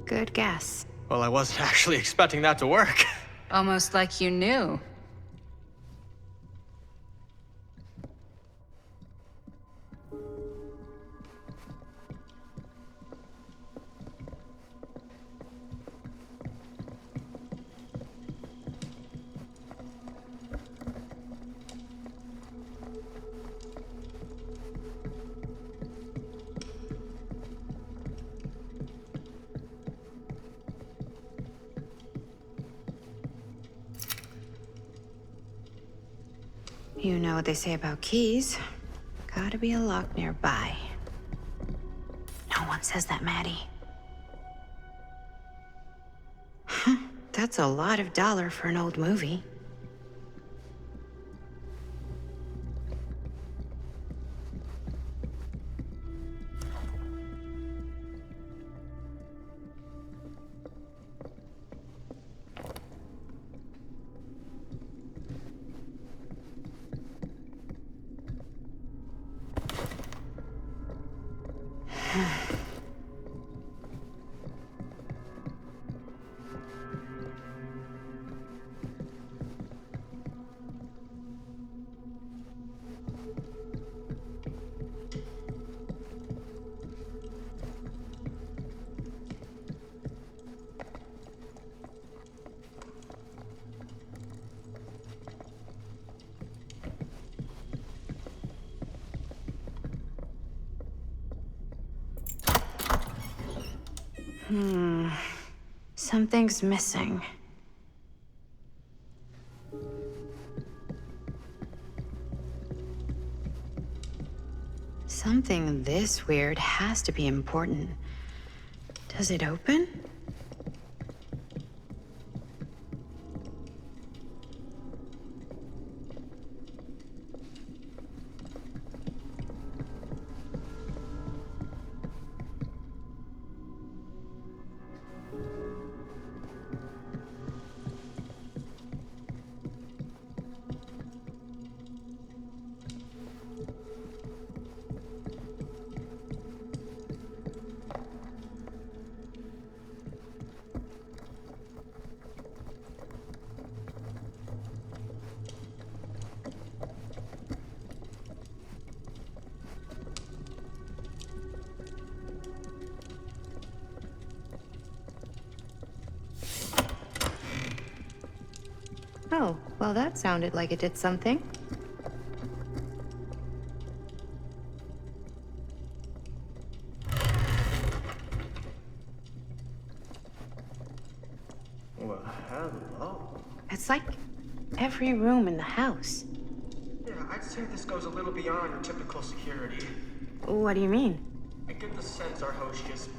Good guess. Well, I wasn't actually expecting that to work. Almost like you knew. You know what they say about keys. Gotta be a lock nearby. No one says that, Maddie. That's a lot of dollar for an old movie. Something's missing. Something this weird has to be important. Does it open? Oh, well, that sounded like it did something. Well, hello. It's like every room in the house. Yeah, I'd say this goes a little beyond your typical security. What do you mean? I get the sense our host just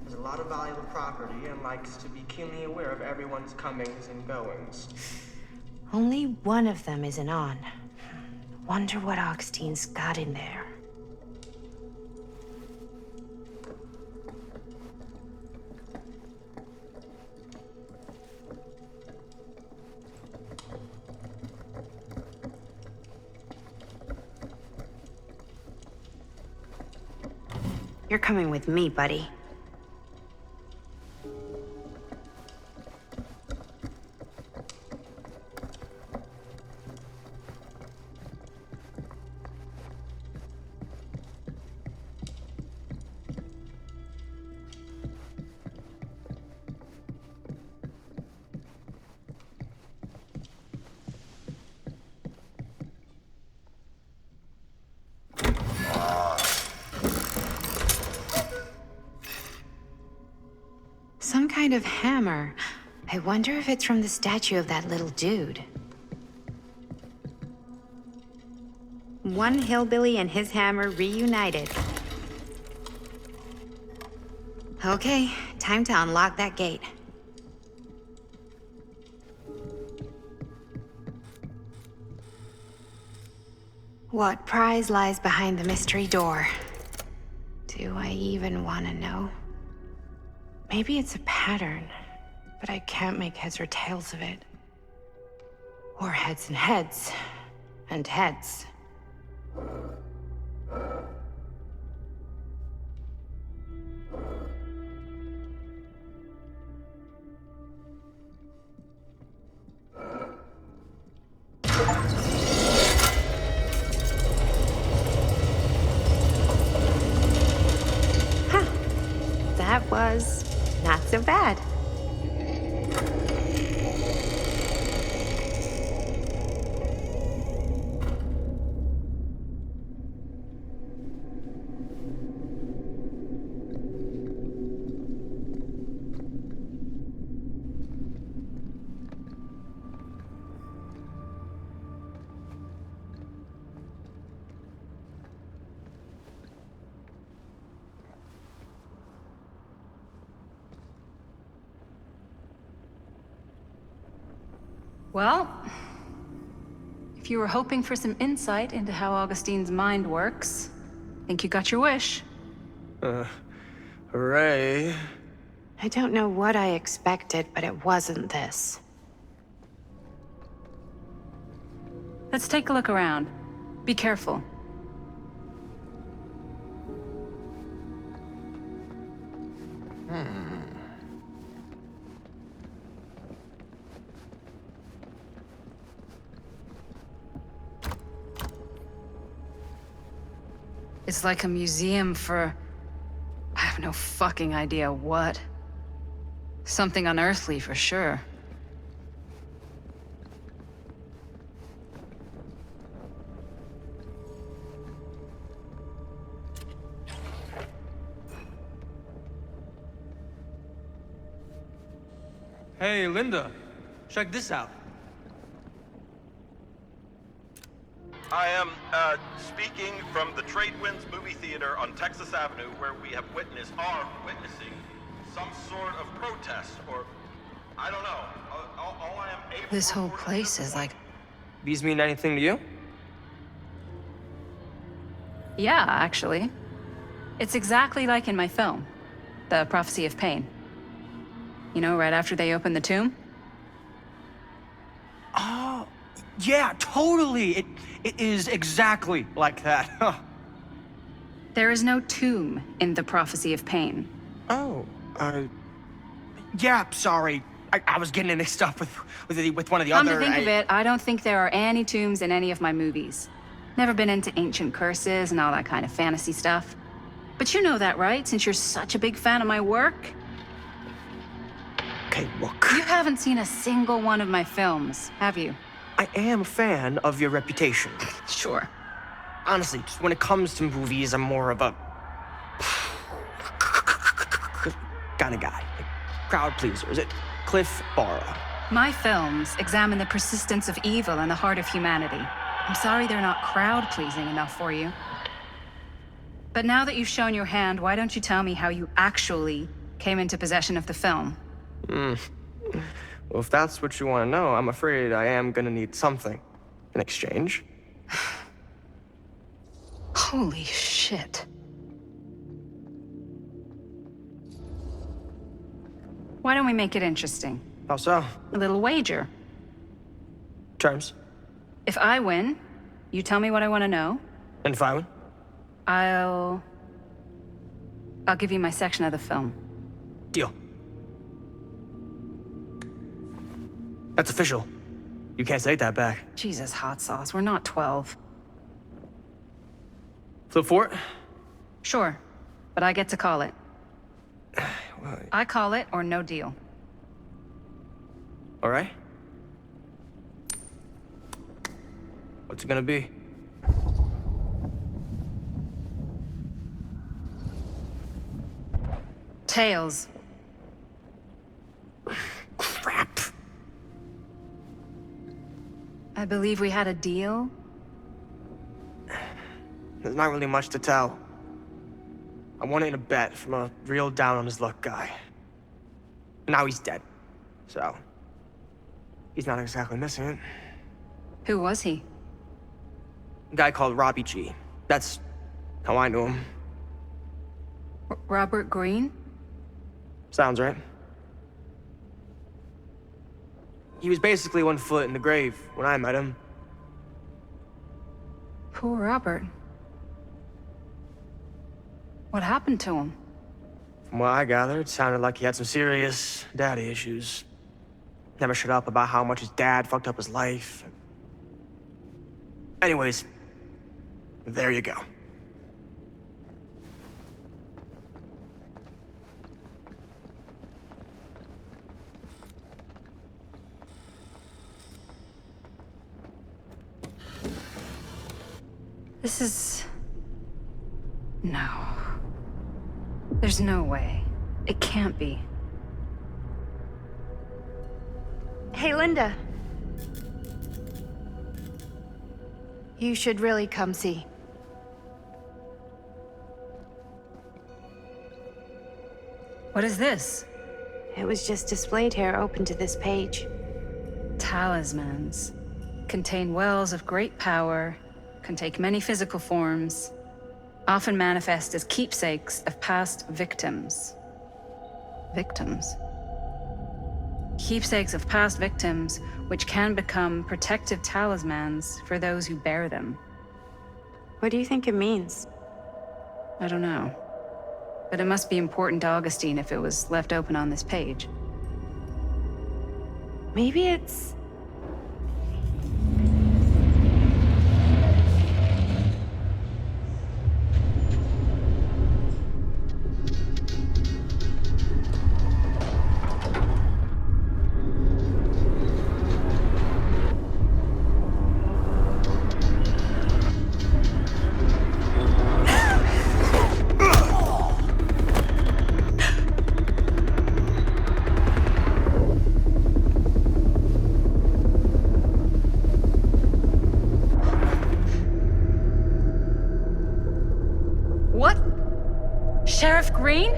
has a lot of valuable property and likes to be keenly aware of everyone's comings and goings. Only one of them isn't on. Wonder what Augustine's got in there. You're coming with me, buddy. Some kind of hammer. I wonder if it's from the statue of that little dude. One hillbilly and his hammer reunited. Okay, time to unlock that gate. What prize lies behind the mystery door? Do I even want to know? Maybe it's a pattern, but I can't make heads or tails of it. Or heads and heads, and heads. Huh. That was not so bad. Well, if you were hoping for some insight into how Augustine's mind works, I think you got your wish. Hooray. I don't know what I expected, but it wasn't this. Let's take a look around. Be careful. It's like a museum for... I have no fucking idea what. Something unearthly for sure. Hey, Linda, check this out. I am speaking from the Trade Winds movie theater on Texas Avenue, where we are witnessing some sort of protest, or I don't know. All I am able This to whole report at place this is point- like... These mean anything to you? Yeah, actually. It's exactly like in my film, The Prophecy of Pain. You know, right after they open the tomb? Oh, yeah, totally. It is exactly like that. Huh. There is no tomb in The Prophecy of Pain. Oh, yeah, sorry. I was getting it mixed up with one of the Come other... to think of it, I don't think there are any tombs in any of my movies. Never been into ancient curses and all that kind of fantasy stuff. But you know that, right? Since you're such a big fan of my work? Okay, look. You haven't seen a single one of my films, have you? I am a fan of your reputation. Sure. Honestly, just when it comes to movies, I'm more of a... kind of guy. Like, crowd pleaser. Is it Cliff Barra? My films examine the persistence of evil in the heart of humanity. I'm sorry they're not crowd-pleasing enough for you. But now that you've shown your hand, why don't you tell me how you actually came into possession of the film? Well, if that's what you want to know, I'm afraid I am gonna need something in exchange. Holy shit. Why don't we make it interesting? How so? A little wager. Terms? If I win, you tell me what I want to know. And if I win? I'll give you my section of the film. Deal. That's official. You can't take that back. Jesus, hot sauce. We're not 12. Flip for it? Sure, but I get to call it. I call it or no deal. All right. What's it gonna be? Tails. Crap. I believe we had a deal. There's not really much to tell. I won it in a bet from a real down-on-his-luck guy. Now he's dead. So, he's not exactly missing it. Who was he? A guy called Robbie G. That's how I knew him. Robert Green? Sounds right. He was basically 1 foot in the grave when I met him. Poor Robert. What happened to him? From what I gathered, it sounded like he had some serious daddy issues. Never shut up about how much his dad fucked up his life. Anyways, there you go. This is... No. There's no way. It can't be. Hey, Linda. You should really come see. What is this? It was just displayed here, open to this page. Talismans. Contain wells of great power, can take many physical forms, often manifest as keepsakes of past victims. Victims? Keepsakes of past victims, which can become protective talismans for those who bear them. What do you think it means? I don't know. But it must be important to Augustine if it was left open on this page. Maybe it's... Sheriff Green?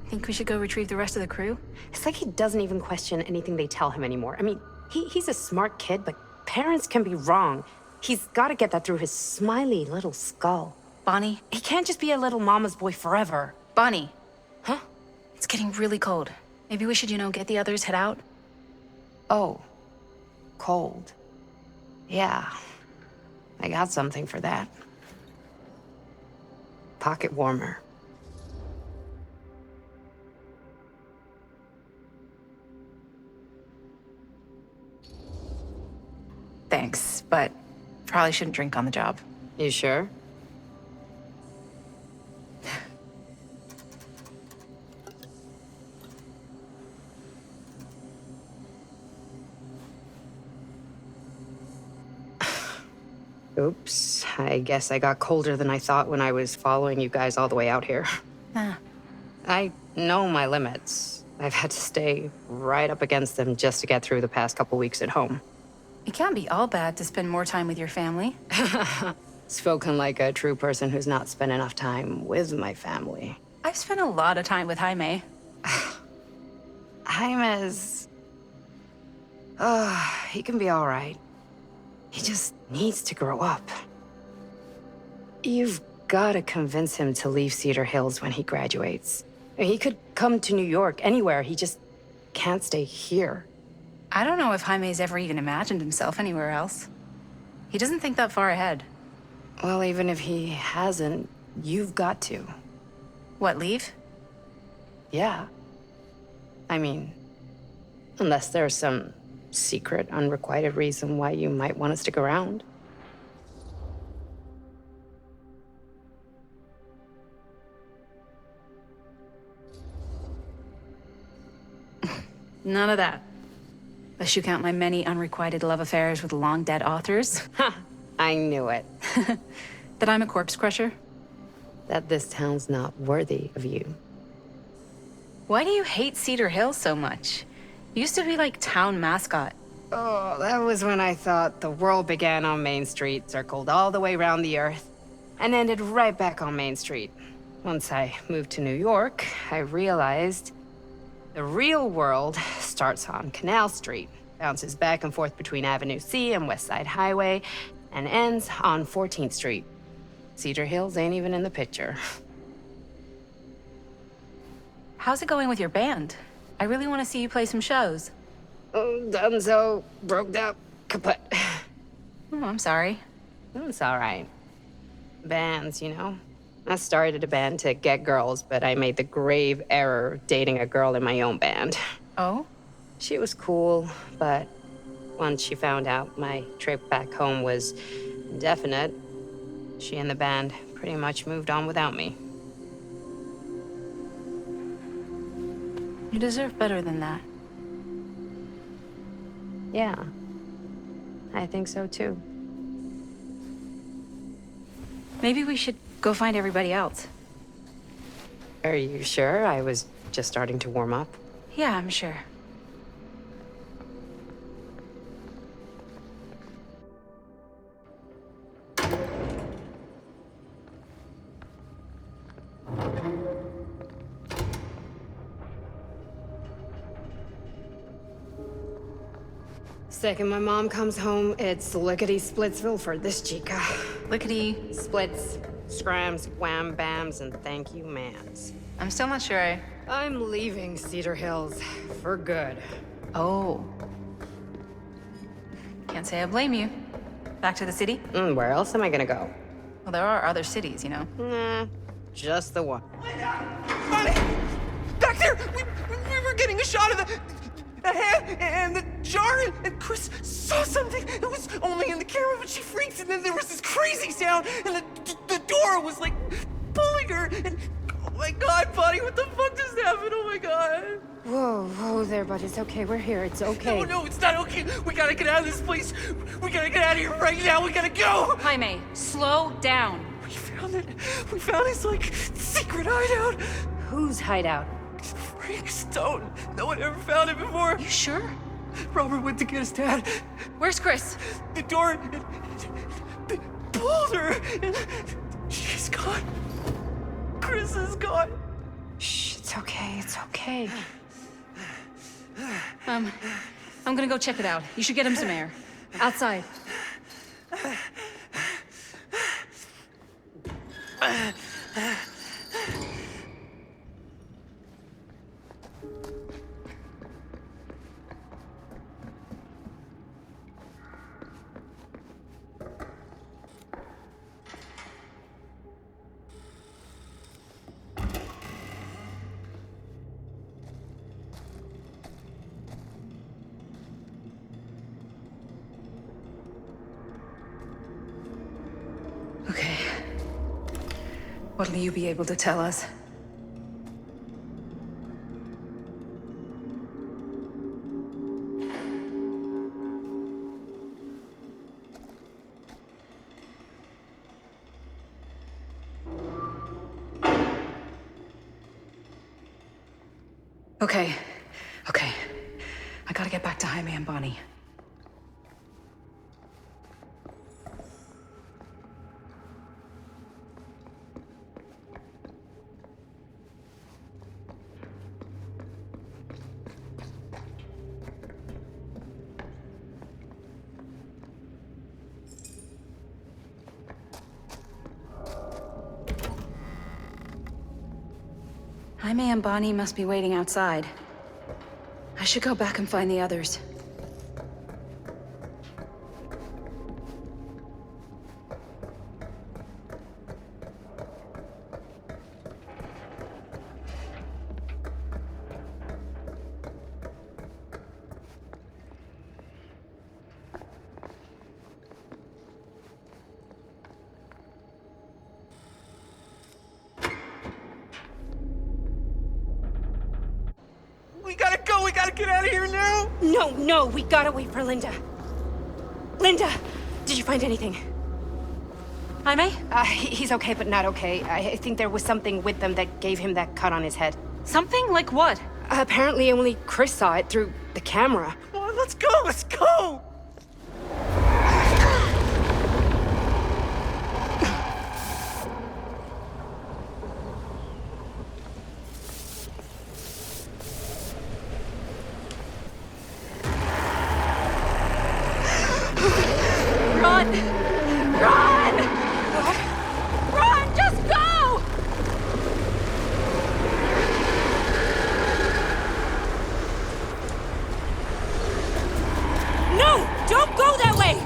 Think we should go retrieve the rest of the crew? It's like he doesn't even question anything they tell him anymore. I mean, he's a smart kid, but parents can be wrong. He's got to get that through his smiley little skull. Bonnie? He can't just be a little mama's boy forever. Bonnie. Huh? It's getting really cold. Maybe we should, get the others, head out? Oh. Cold. Yeah. I got something for that. Pocket warmer. Thanks, but probably shouldn't drink on the job. You sure? Oops, I guess I got colder than I thought when I was following you guys all the way out here. I know my limits. I've had to stay right up against them just to get through the past couple weeks at home. It can't be all bad to spend more time with your family. Spoken like a true person who's not spent enough time with my family. I've spent a lot of time with Jaime. Jaime's... he can be all right. He just needs to grow up. You've got to convince him to leave Cedar Hills when he graduates. He could come to New York, anywhere. He just can't stay here. I don't know if Jaime's ever even imagined himself anywhere else. He doesn't think that far ahead. Well, even if he hasn't, you've got to. What, leave? Yeah. I mean, unless there's some secret, unrequited reason why you might want to stick around. None of that. Unless you count my many unrequited love affairs with long-dead authors. Ha! I knew it. That I'm a corpse crusher? That this town's not worthy of you. Why do you hate Cedar Hills so much? You used to be like town mascot. Oh, that was when I thought the world began on Main Street, circled all the way around the earth, and ended right back on Main Street. Once I moved to New York, I realized the real world starts on Canal Street, bounces back and forth between Avenue C and West Side Highway, and ends on 14th Street. Cedar Hills ain't even in the picture. How's it going with your band? I really want to see you play some shows. Oh, donezo, broke up, kaput. Oh, I'm sorry. It's all right. Bands, you know? I started a band to get girls, but I made the grave error of dating a girl in my own band. Oh? She was cool, but once she found out my trip back home was indefinite, she and the band pretty much moved on without me. You deserve better than that. Yeah, I think so too. Maybe we should go find everybody else. Are you sure? I was just starting to warm up. Yeah, I'm sure. Second my mom comes home, it's lickety-splitsville for this chica. Lickety... Splits, scrams, wham-bams, and thank you, ma'ams. I'm still not sure I'm leaving Cedar Hills for good. Oh. Can't say I blame you. Back to the city? Where else am I gonna go? Well, there are other cities, you know. Nah, just the one. Back there! We were getting a shot of the hand and the jar, and Chris saw something. It was only in the camera, but she freaks, and then there was this crazy sound, and the door was like pulling her, and oh my God, buddy, what the fuck just happened? Oh my God. Whoa there, bud. It's okay. We're here. It's okay. No, it's not okay. We gotta get out of this place. We gotta get out of here right now. We gotta go. Jaime, slow down. We found his, like, secret hideout. Whose hideout? Frank Stone. No one ever found it before. You sure? Robert went to get his dad. Where's Chris? The door pulled her, and she's gone. Chris is gone. Shh, it's okay, it's okay. I'm gonna go check it out. You should get him some air. Outside. Okay. What'll you be able to tell us? Okay. I gotta get back to Jaime and Bonnie. Jaime and Bonnie must be waiting outside. I should go back and find the others. We gotta go. We gotta get out of here now. No, we gotta wait for Linda. Linda, did you find anything? Jaime? He's okay, but not okay. I think there was something with them that gave him that cut on his head. Something? Like what? Apparently only Chris saw it through the camera. Come on, let's go. Let's go. Run! Run! Run! Just go! No! Don't go that way!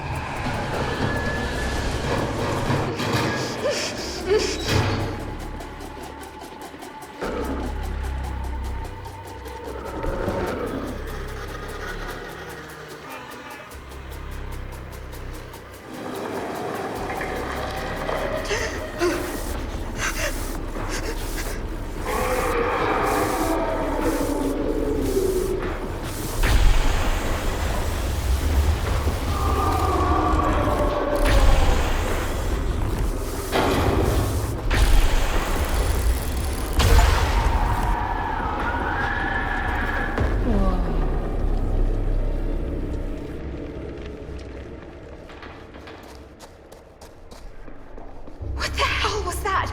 What the hell was that?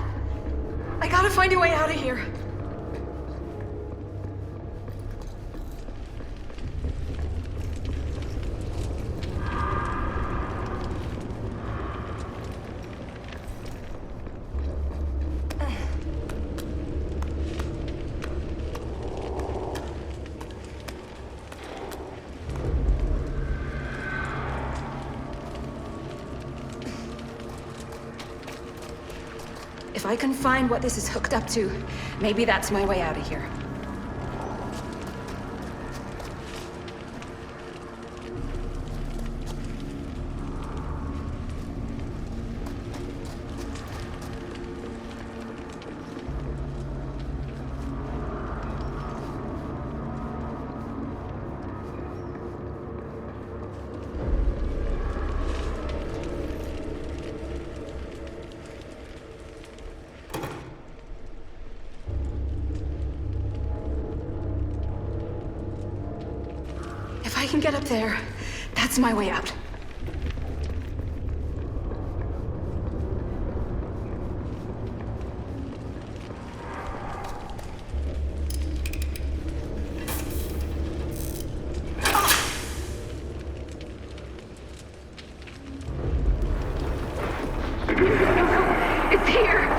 I gotta find a way out of here. If I can find what this is hooked up to, maybe that's my way out of here. I can get up there, that's my way out. It's here!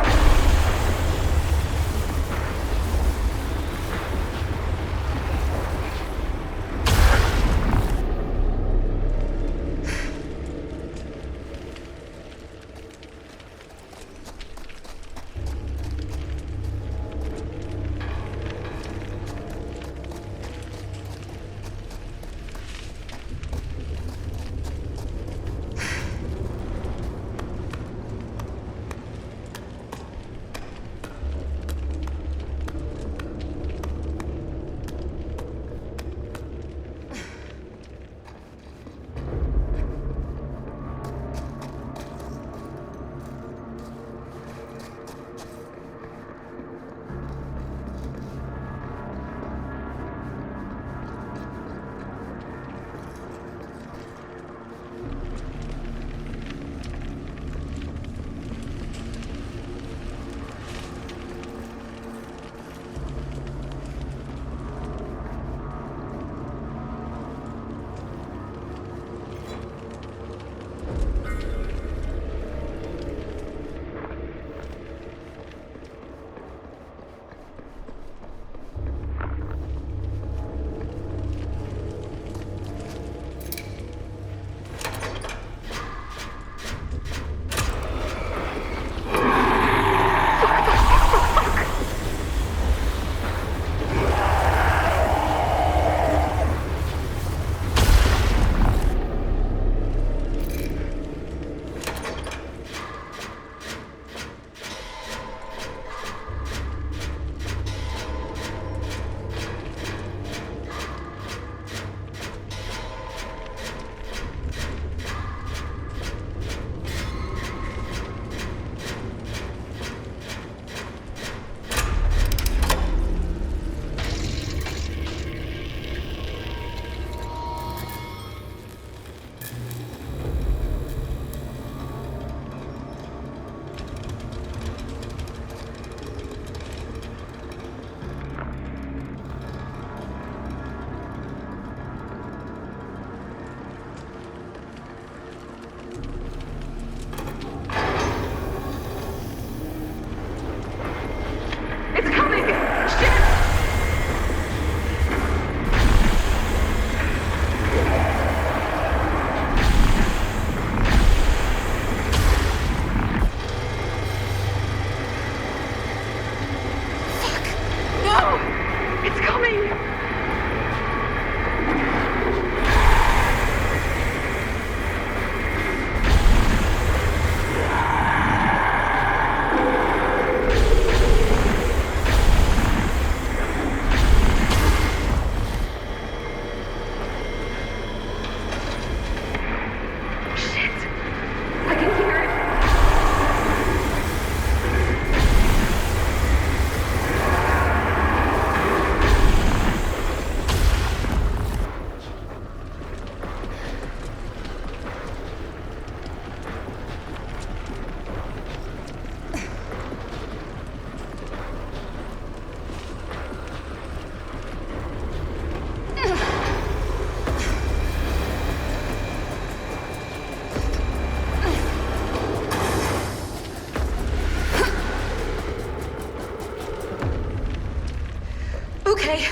Okay.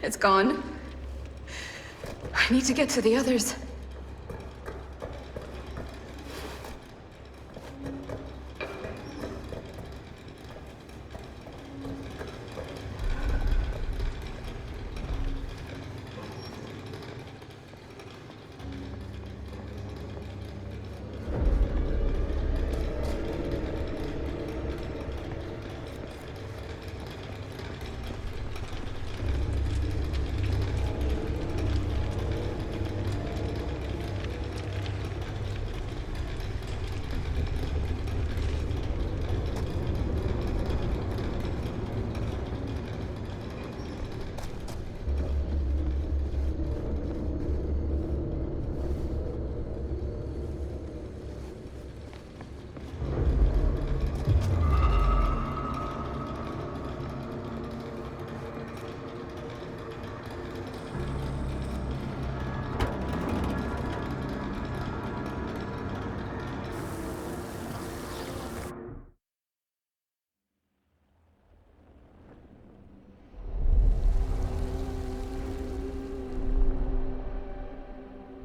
It's gone. I need to get to the others.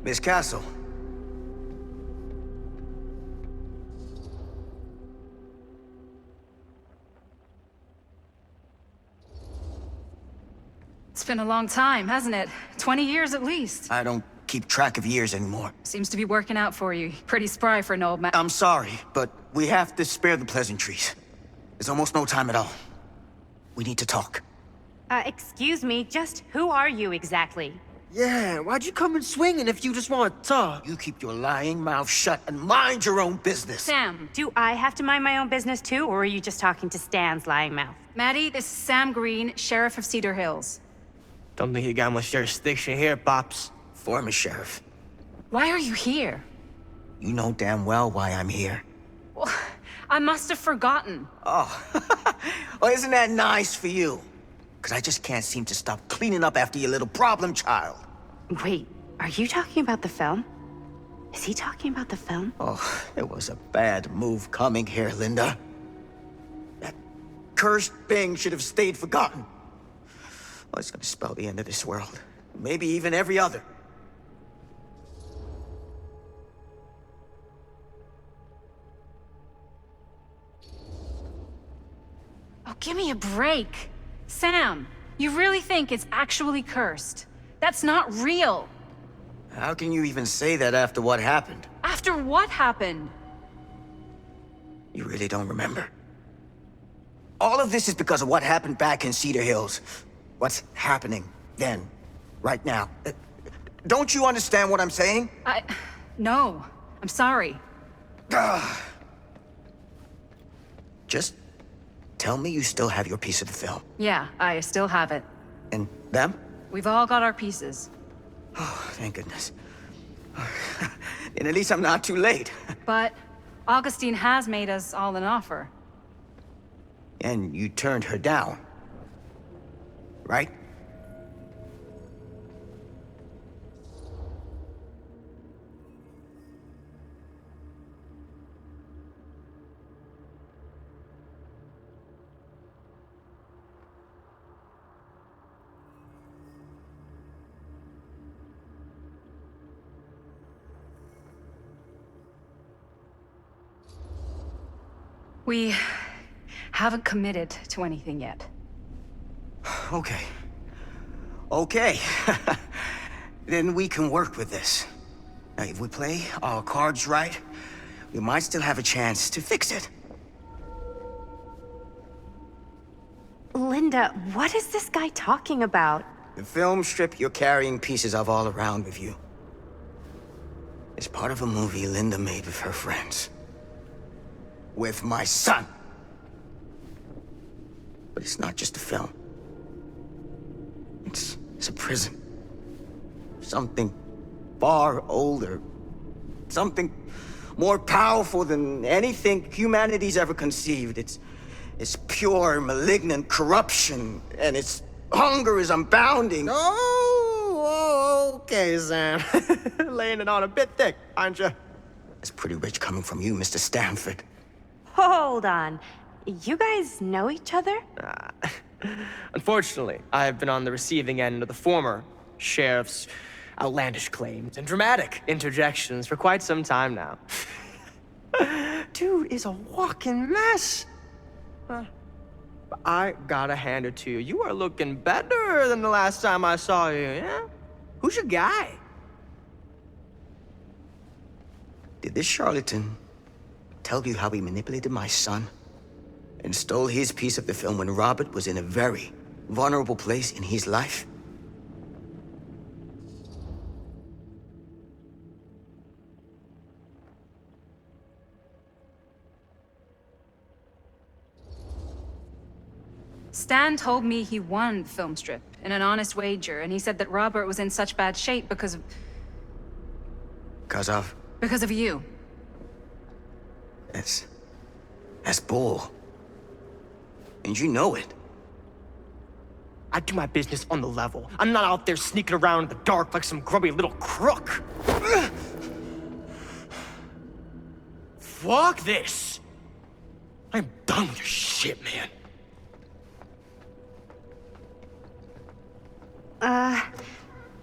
Miss Castle. It's been a long time, hasn't it? 20 years at least. I don't keep track of years anymore. Seems to be working out for you. Pretty spry for an old man. I'm sorry, but we have to spare the pleasantries. There's almost no time at all. We need to talk. Excuse me, just who are you exactly? Yeah, why'd you come in swinging if you just want to talk? You keep your lying mouth shut and mind your own business. Sam. Do I have to mind my own business too, or are you just talking to Stan's lying mouth? Maddie, this is Sam Green, Sheriff of Cedar Hills. Don't think you got much jurisdiction here, Pops. Former sheriff. Why are you here? You know damn well why I'm here. Well, I must have forgotten. Oh, well, isn't that nice for you? Because I just can't seem to stop cleaning up after your little problem child. Wait, are you talking about the film? Is he talking about the film? Oh, it was a bad move coming here, Linda. That cursed thing should have stayed forgotten. Well, it's gonna spell the end of this world. Maybe even every other. Oh, give me a break. Sam, you really think it's actually cursed? That's not real. How can you even say that after what happened? After what happened? You really don't remember? All of this is because of what happened back in Cedar Hills. What's happening then, right now. Don't you understand what I'm saying? No. I'm sorry. Just tell me you still have your piece of the film. Yeah, I still have it. And them? We've all got our pieces. Oh, thank goodness. And at least I'm not too late. But Augustine has made us all an offer. And you turned her down, right? We haven't committed to anything yet. Okay. Okay. Then we can work with this. Now, if we play our cards right, we might still have a chance to fix it. Linda, what is this guy talking about? The film strip you're carrying pieces of all around with you. It's part of a movie Linda made with her friends. With my son. But it's not just a film. It's a prison. Something far older. Something more powerful than anything humanity's ever conceived. It's pure, malignant corruption, and its hunger is unbounding. Oh, okay, Sam. Laying it on a bit thick, aren't you? It's pretty rich coming from you, Mr. Stanford. Hold on. You guys know each other? Unfortunately, I've been on the receiving end of the former sheriff's outlandish claims and dramatic interjections for quite some time now. Dude is a walking mess. But I gotta hand it to you. You are looking better than the last time I saw you, yeah? Who's your guy? Did this charlatan tell you how he manipulated my son and stole his piece of the film when Robert was in a very vulnerable place in his life? Stan told me he won the film strip in an honest wager, and he said that Robert was in such bad shape because of... Because of you. That's bull. And you know it. I do my business on the level. I'm not out there sneaking around in the dark like some grubby little crook. Fuck this. I'm done with your shit, man.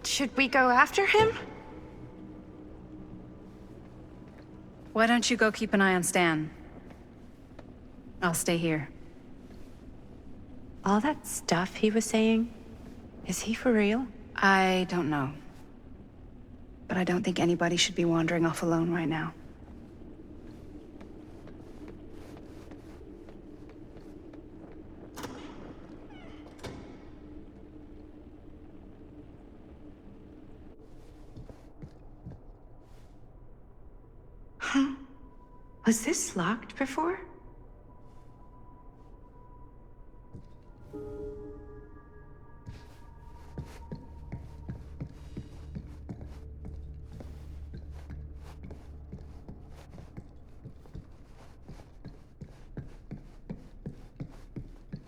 Should we go after him? Why don't you go keep an eye on Stan? I'll stay here. All that stuff he was saying, is he for real? I don't know. But I don't think anybody should be wandering off alone right now. Huh? Was this locked before?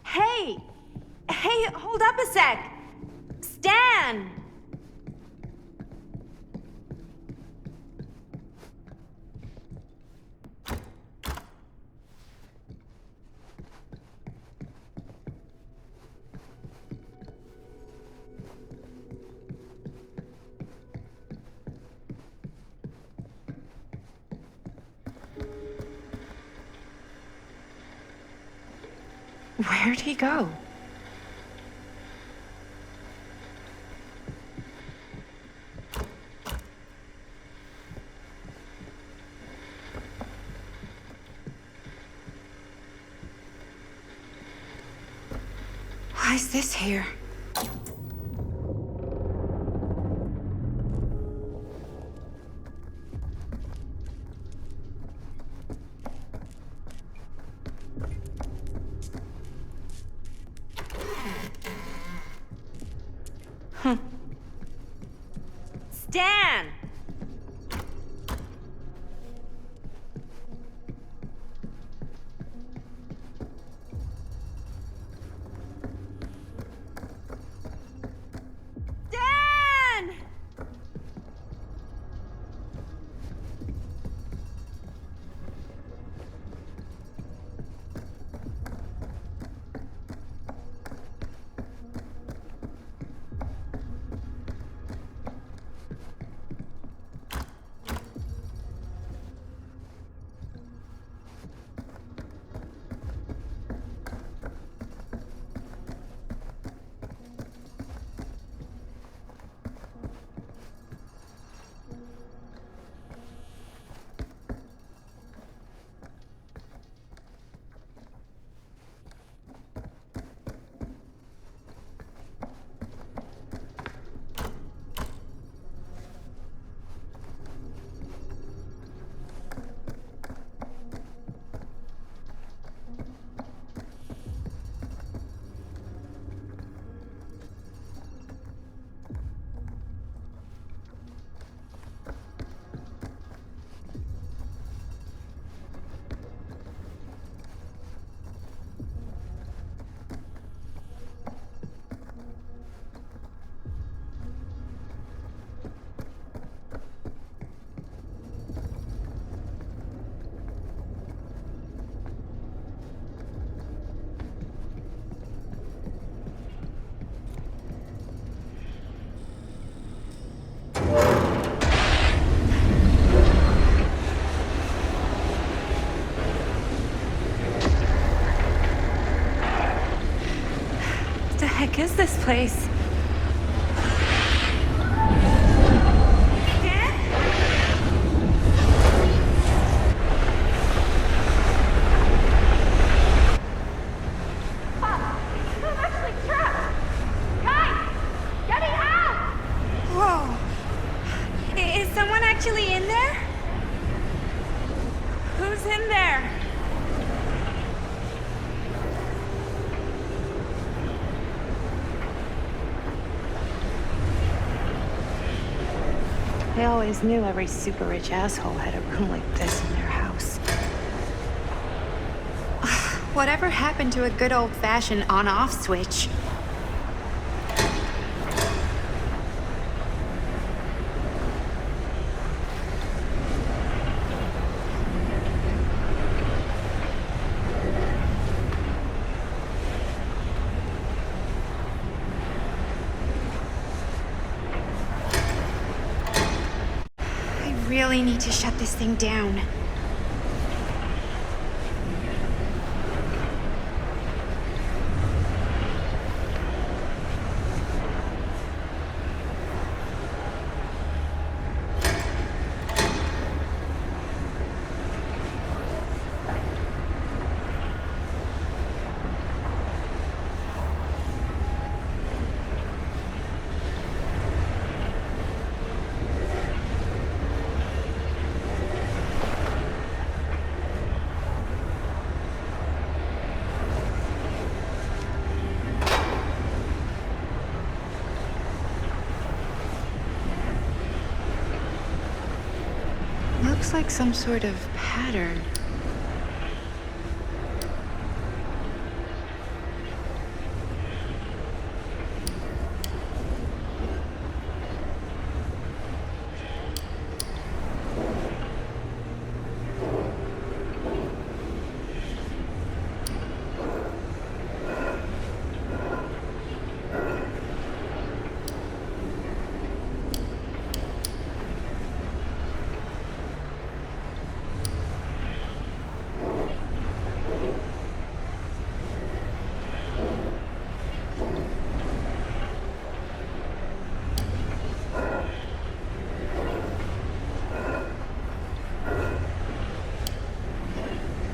Hey! Hey, hold up a sec! Stan! Where'd he go? Why is this here? Stan! Stan! What the heck is this place? Whoa! Is someone actually in there? Who's in there? I always knew every super rich asshole had a room like this in their house. Whatever happened to a good old-fashioned on-off switch? I really need to shut this thing down. looks like some sort of pattern.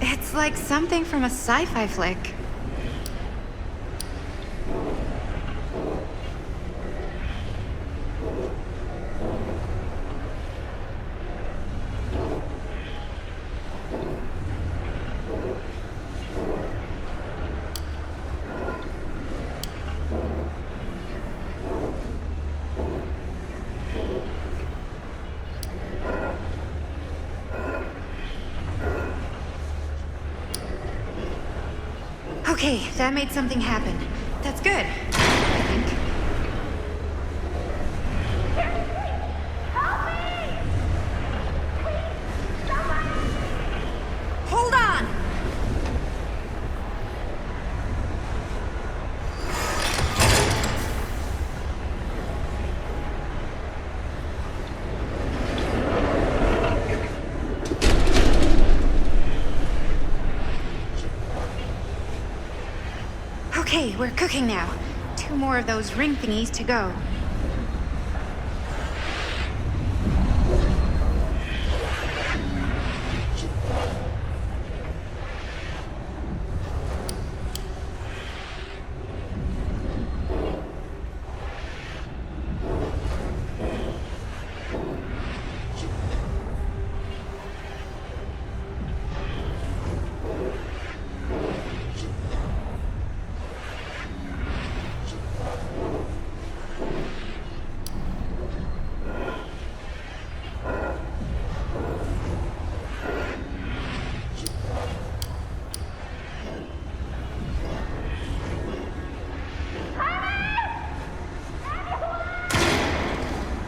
It's like something from a sci-fi flick. Okay, that made something happen. That's good, I think. Hold on! Okay, we're cooking now. 2 more of those ring thingies to go.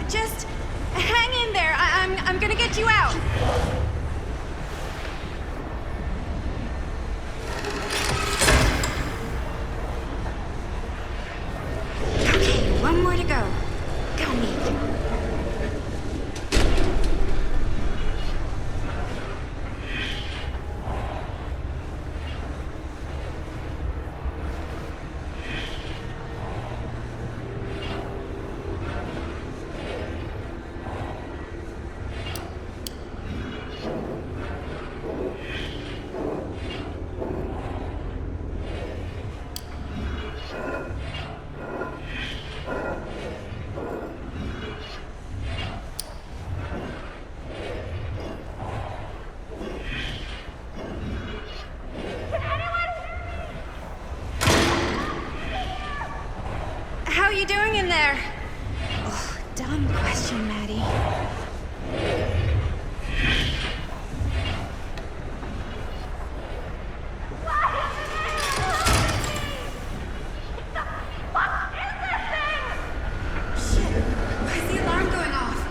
Just hang in there. I'm gonna get you out. Okay, 1 more to go. Go me. How you doing in there? Oh, dumb question, Maddie. Shit, why is the alarm going off?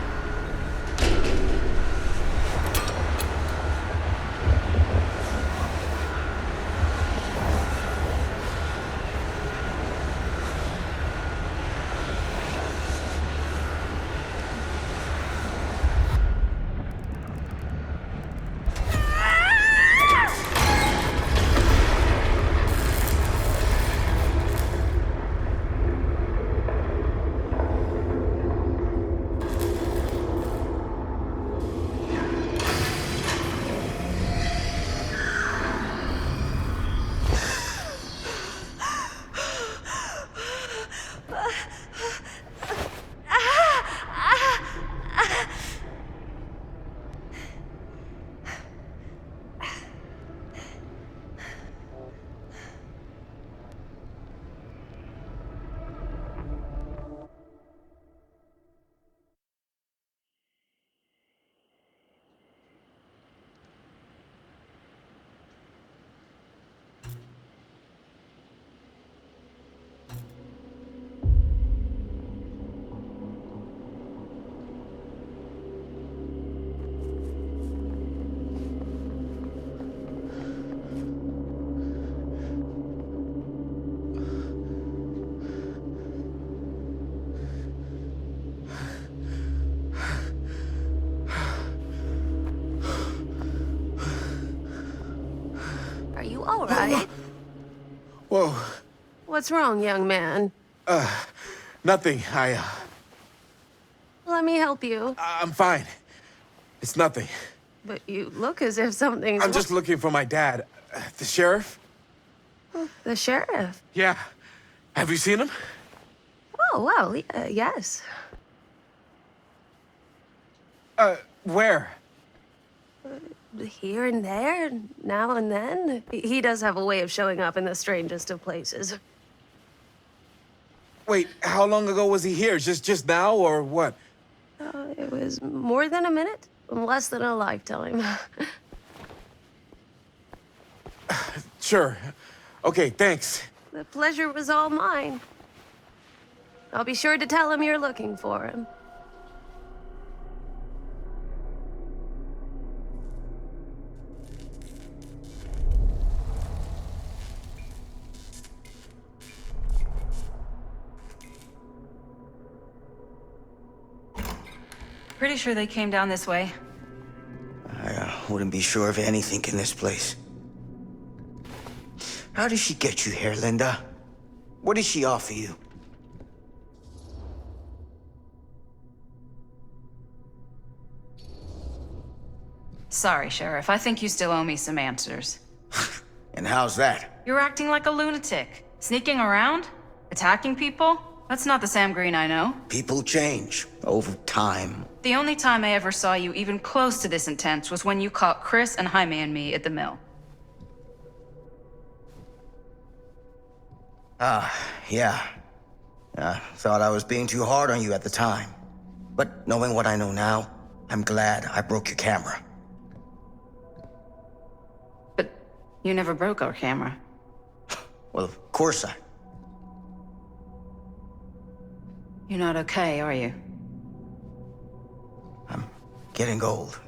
you all right? Whoa. What's wrong, young man? Nothing. Let me help you. I'm fine. It's nothing. But you look as if something's... I'm just looking for my dad. The sheriff? The sheriff? Yeah. Have you seen him? Oh, well, yes. Where? Here and there, now and then. He does have a way of showing up in the strangest of places. Wait, how long ago was he here? Just now, or what? It was more than a minute, less than a lifetime. Sure. Okay, thanks. The pleasure was all mine. I'll be sure to tell him you're looking for him. Pretty sure they came down this way. I wouldn't be sure of anything in this place. How did she get you here, Linda? What did she offer you? Sorry, Sheriff. I think you still owe me some answers. And how's that? You're acting like a lunatic. Sneaking around? Attacking people? That's not the Sam Green I know. People change over time. The only time I ever saw you even close to this intense was when you caught Chris and Jaime and me at the mill. Yeah. Thought I was being too hard on you at the time. But knowing what I know now, I'm glad I broke your camera. But you never broke our camera. Well, of course I... You're not okay, are you? I'm getting old.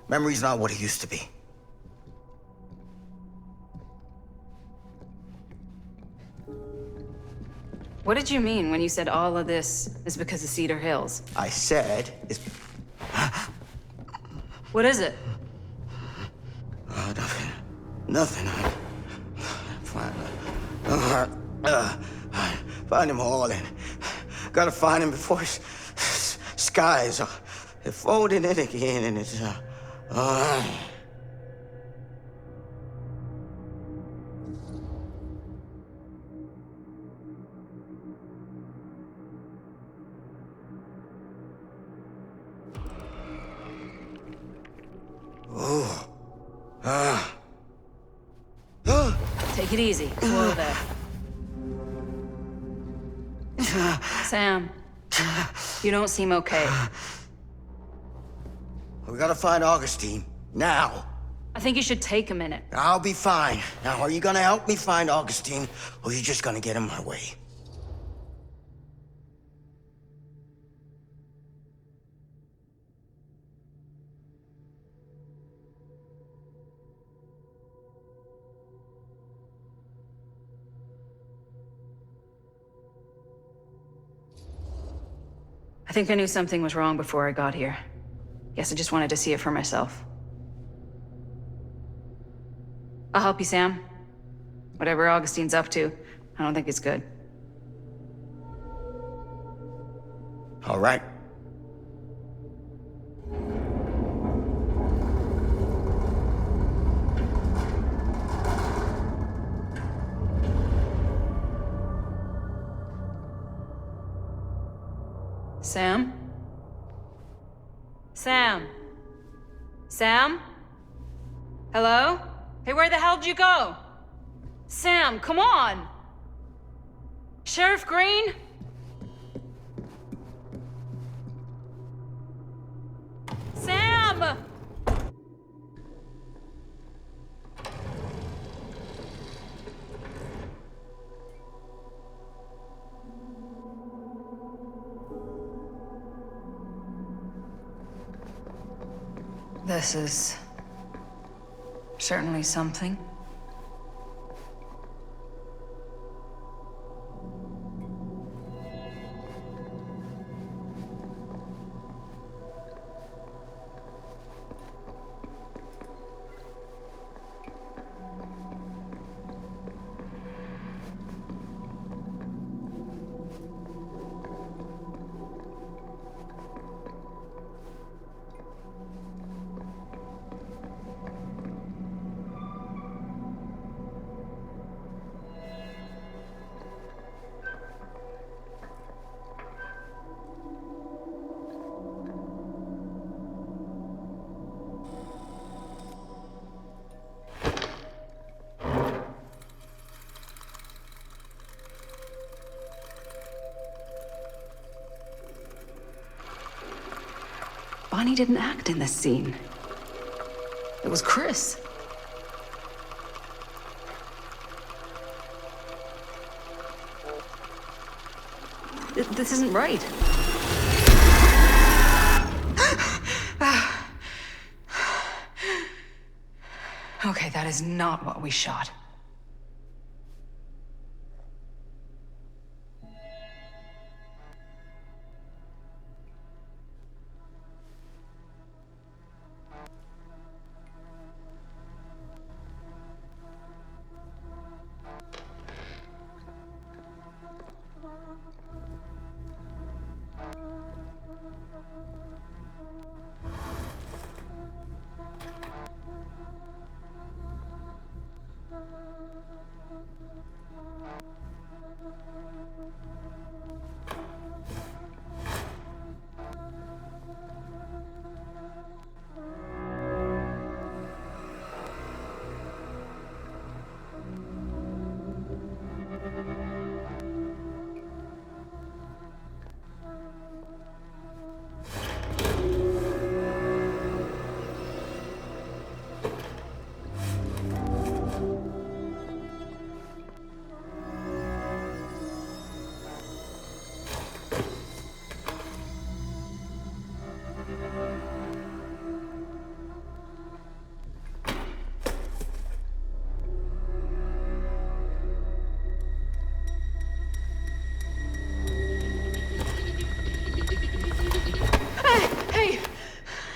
Memory's not what it used to be. What did you mean when you said all of this is because of Cedar Hills? I said it's... What is it? Nothing. Nothing. Find him all and gotta find him before his skies are folding in again and it's Take it easy. Whoa there. Sam, you don't seem okay. We gotta find Augustine now. I think you should take a minute. I'll be fine. Now, are you gonna help me find Augustine, or are you just gonna get in my way? I think I knew something was wrong before I got here. Guess I just wanted to see it for myself. I'll help you, Sam. Whatever Augustine's up to, I don't think it's good. All right. Sam? Sam? Sam? Hello? Hey, where the hell did you go? Sam, come on! Sheriff Green? Sam! This is certainly something. Bonnie didn't act in this scene. It was Chris. This isn't right. Okay, that is not what we shot.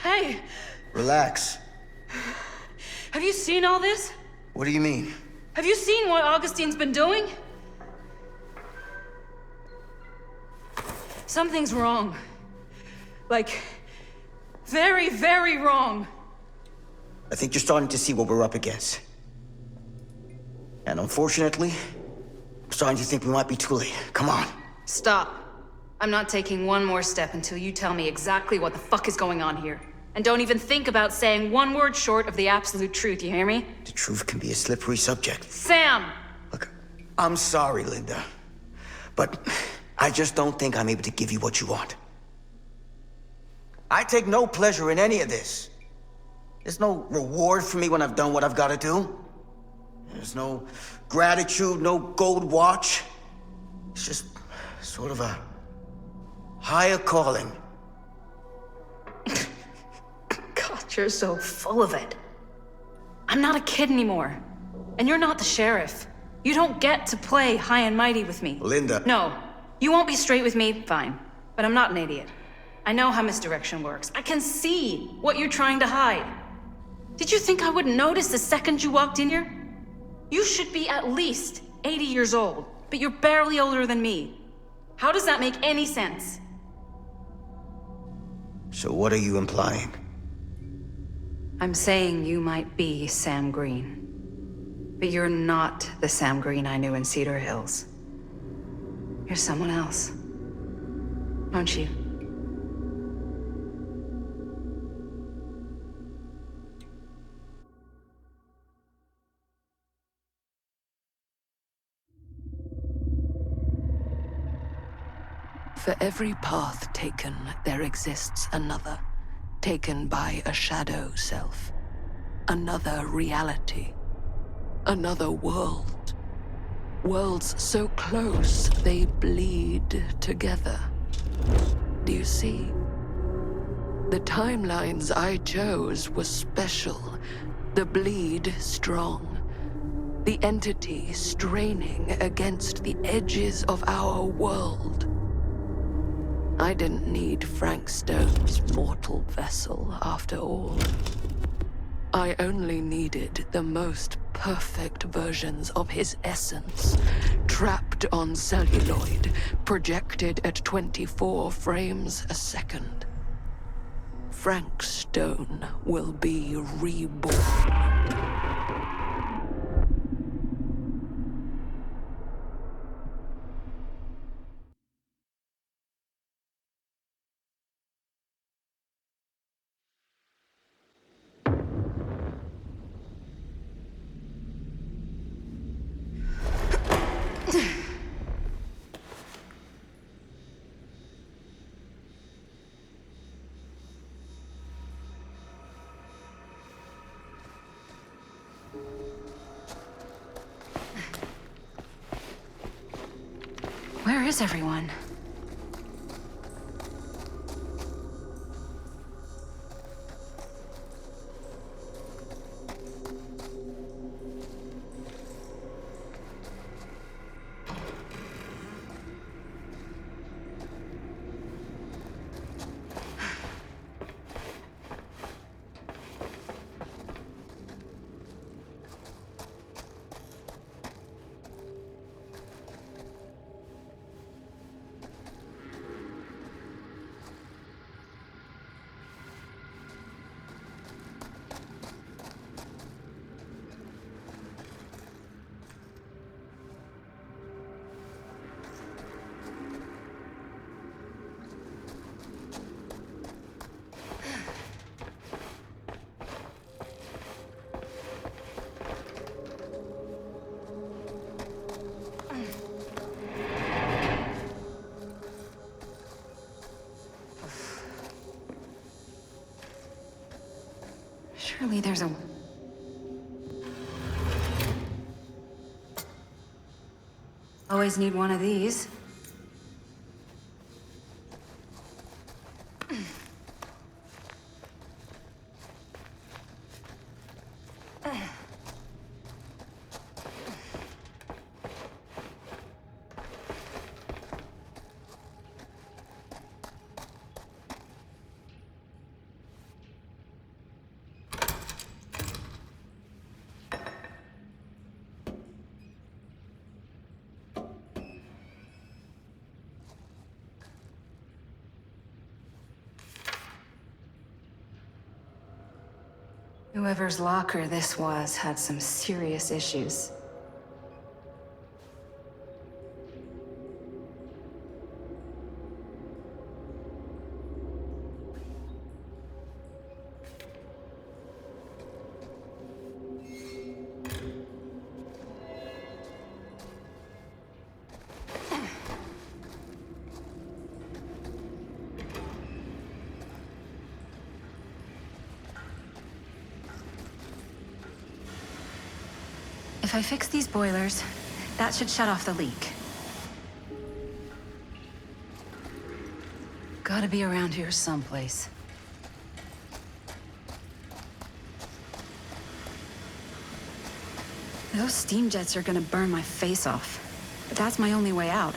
Hey! Relax. Have you seen all this? What do you mean? Have you seen what Augustine's been doing? Something's wrong. Like, very, very wrong. I think you're starting to see what we're up against. And unfortunately, I'm starting to think we might be too late. Come on. Stop. I'm not taking one more step until you tell me exactly what the fuck is going on here. And don't even think about saying one word short of the absolute truth, you hear me? The truth can be a slippery subject. Sam! I'm sorry, Linda. But I just don't think I'm able to give you what you want. I take no pleasure in any of this. There's no reward for me when I've done what I've got to do. There's no gratitude, no gold watch. It's just sort of a higher calling. God, you're so full of it. I'm not a kid anymore. And you're not the sheriff. You don't get to play high and mighty with me. Linda. No. You won't be straight with me, fine. But I'm not an idiot. I know how misdirection works. I can see what you're trying to hide. Did you think I wouldn't notice the second you walked in here? You should be at least 80 years old, but you're barely older than me. How does that make any sense? So what are you implying? I'm saying you might be Sam Green. But you're not the Sam Green I knew in Cedar Hills. You're someone else. Aren't you? For every path taken, there exists another, taken by a shadow self. Another reality. Another world. Worlds so close, they bleed together. Do you see? The timelines I chose were special. The bleed strong. The entity straining against the edges of our world. I didn't need Frank Stone's mortal vessel, after all. I only needed the most perfect versions of his essence, trapped on celluloid, projected at 24 frames a second. Frank Stone will be reborn. Where is everyone? Surely there's a... Always need one of these. Whoever's locker this was had some serious issues. If I fix these boilers, that should shut off the leak. Gotta be around here someplace. Those steam jets are gonna burn my face off. But that's my only way out.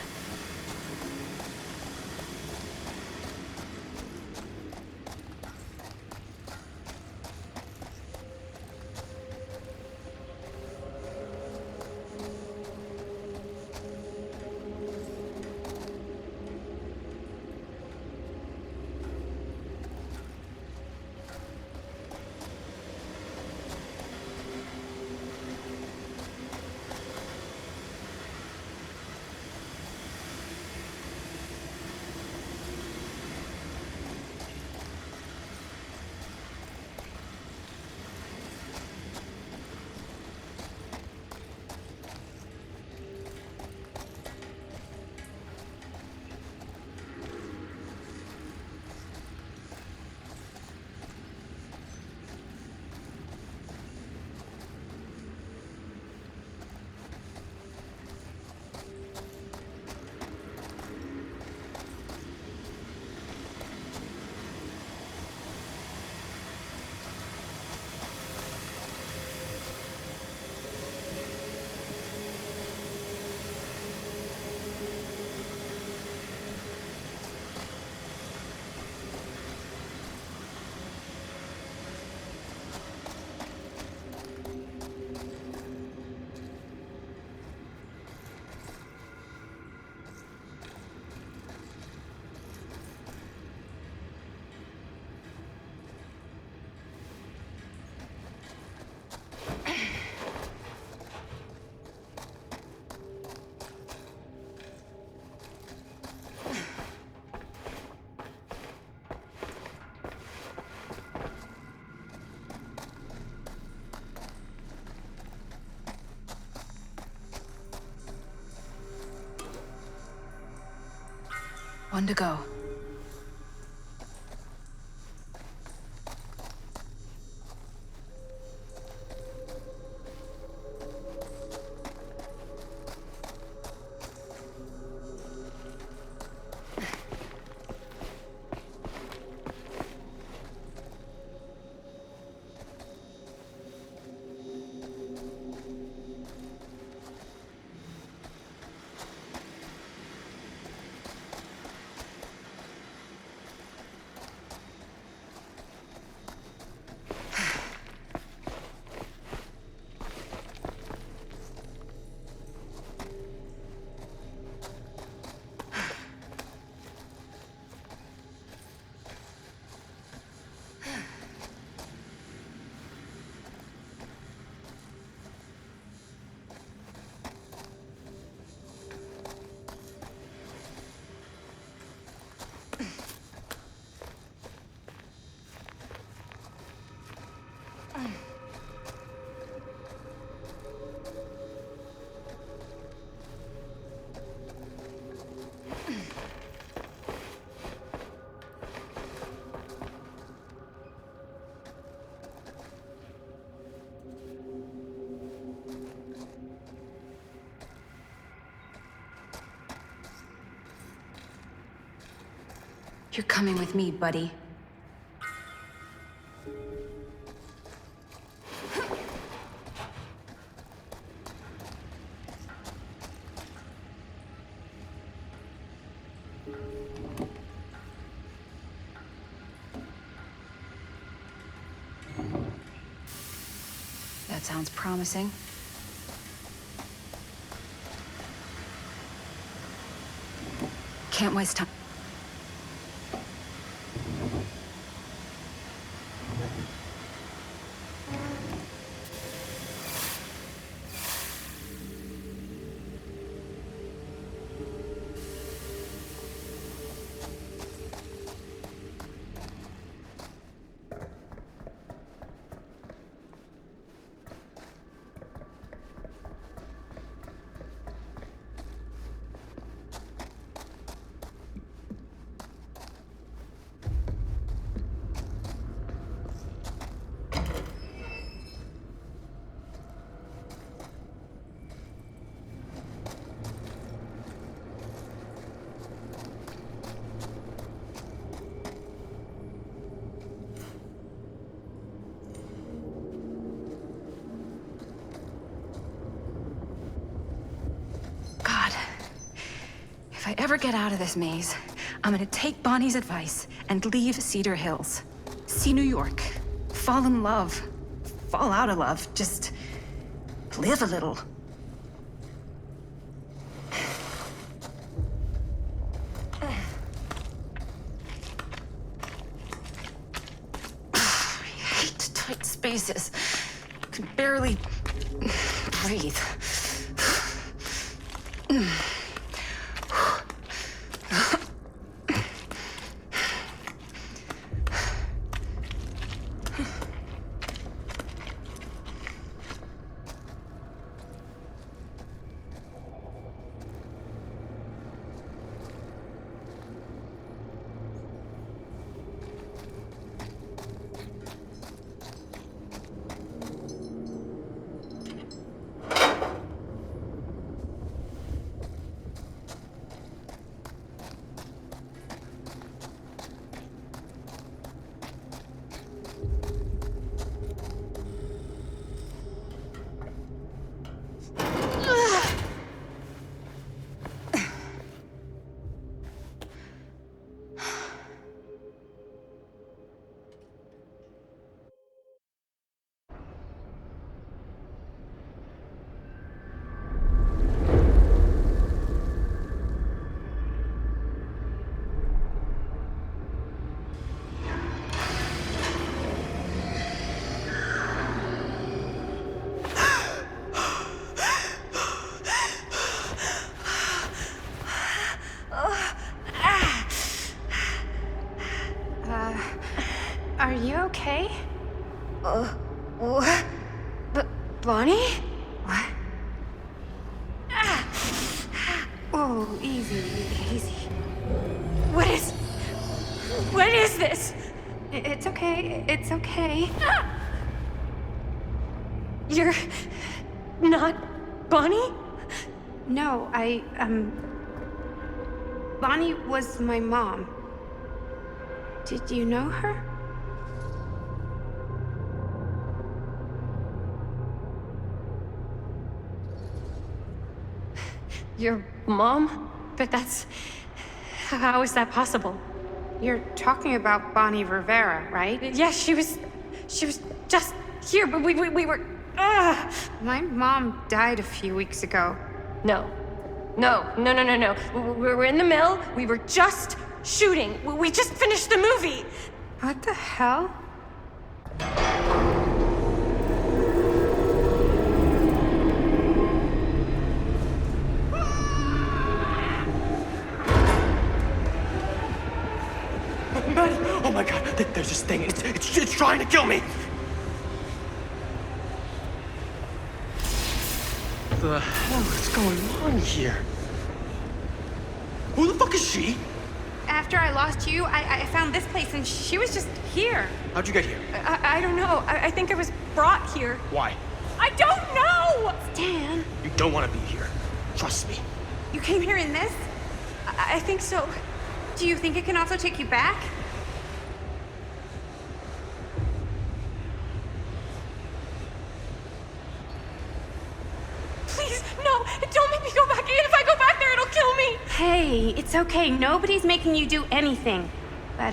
One to go. You're coming with me, buddy. That sounds promising. Can't waste time. If I ever get out of this maze, I'm gonna take Bonnie's advice and leave Cedar Hills. See New York. Fall in love. Fall out of love. Just live a little. I hate tight spaces. I can barely breathe. Are you okay? What? Bonnie? What? Oh, easy, easy. What is this? It's okay, it's okay. You're not Bonnie? No, Bonnie was my mom. Did you know her? Your mom? But that's... How is that possible? You're talking about Bonnie Rivera, right? Yes, she was just here, but we were... My mom died a few weeks ago. No. We were in the mill. We were just shooting. We just finished the movie. What the hell? Oh my god, there's this thing. It's trying to kill me. What the hell is going on here? Who the fuck is she? After I lost you, I found this place and she was just here. How'd you get here? I don't know. I think I was brought here. Why? I don't know! Stan. You don't want to be here. Trust me. You came here in this? I think so. Do you think it can also take you back? Please, no! Don't make me go back in! If I go back there, it'll kill me! Hey, it's okay. Nobody's making you do anything. But,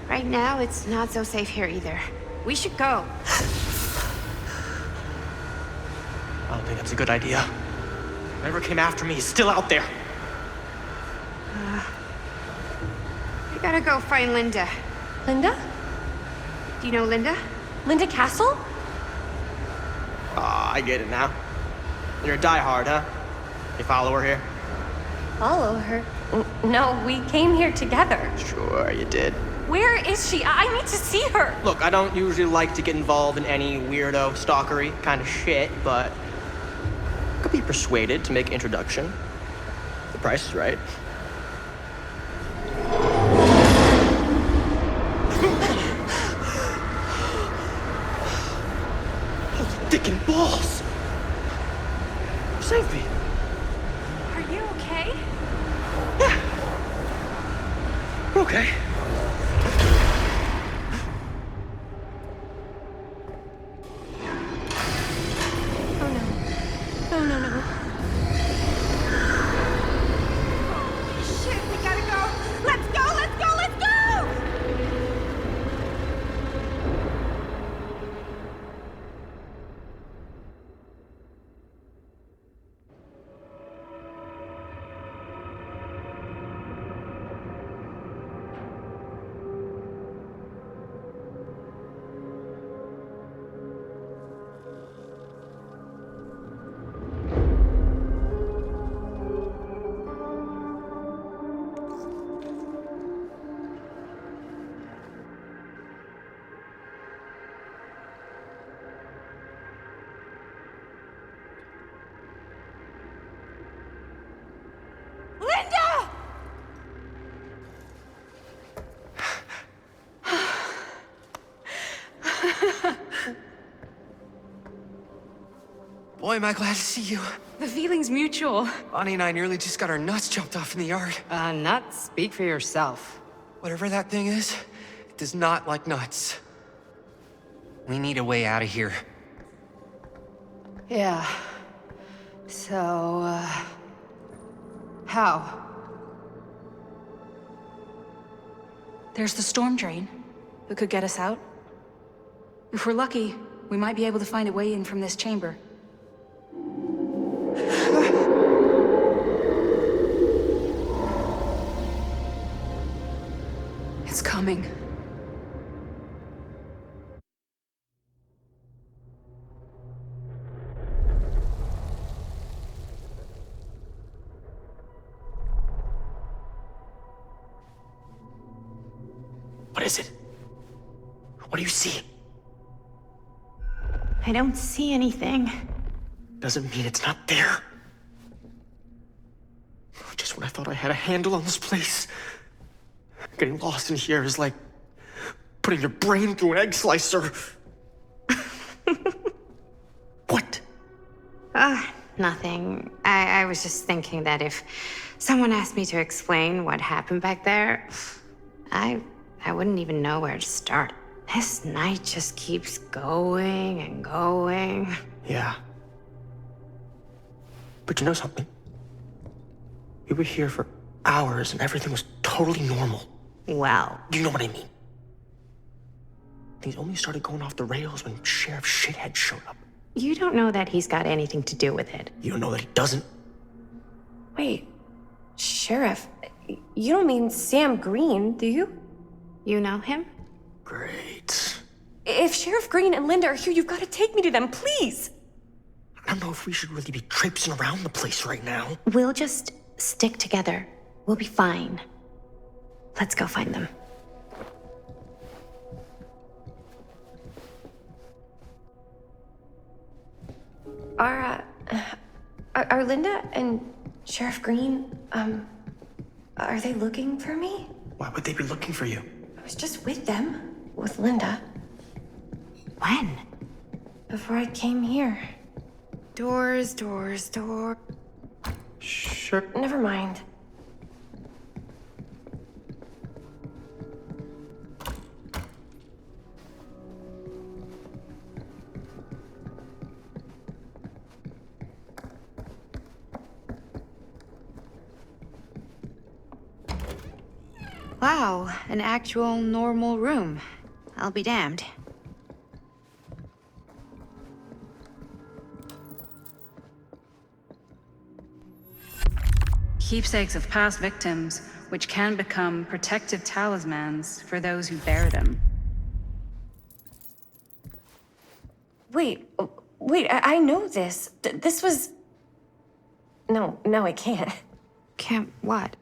right now, it's not so safe here either. We should go. I don't think that's a good idea. Whoever came after me is still out there. I gotta go find Linda. Linda? Do you know Linda? Linda Castle? Ah, I get it now. You're a diehard, huh? You follow her here? Follow her? No, we came here together. Sure, you did. Where is she? I need to see her. Look, I don't usually like to get involved in any weirdo, stalkery kind of shit, but I could be persuaded to make an introduction. The price is right. Holy dick and balls! Save me. Are you okay? We're okay. No, no, no. Shit, we gotta go! Let's go, let's go, let's go! Linda! Boy, am I glad to see you. The feeling's mutual. Bonnie and I nearly just got our nuts chopped off in the yard. Nuts, speak for yourself. Whatever that thing is, it does not like nuts. We need a way out of here. Yeah. So, how? There's the storm drain that could get us out. If we're lucky, we might be able to find a way in from this chamber. It's coming. What is it? What do you see? I don't see anything. Doesn't mean it's not there. Just when I thought I had a handle on this place. Getting lost in here is like putting your brain through an egg slicer. What? Nothing. I was just thinking that if someone asked me to explain what happened back there, I wouldn't even know where to start. This night just keeps going and going. Yeah. But you know something? We were here for hours and everything was totally normal. Well, You know what I mean? Things only started going off the rails when Sheriff Shithead showed up. you don't know that he's got anything to do with it. You don't know that he doesn't? Wait, Sheriff, you don't mean Sam Green, do you? You know him? Great. If Sheriff Green and Linda are here, you've got to take me to them, please. I don't know if we should really be traipsing around the place right now. We'll just stick together. We'll be fine. Let's go find them. Are Linda and Sheriff Green, are they looking for me? Why would they be looking for you? I was just with them, with Linda. When? Before I came here. Doors. Sure. Never mind. Wow, an actual normal room. I'll be damned. Keepsakes of past victims, which can become protective talismans for those who bear them. Wait, I know this. This was... No, I can't. Can't what?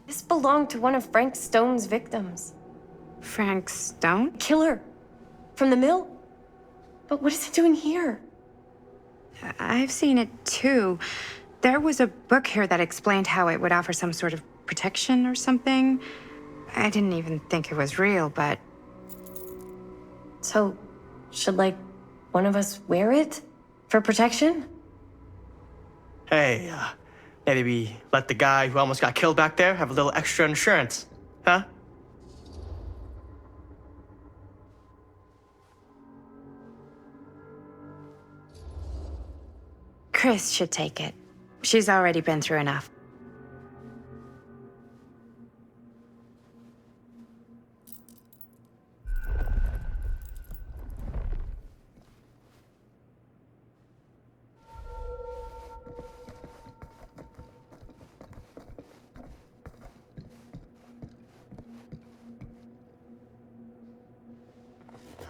This belonged to one of Frank Stone's victims. Frank Stone? Killer. From the mill. But what is it doing here? I've seen it too. There was a book here that explained how it would offer some sort of protection or something. I didn't even think it was real, but... So, should, like, one of us wear it? For protection? Hey, maybe we let the guy who almost got killed back there have a little extra insurance, huh? Chris should take it. She's already been through enough.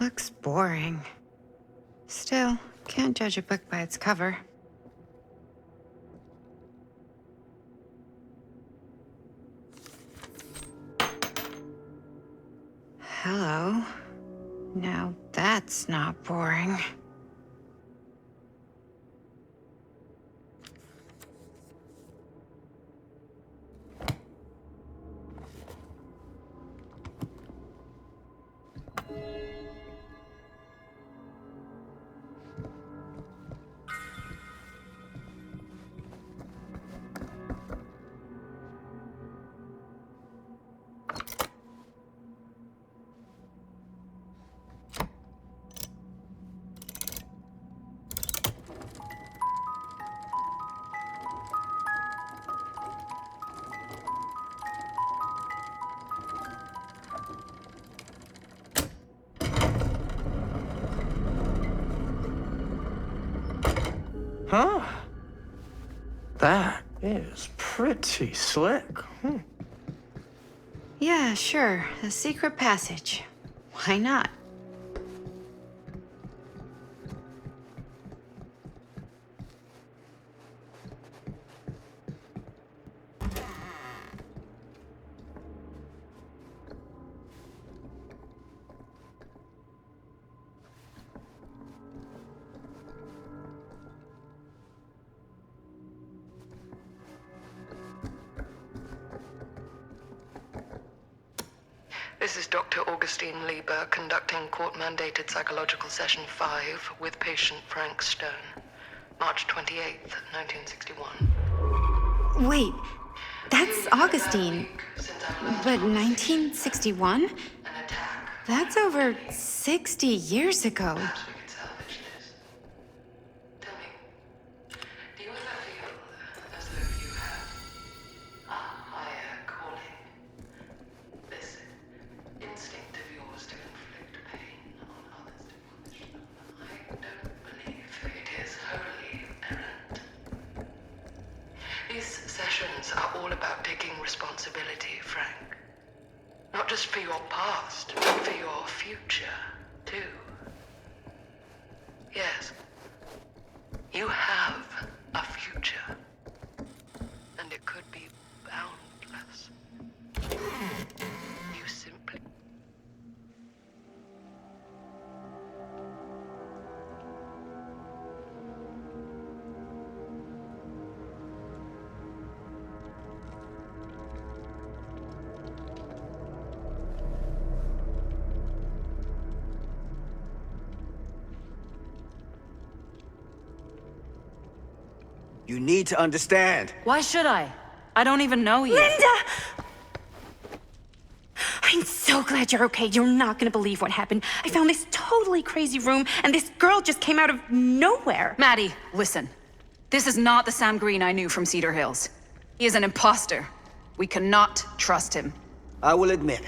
Looks boring. Still, can't judge a book by its cover. Hello. Now that's not boring. Huh? That is pretty slick. Yeah, sure. A secret passage. Why not? This is Dr. Augustine Lieber conducting court-mandated psychological session 5 with patient Frank Stone. March 28th, 1961. Wait, that's Augustine. But 1961? That's over 60 years ago. Are all about taking responsibility, Frank. Not just for your past, but for your future, too. Yes. You have a future. And it could be boundless. You simply... You need to understand. Why should I? I don't even know you. Linda! I'm so glad you're okay. You're not gonna believe what happened. I found this totally crazy room, and this girl just came out of nowhere. Maddie, listen. This is not the Sam Green I knew from Cedar Hills. He is an imposter. We cannot trust him. I will admit,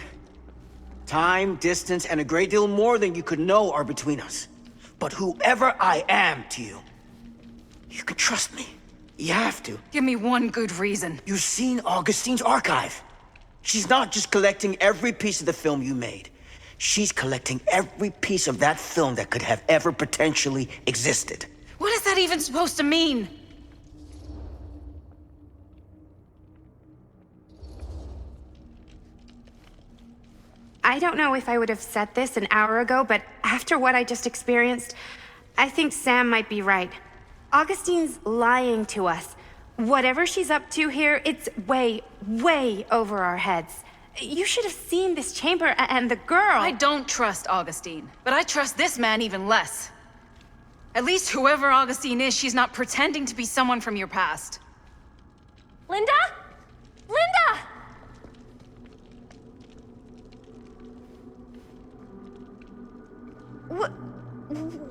time, distance, and a great deal more than you could know are between us. But whoever I am to you, you can trust me. You have to. Give me one good reason. You've seen Augustine's archive. She's not just collecting every piece of the film you made. She's collecting every piece of that film that could have ever potentially existed. What is that even supposed to mean? I don't know if I would have said this an hour ago, but after what I just experienced, I think Sam might be right. Augustine's lying to us. Whatever she's up to here, it's way, way over our heads. You should have seen this chamber and the girl. I don't trust Augustine, but I trust this man even less. At least whoever Augustine is, she's not pretending to be someone from your past. Linda? Linda!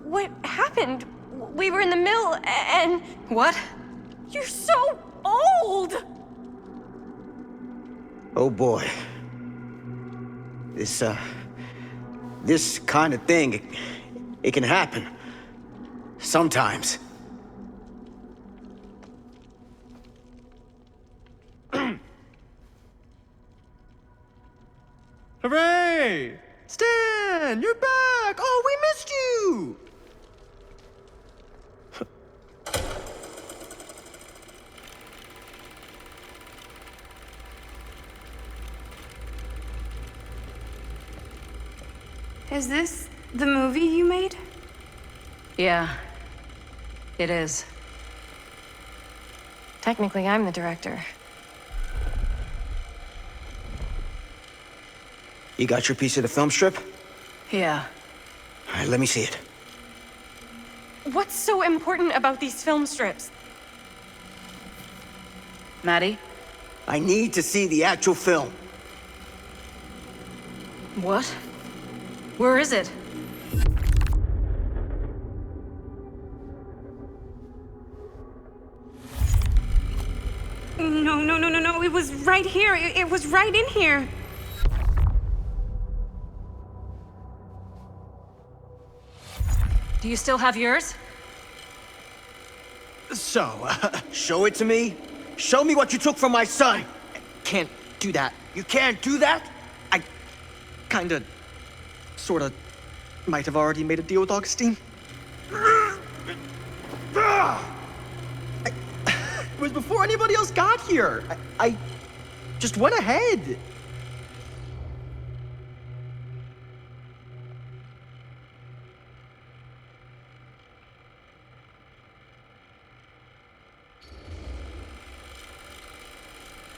What happened? We were in the mill and... What? You're so old! Oh boy. This kind of thing, it can happen. Sometimes. Hooray! Stan, you're back! Oh, we missed you! Is this the movie you made? Yeah, it is. Technically, I'm the director. You got your piece of the film strip? Yeah. All right, let me see it. What's so important about these film strips? Maddie? I need to see the actual film. What? Where is it? No. It was right here. It was right in here. Do you still have yours? So, Show it to me. Show me what you took from my son. can't do that. You can't do that? I kinda, sorta, might have already made a deal with Augustine. It was before anybody else got here. I just went ahead.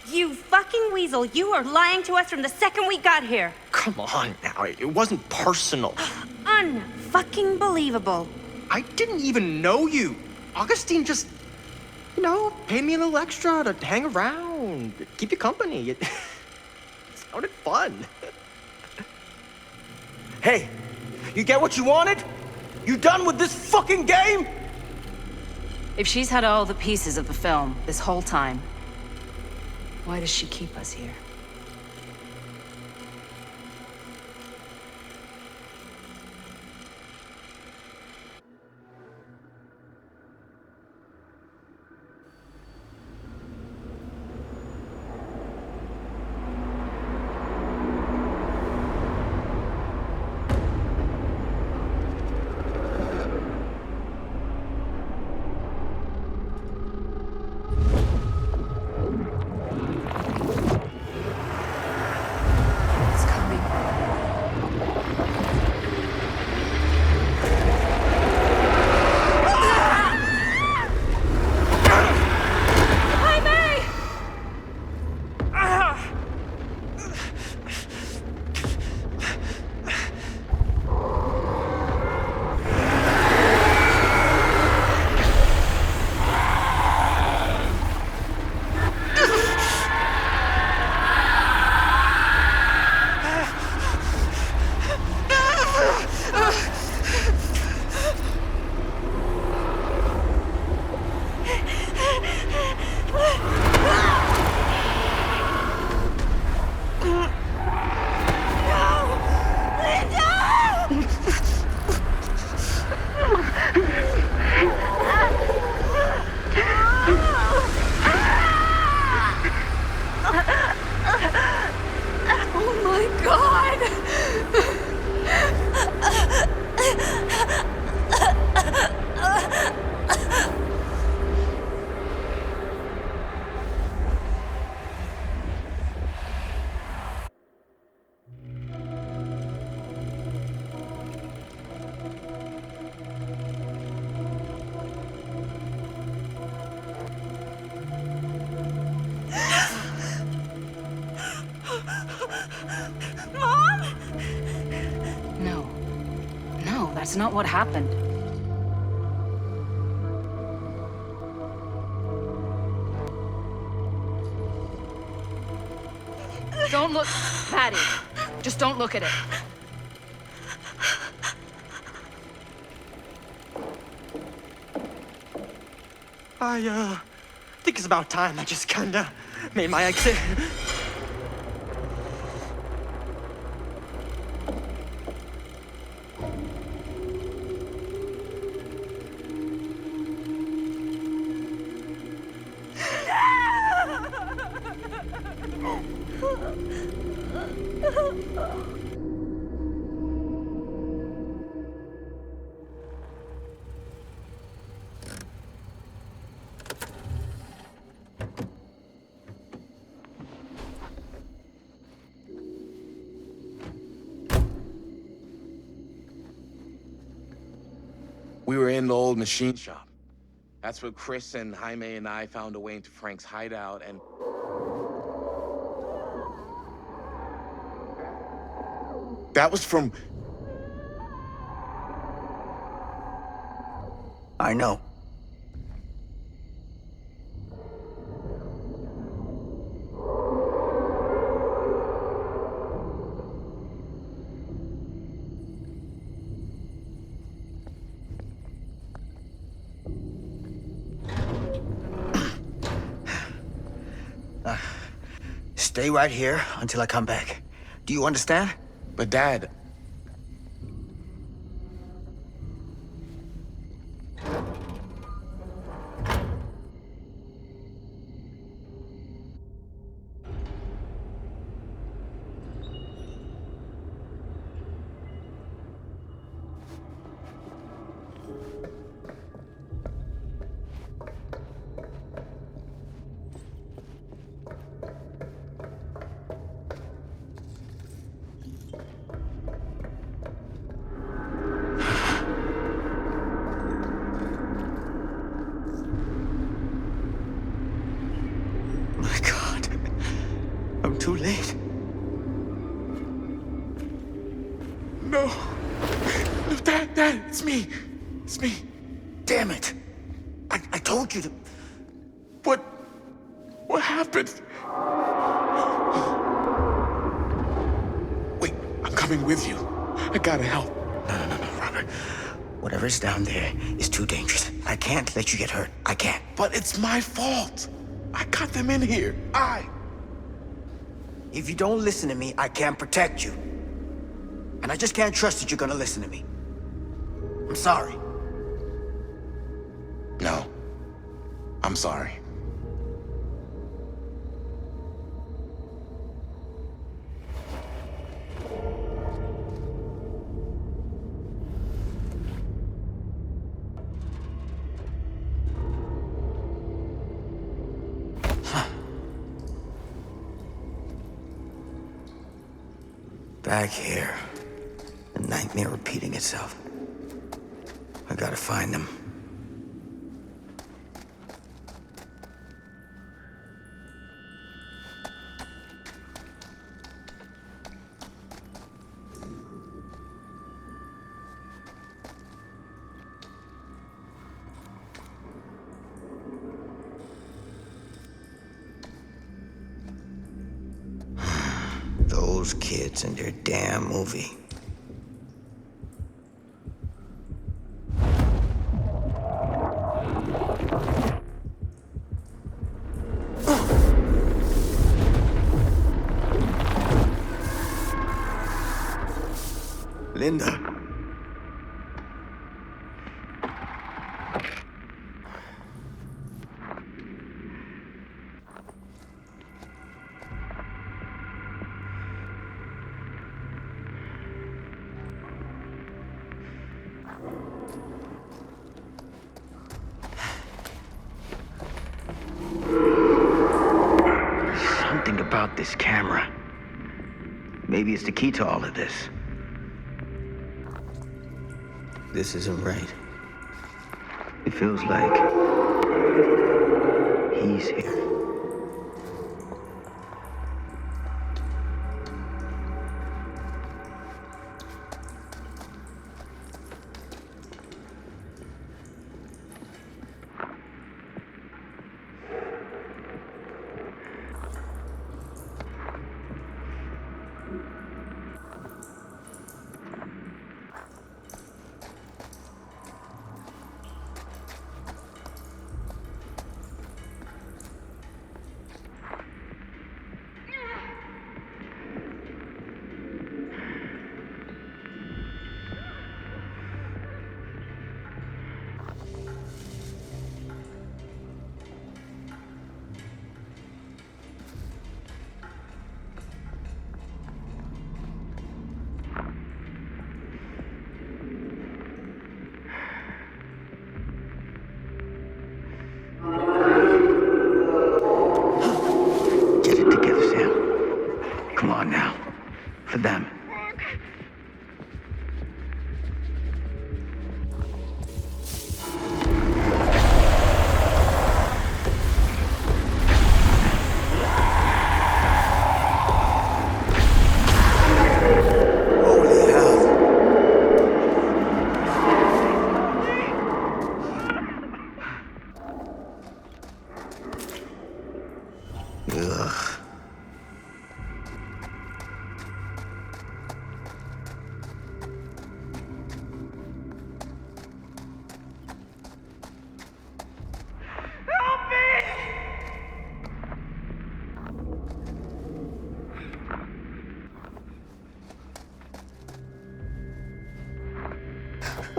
You fucking weasel. You are lying to us from the second we got here. Come on now, it wasn't personal. Unfucking believable. I didn't even know you. Augustine just, paid me a little extra to hang around, keep you company. It sounded fun. Hey, you get what you wanted? You done with this fucking game? If she's had all the pieces of the film this whole time, why does she keep us here? not what happened. Don't look, Maddie. Just don't look at it. I think it's about time I just kinda made my exit. We were in the old machine shop. That's where Chris and Jaime and I found a way into Frank's hideout and... That was from... I know. Stay right here until I come back. Do you understand? But Dad... My God. I'm too late. No. No, Dad, it's me. It's me. Damn it. I told you to... What happened? Wait, I'm coming with you. I gotta help. No, Robert. Whatever's down there is too dangerous. I can't let you get hurt. I can't. But it's my fault. I got them in here. If you don't listen to me, I can't protect you. And I just can't trust that you're gonna listen to me. I'm sorry. No. I'm sorry. Back here. The nightmare repeating itself. I gotta find them. Those kids and their damn movie. Linda. Something about this camera. Maybe it's the key to all of this. This isn't right. It feels like he's here. to them. Holy hell. Ugh.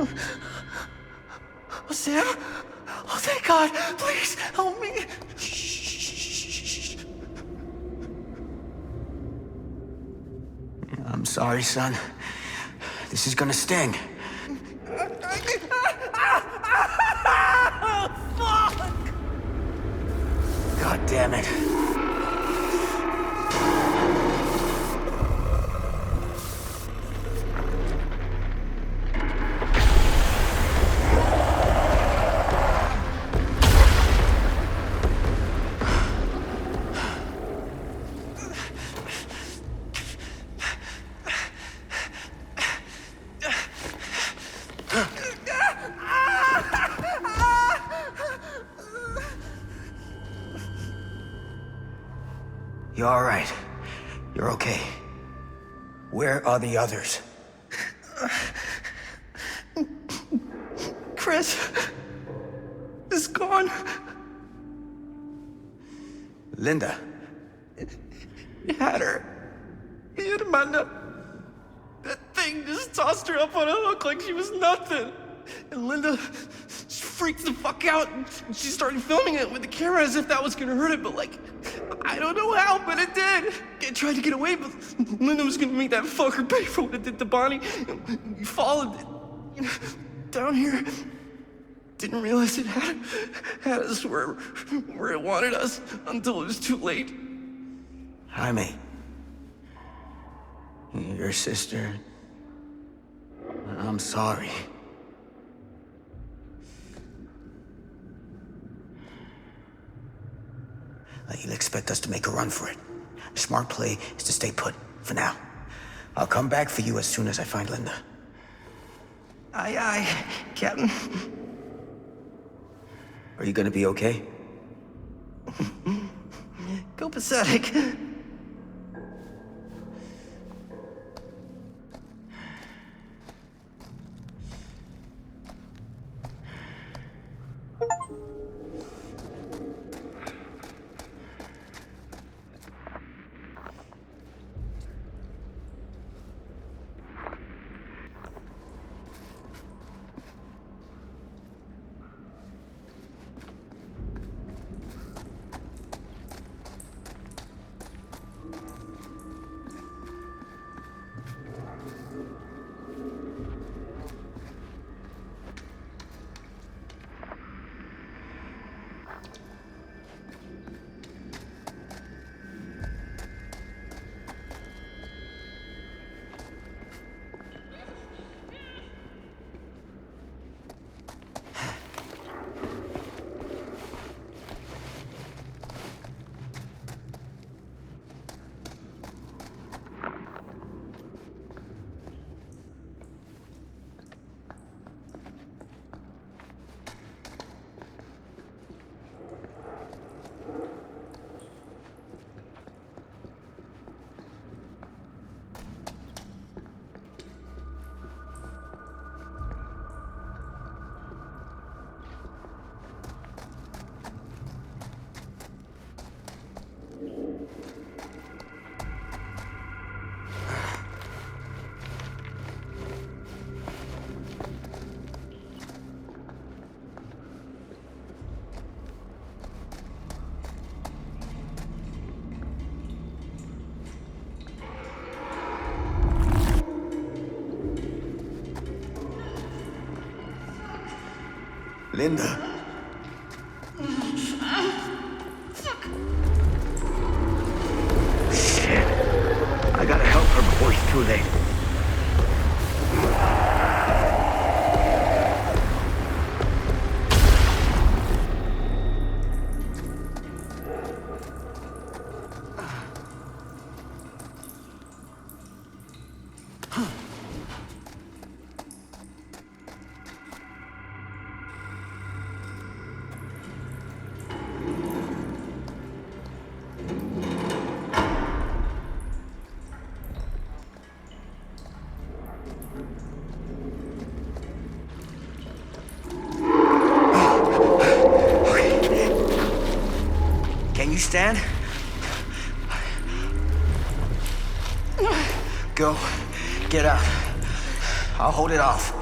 Oh, Sam? Oh, thank God. Please, help me. I'm sorry, son. This is gonna sting. Oh, fuck! God damn it. You're all right. You're okay. Where are the others? Chris is gone. Linda. He had her. He had Amanda. That thing just tossed her up on a hook like she was nothing. And Linda just freaked the fuck out. And she started filming it with the camera as if that was gonna hurt it, but like, I don't know how, but it did. It tried to get away, but Linda was gonna make that fucker pay for what it did to Bonnie. We followed it down here. Didn't realize it had us where it wanted us until it was too late. Jaime. Your sister. I'm sorry. You'll expect us to make a run for it. A smart play is to stay put, for now. I'll come back for you as soon as I find Linda. Aye, aye, Captain. Are you gonna be okay? Go pathetic. Linda. Shit. I gotta help her. her before it's too late. Can you stand? Go. Get out. I'll hold it off.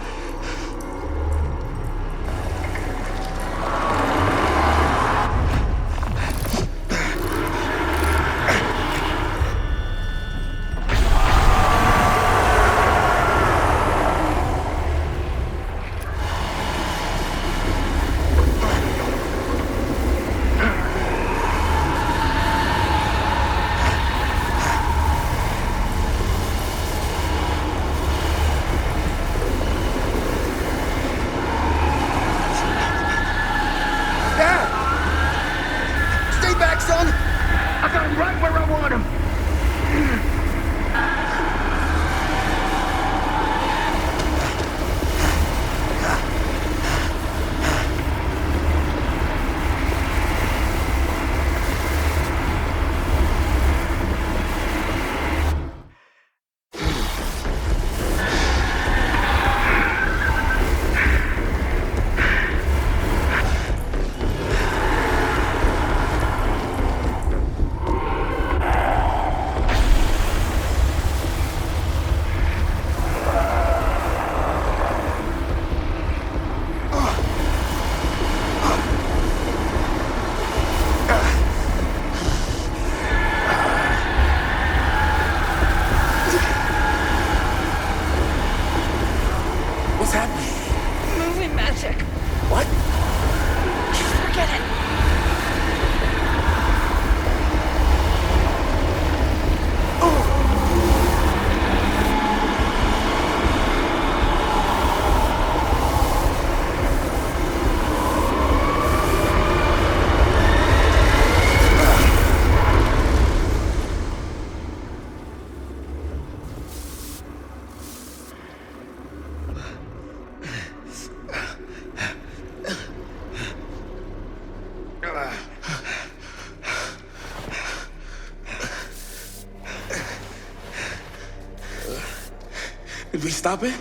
Did we stop it?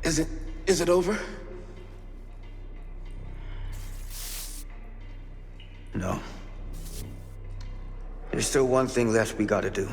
Is it over? No. There's still one thing left we gotta do.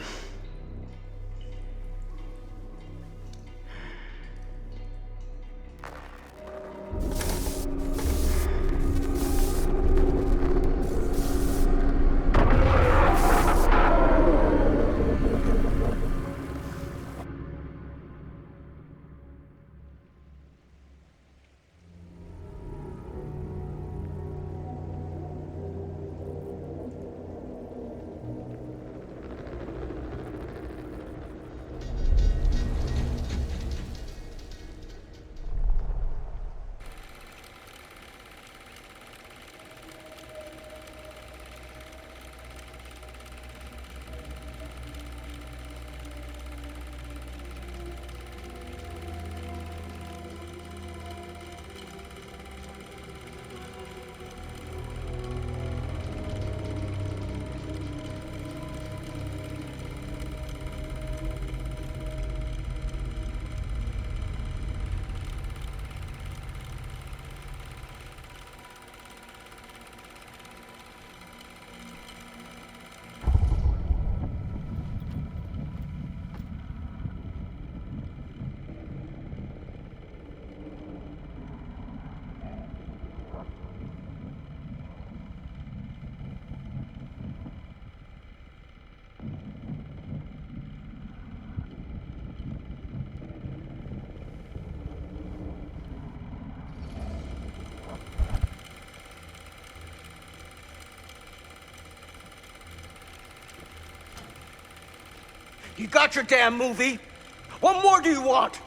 You got your damn movie. What more do you want?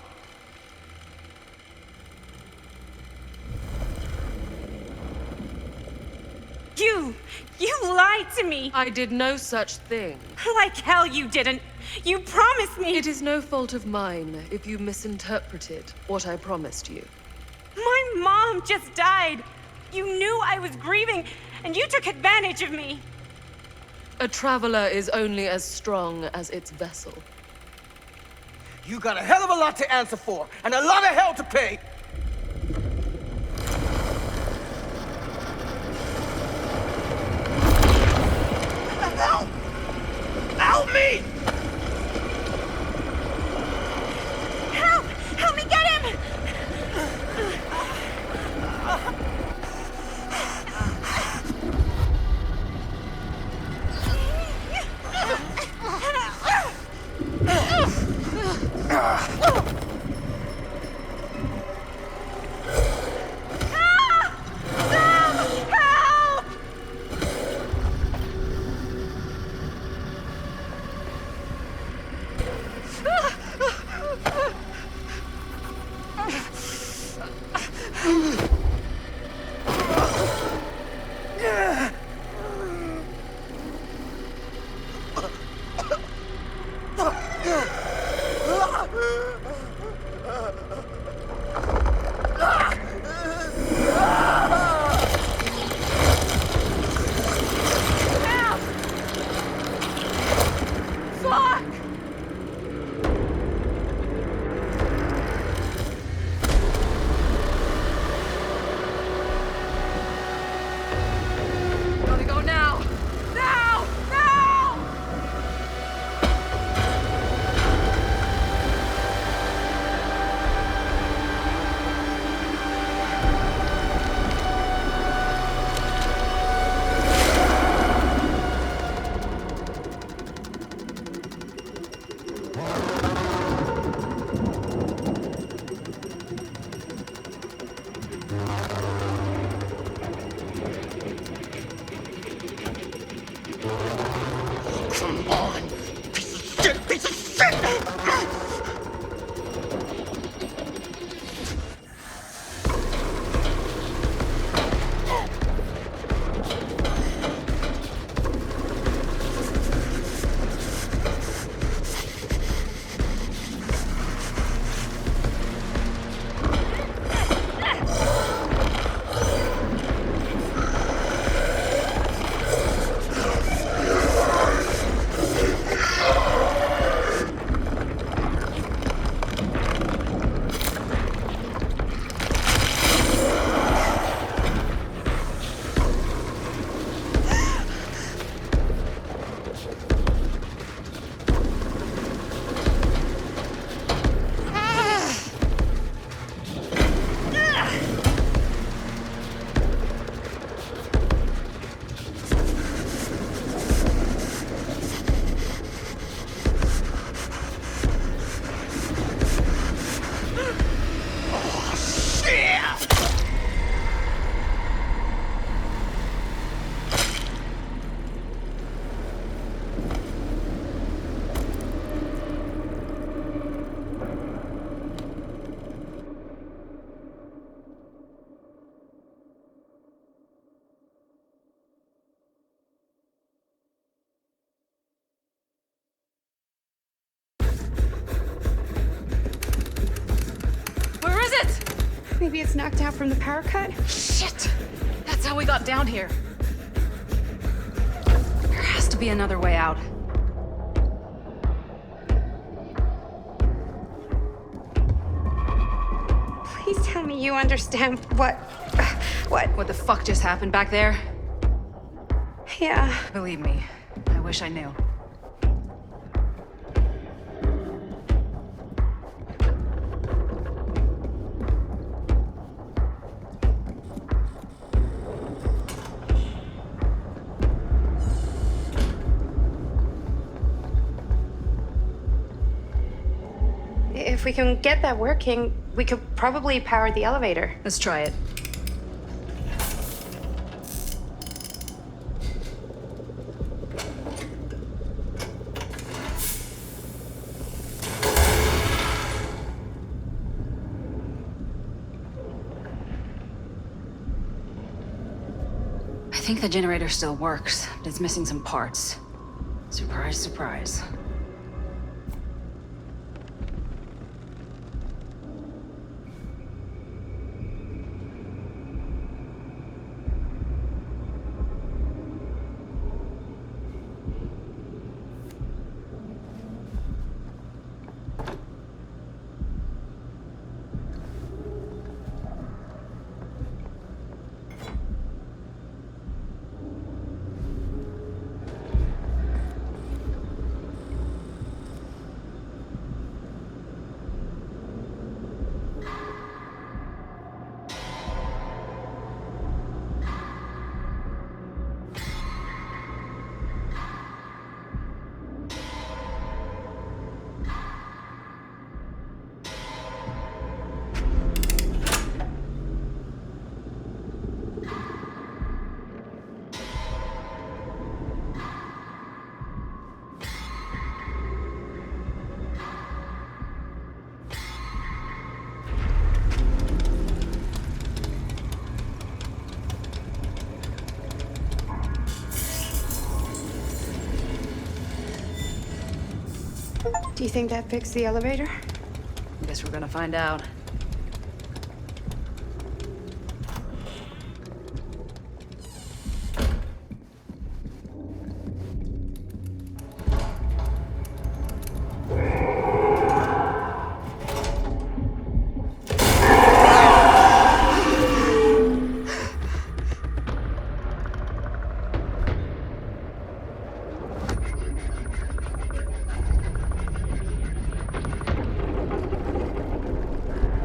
You lied to me. I did no such thing. Like hell you didn't. You promised me. It is no fault of mine if you misinterpreted what I promised you. My mom just died. You knew I was grieving, and you took advantage of me. A traveler is only as strong as its vessel. You got a hell of a lot to answer for, and a lot of hell to pay. Help! Help me! Help! Help me get him! Gotta go now! Now! Now! Come on, piece of shit, piece of shit! Maybe it's knocked out from the power cut? Shit! That's how we got down here. There has to be another way out. Please tell me you understand what the fuck just happened back there? Yeah. Believe me, I wish I knew. If we can get that working, we could probably power the elevator. Let's try it. think the generator still works, but it's missing some parts. Surprise, surprise. Do you think that fixed the elevator? Guess we're gonna find out.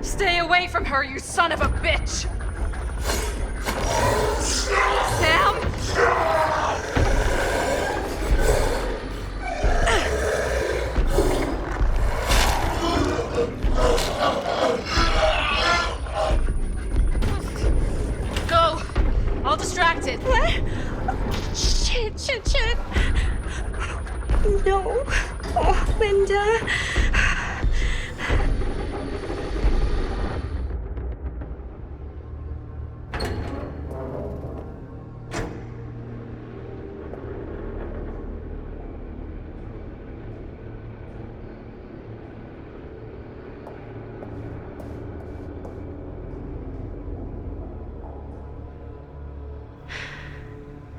Stay away from her, you son of a bitch! Sam? Go! I'll distract it. What? Shit. No. Oh, Linda.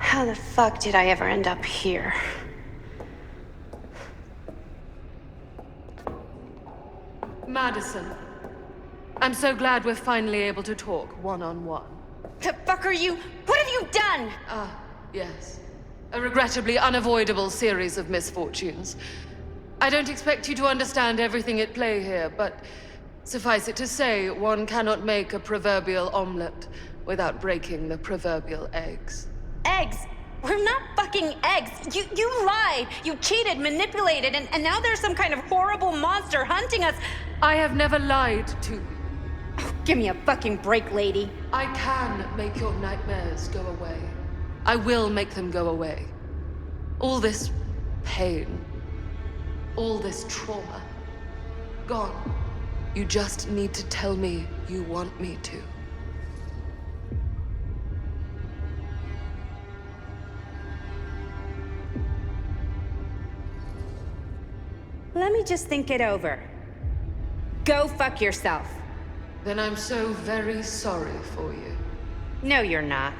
How the fuck did I ever end up here? Madison, I'm so glad we're finally able to talk one-on-one. The fuck are you? What have you done? Yes. A regrettably unavoidable series of misfortunes. I don't expect you to understand everything at play here, but suffice it to say, one cannot make a proverbial omelet without breaking the proverbial eggs. Eggs? We're not fucking eggs. You lied. You cheated, manipulated, and now there's some kind of horrible monster hunting us. I have never lied to you. Oh, give me a fucking break, lady. I can make your nightmares go away. I will make them go away. All this pain, all this trauma, gone. You just need to tell me you want me to. Let me just think it over. Go fuck yourself. Then I'm so very sorry for you. No, you're not.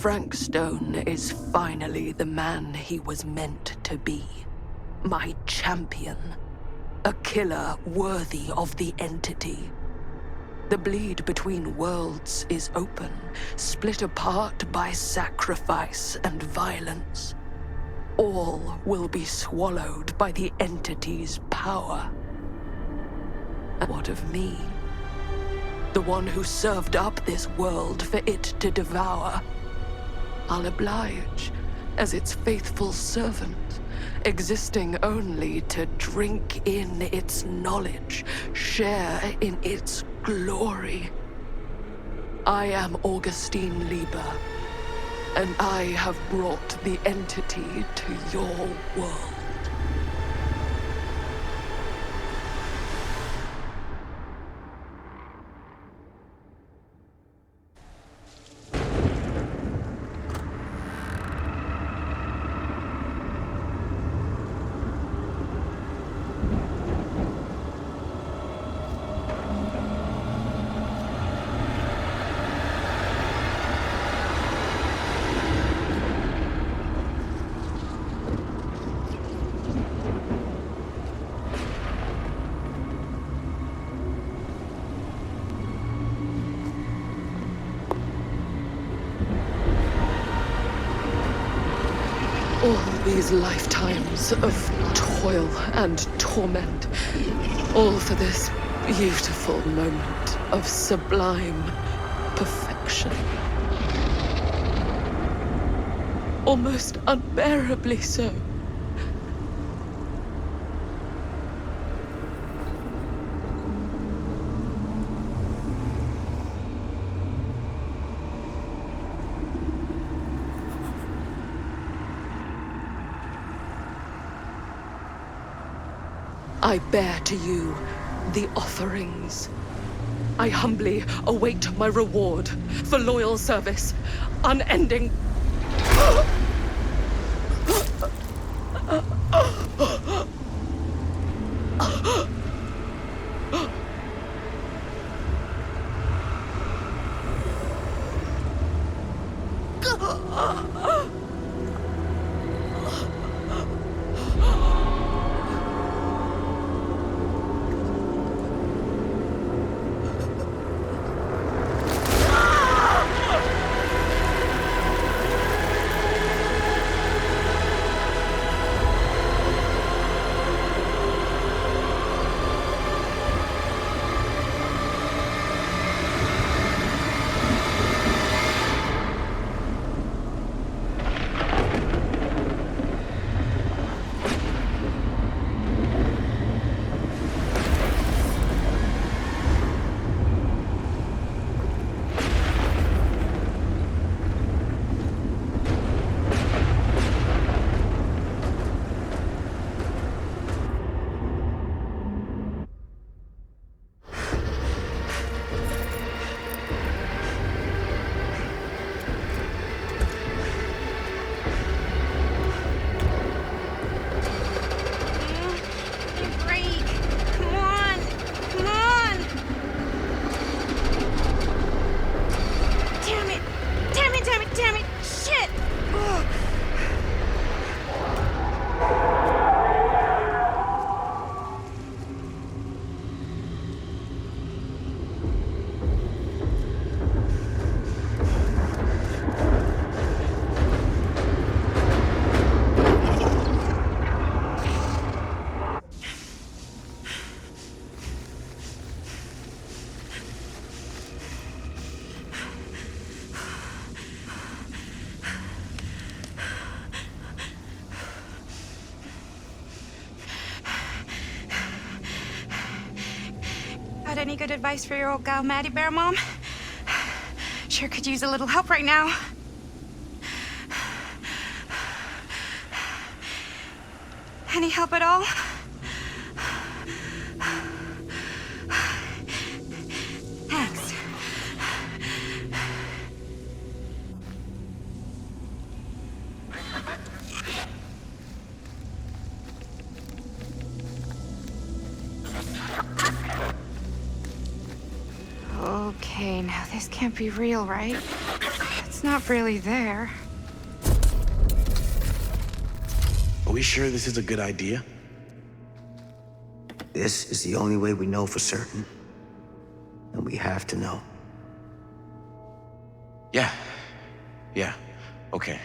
Frank Stone is finally the man he was meant to be. My champion. A killer worthy of the entity. The bleed between worlds is open, split apart by sacrifice and violence. All will be swallowed by the entity's power. And what of me? The one who served up this world for it to devour. I'll oblige as its faithful servant, existing only to drink in its knowledge, share in its glory. I am Augustine Lieber, and I have brought the entity to your world. All these lifetimes of toil and torment, all for this beautiful moment of sublime perfection. Almost unbearably so. I bear to you the offerings. I humbly await my reward for loyal service, unending. Got any good advice for your old gal Maddie Bear, Mom? Sure could use a little help right now. Any help at all? Thanks. Okay, now this can't be real, right? Let's It's not really there. Are we sure this is a good idea? This is the only way we know for certain. And we have to know. Yeah, okay.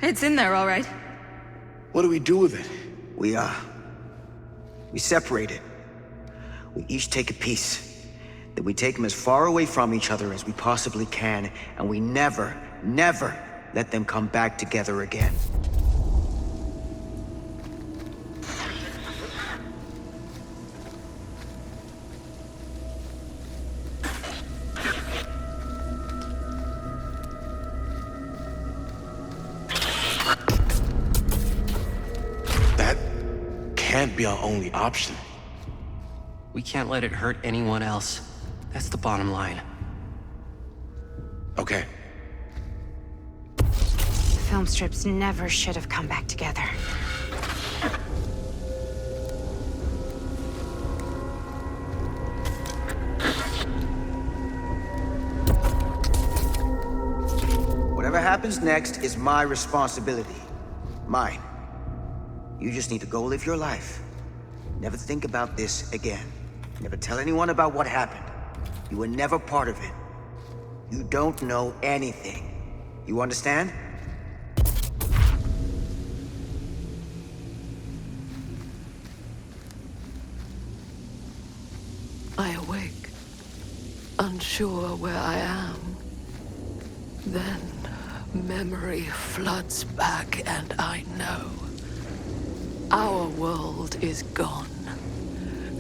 It's in there, all right. What do we do with it? We separate it. We each take a piece. Then we take them as far away from each other as we possibly can, and we never, never let them come back together again. Can't be our only option. We can't let it hurt anyone else. That's the bottom line. Okay. The film strips never should have come back together. Whatever happens next is my responsibility. Mine. You just need to go live your life. Never think about this again. Never tell anyone about what happened. You were never part of it. You don't know anything. You understand? I awake, unsure where I am. Then memory floods back and I know. Our world is gone,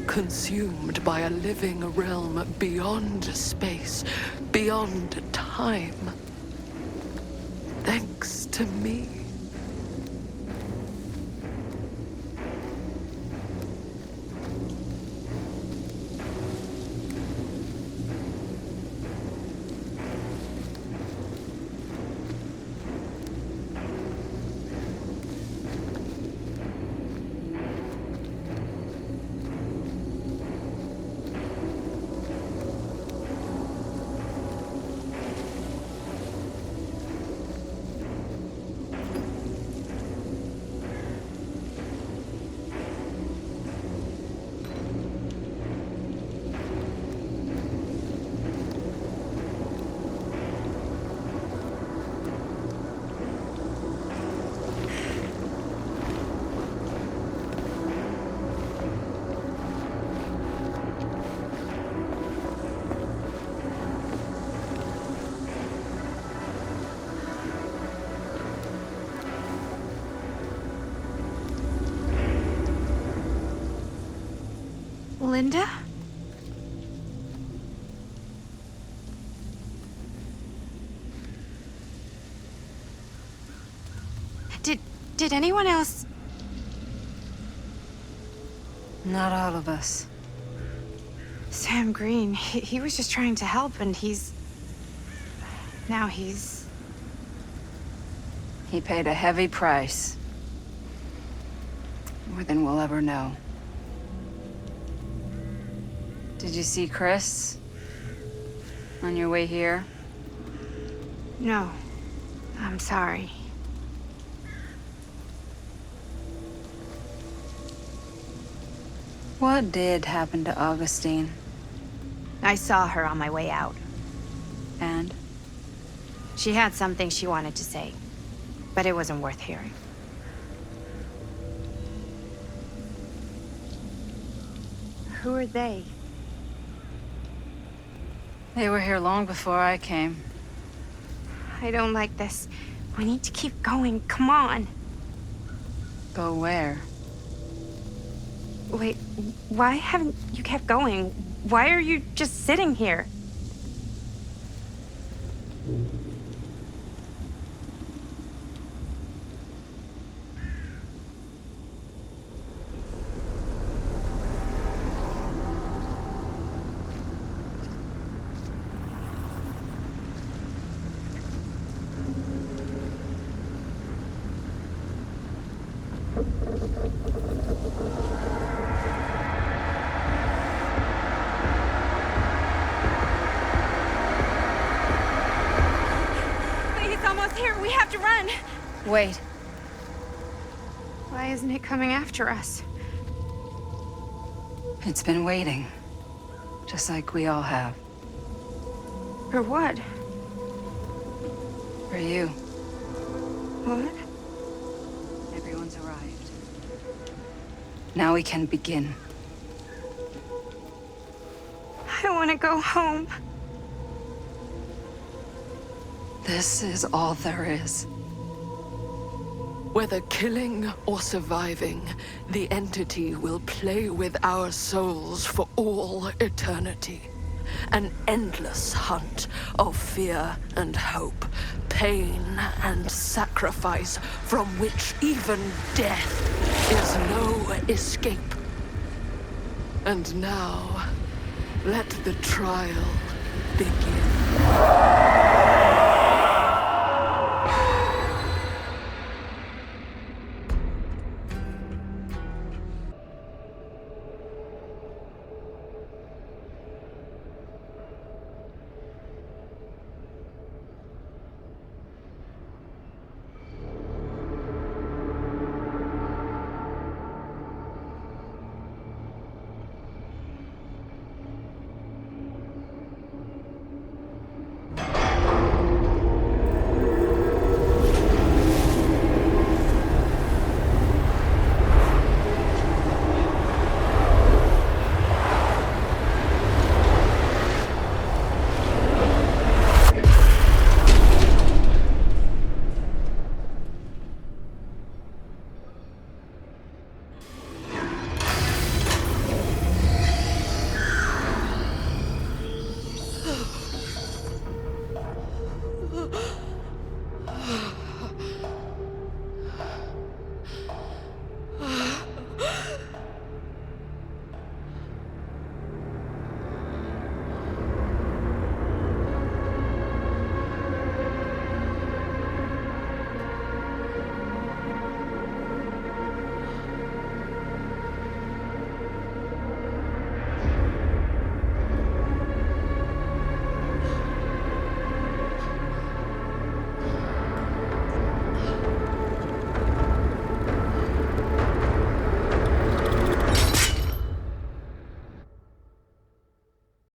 consumed by a living realm beyond space, beyond time. Thanks to me. Linda? Did anyone else? Not all of us. Sam Green, he was just trying to help, and now he's... He paid a heavy price. More than we'll ever know. Did you see Chris? On your way here? No. I'm sorry. What did happen to Augustine? I saw her on my way out. And? She had something she wanted to say, but it wasn't worth hearing. Who are they? They were here long before I came. I don't like this. We need to keep going. Come on. Go where? Wait, why haven't you kept going? Why are you just sitting here? to run. Wait. Why isn't it coming after us? It's been waiting. Just like we all have. For what? For you. What? Everyone's arrived. Now we can begin. I want to go home. This is all there is. Whether killing or surviving, the entity will play with our souls for all eternity. An endless hunt of fear and hope, pain and sacrifice, from which even death is no escape. And now, let the trial begin.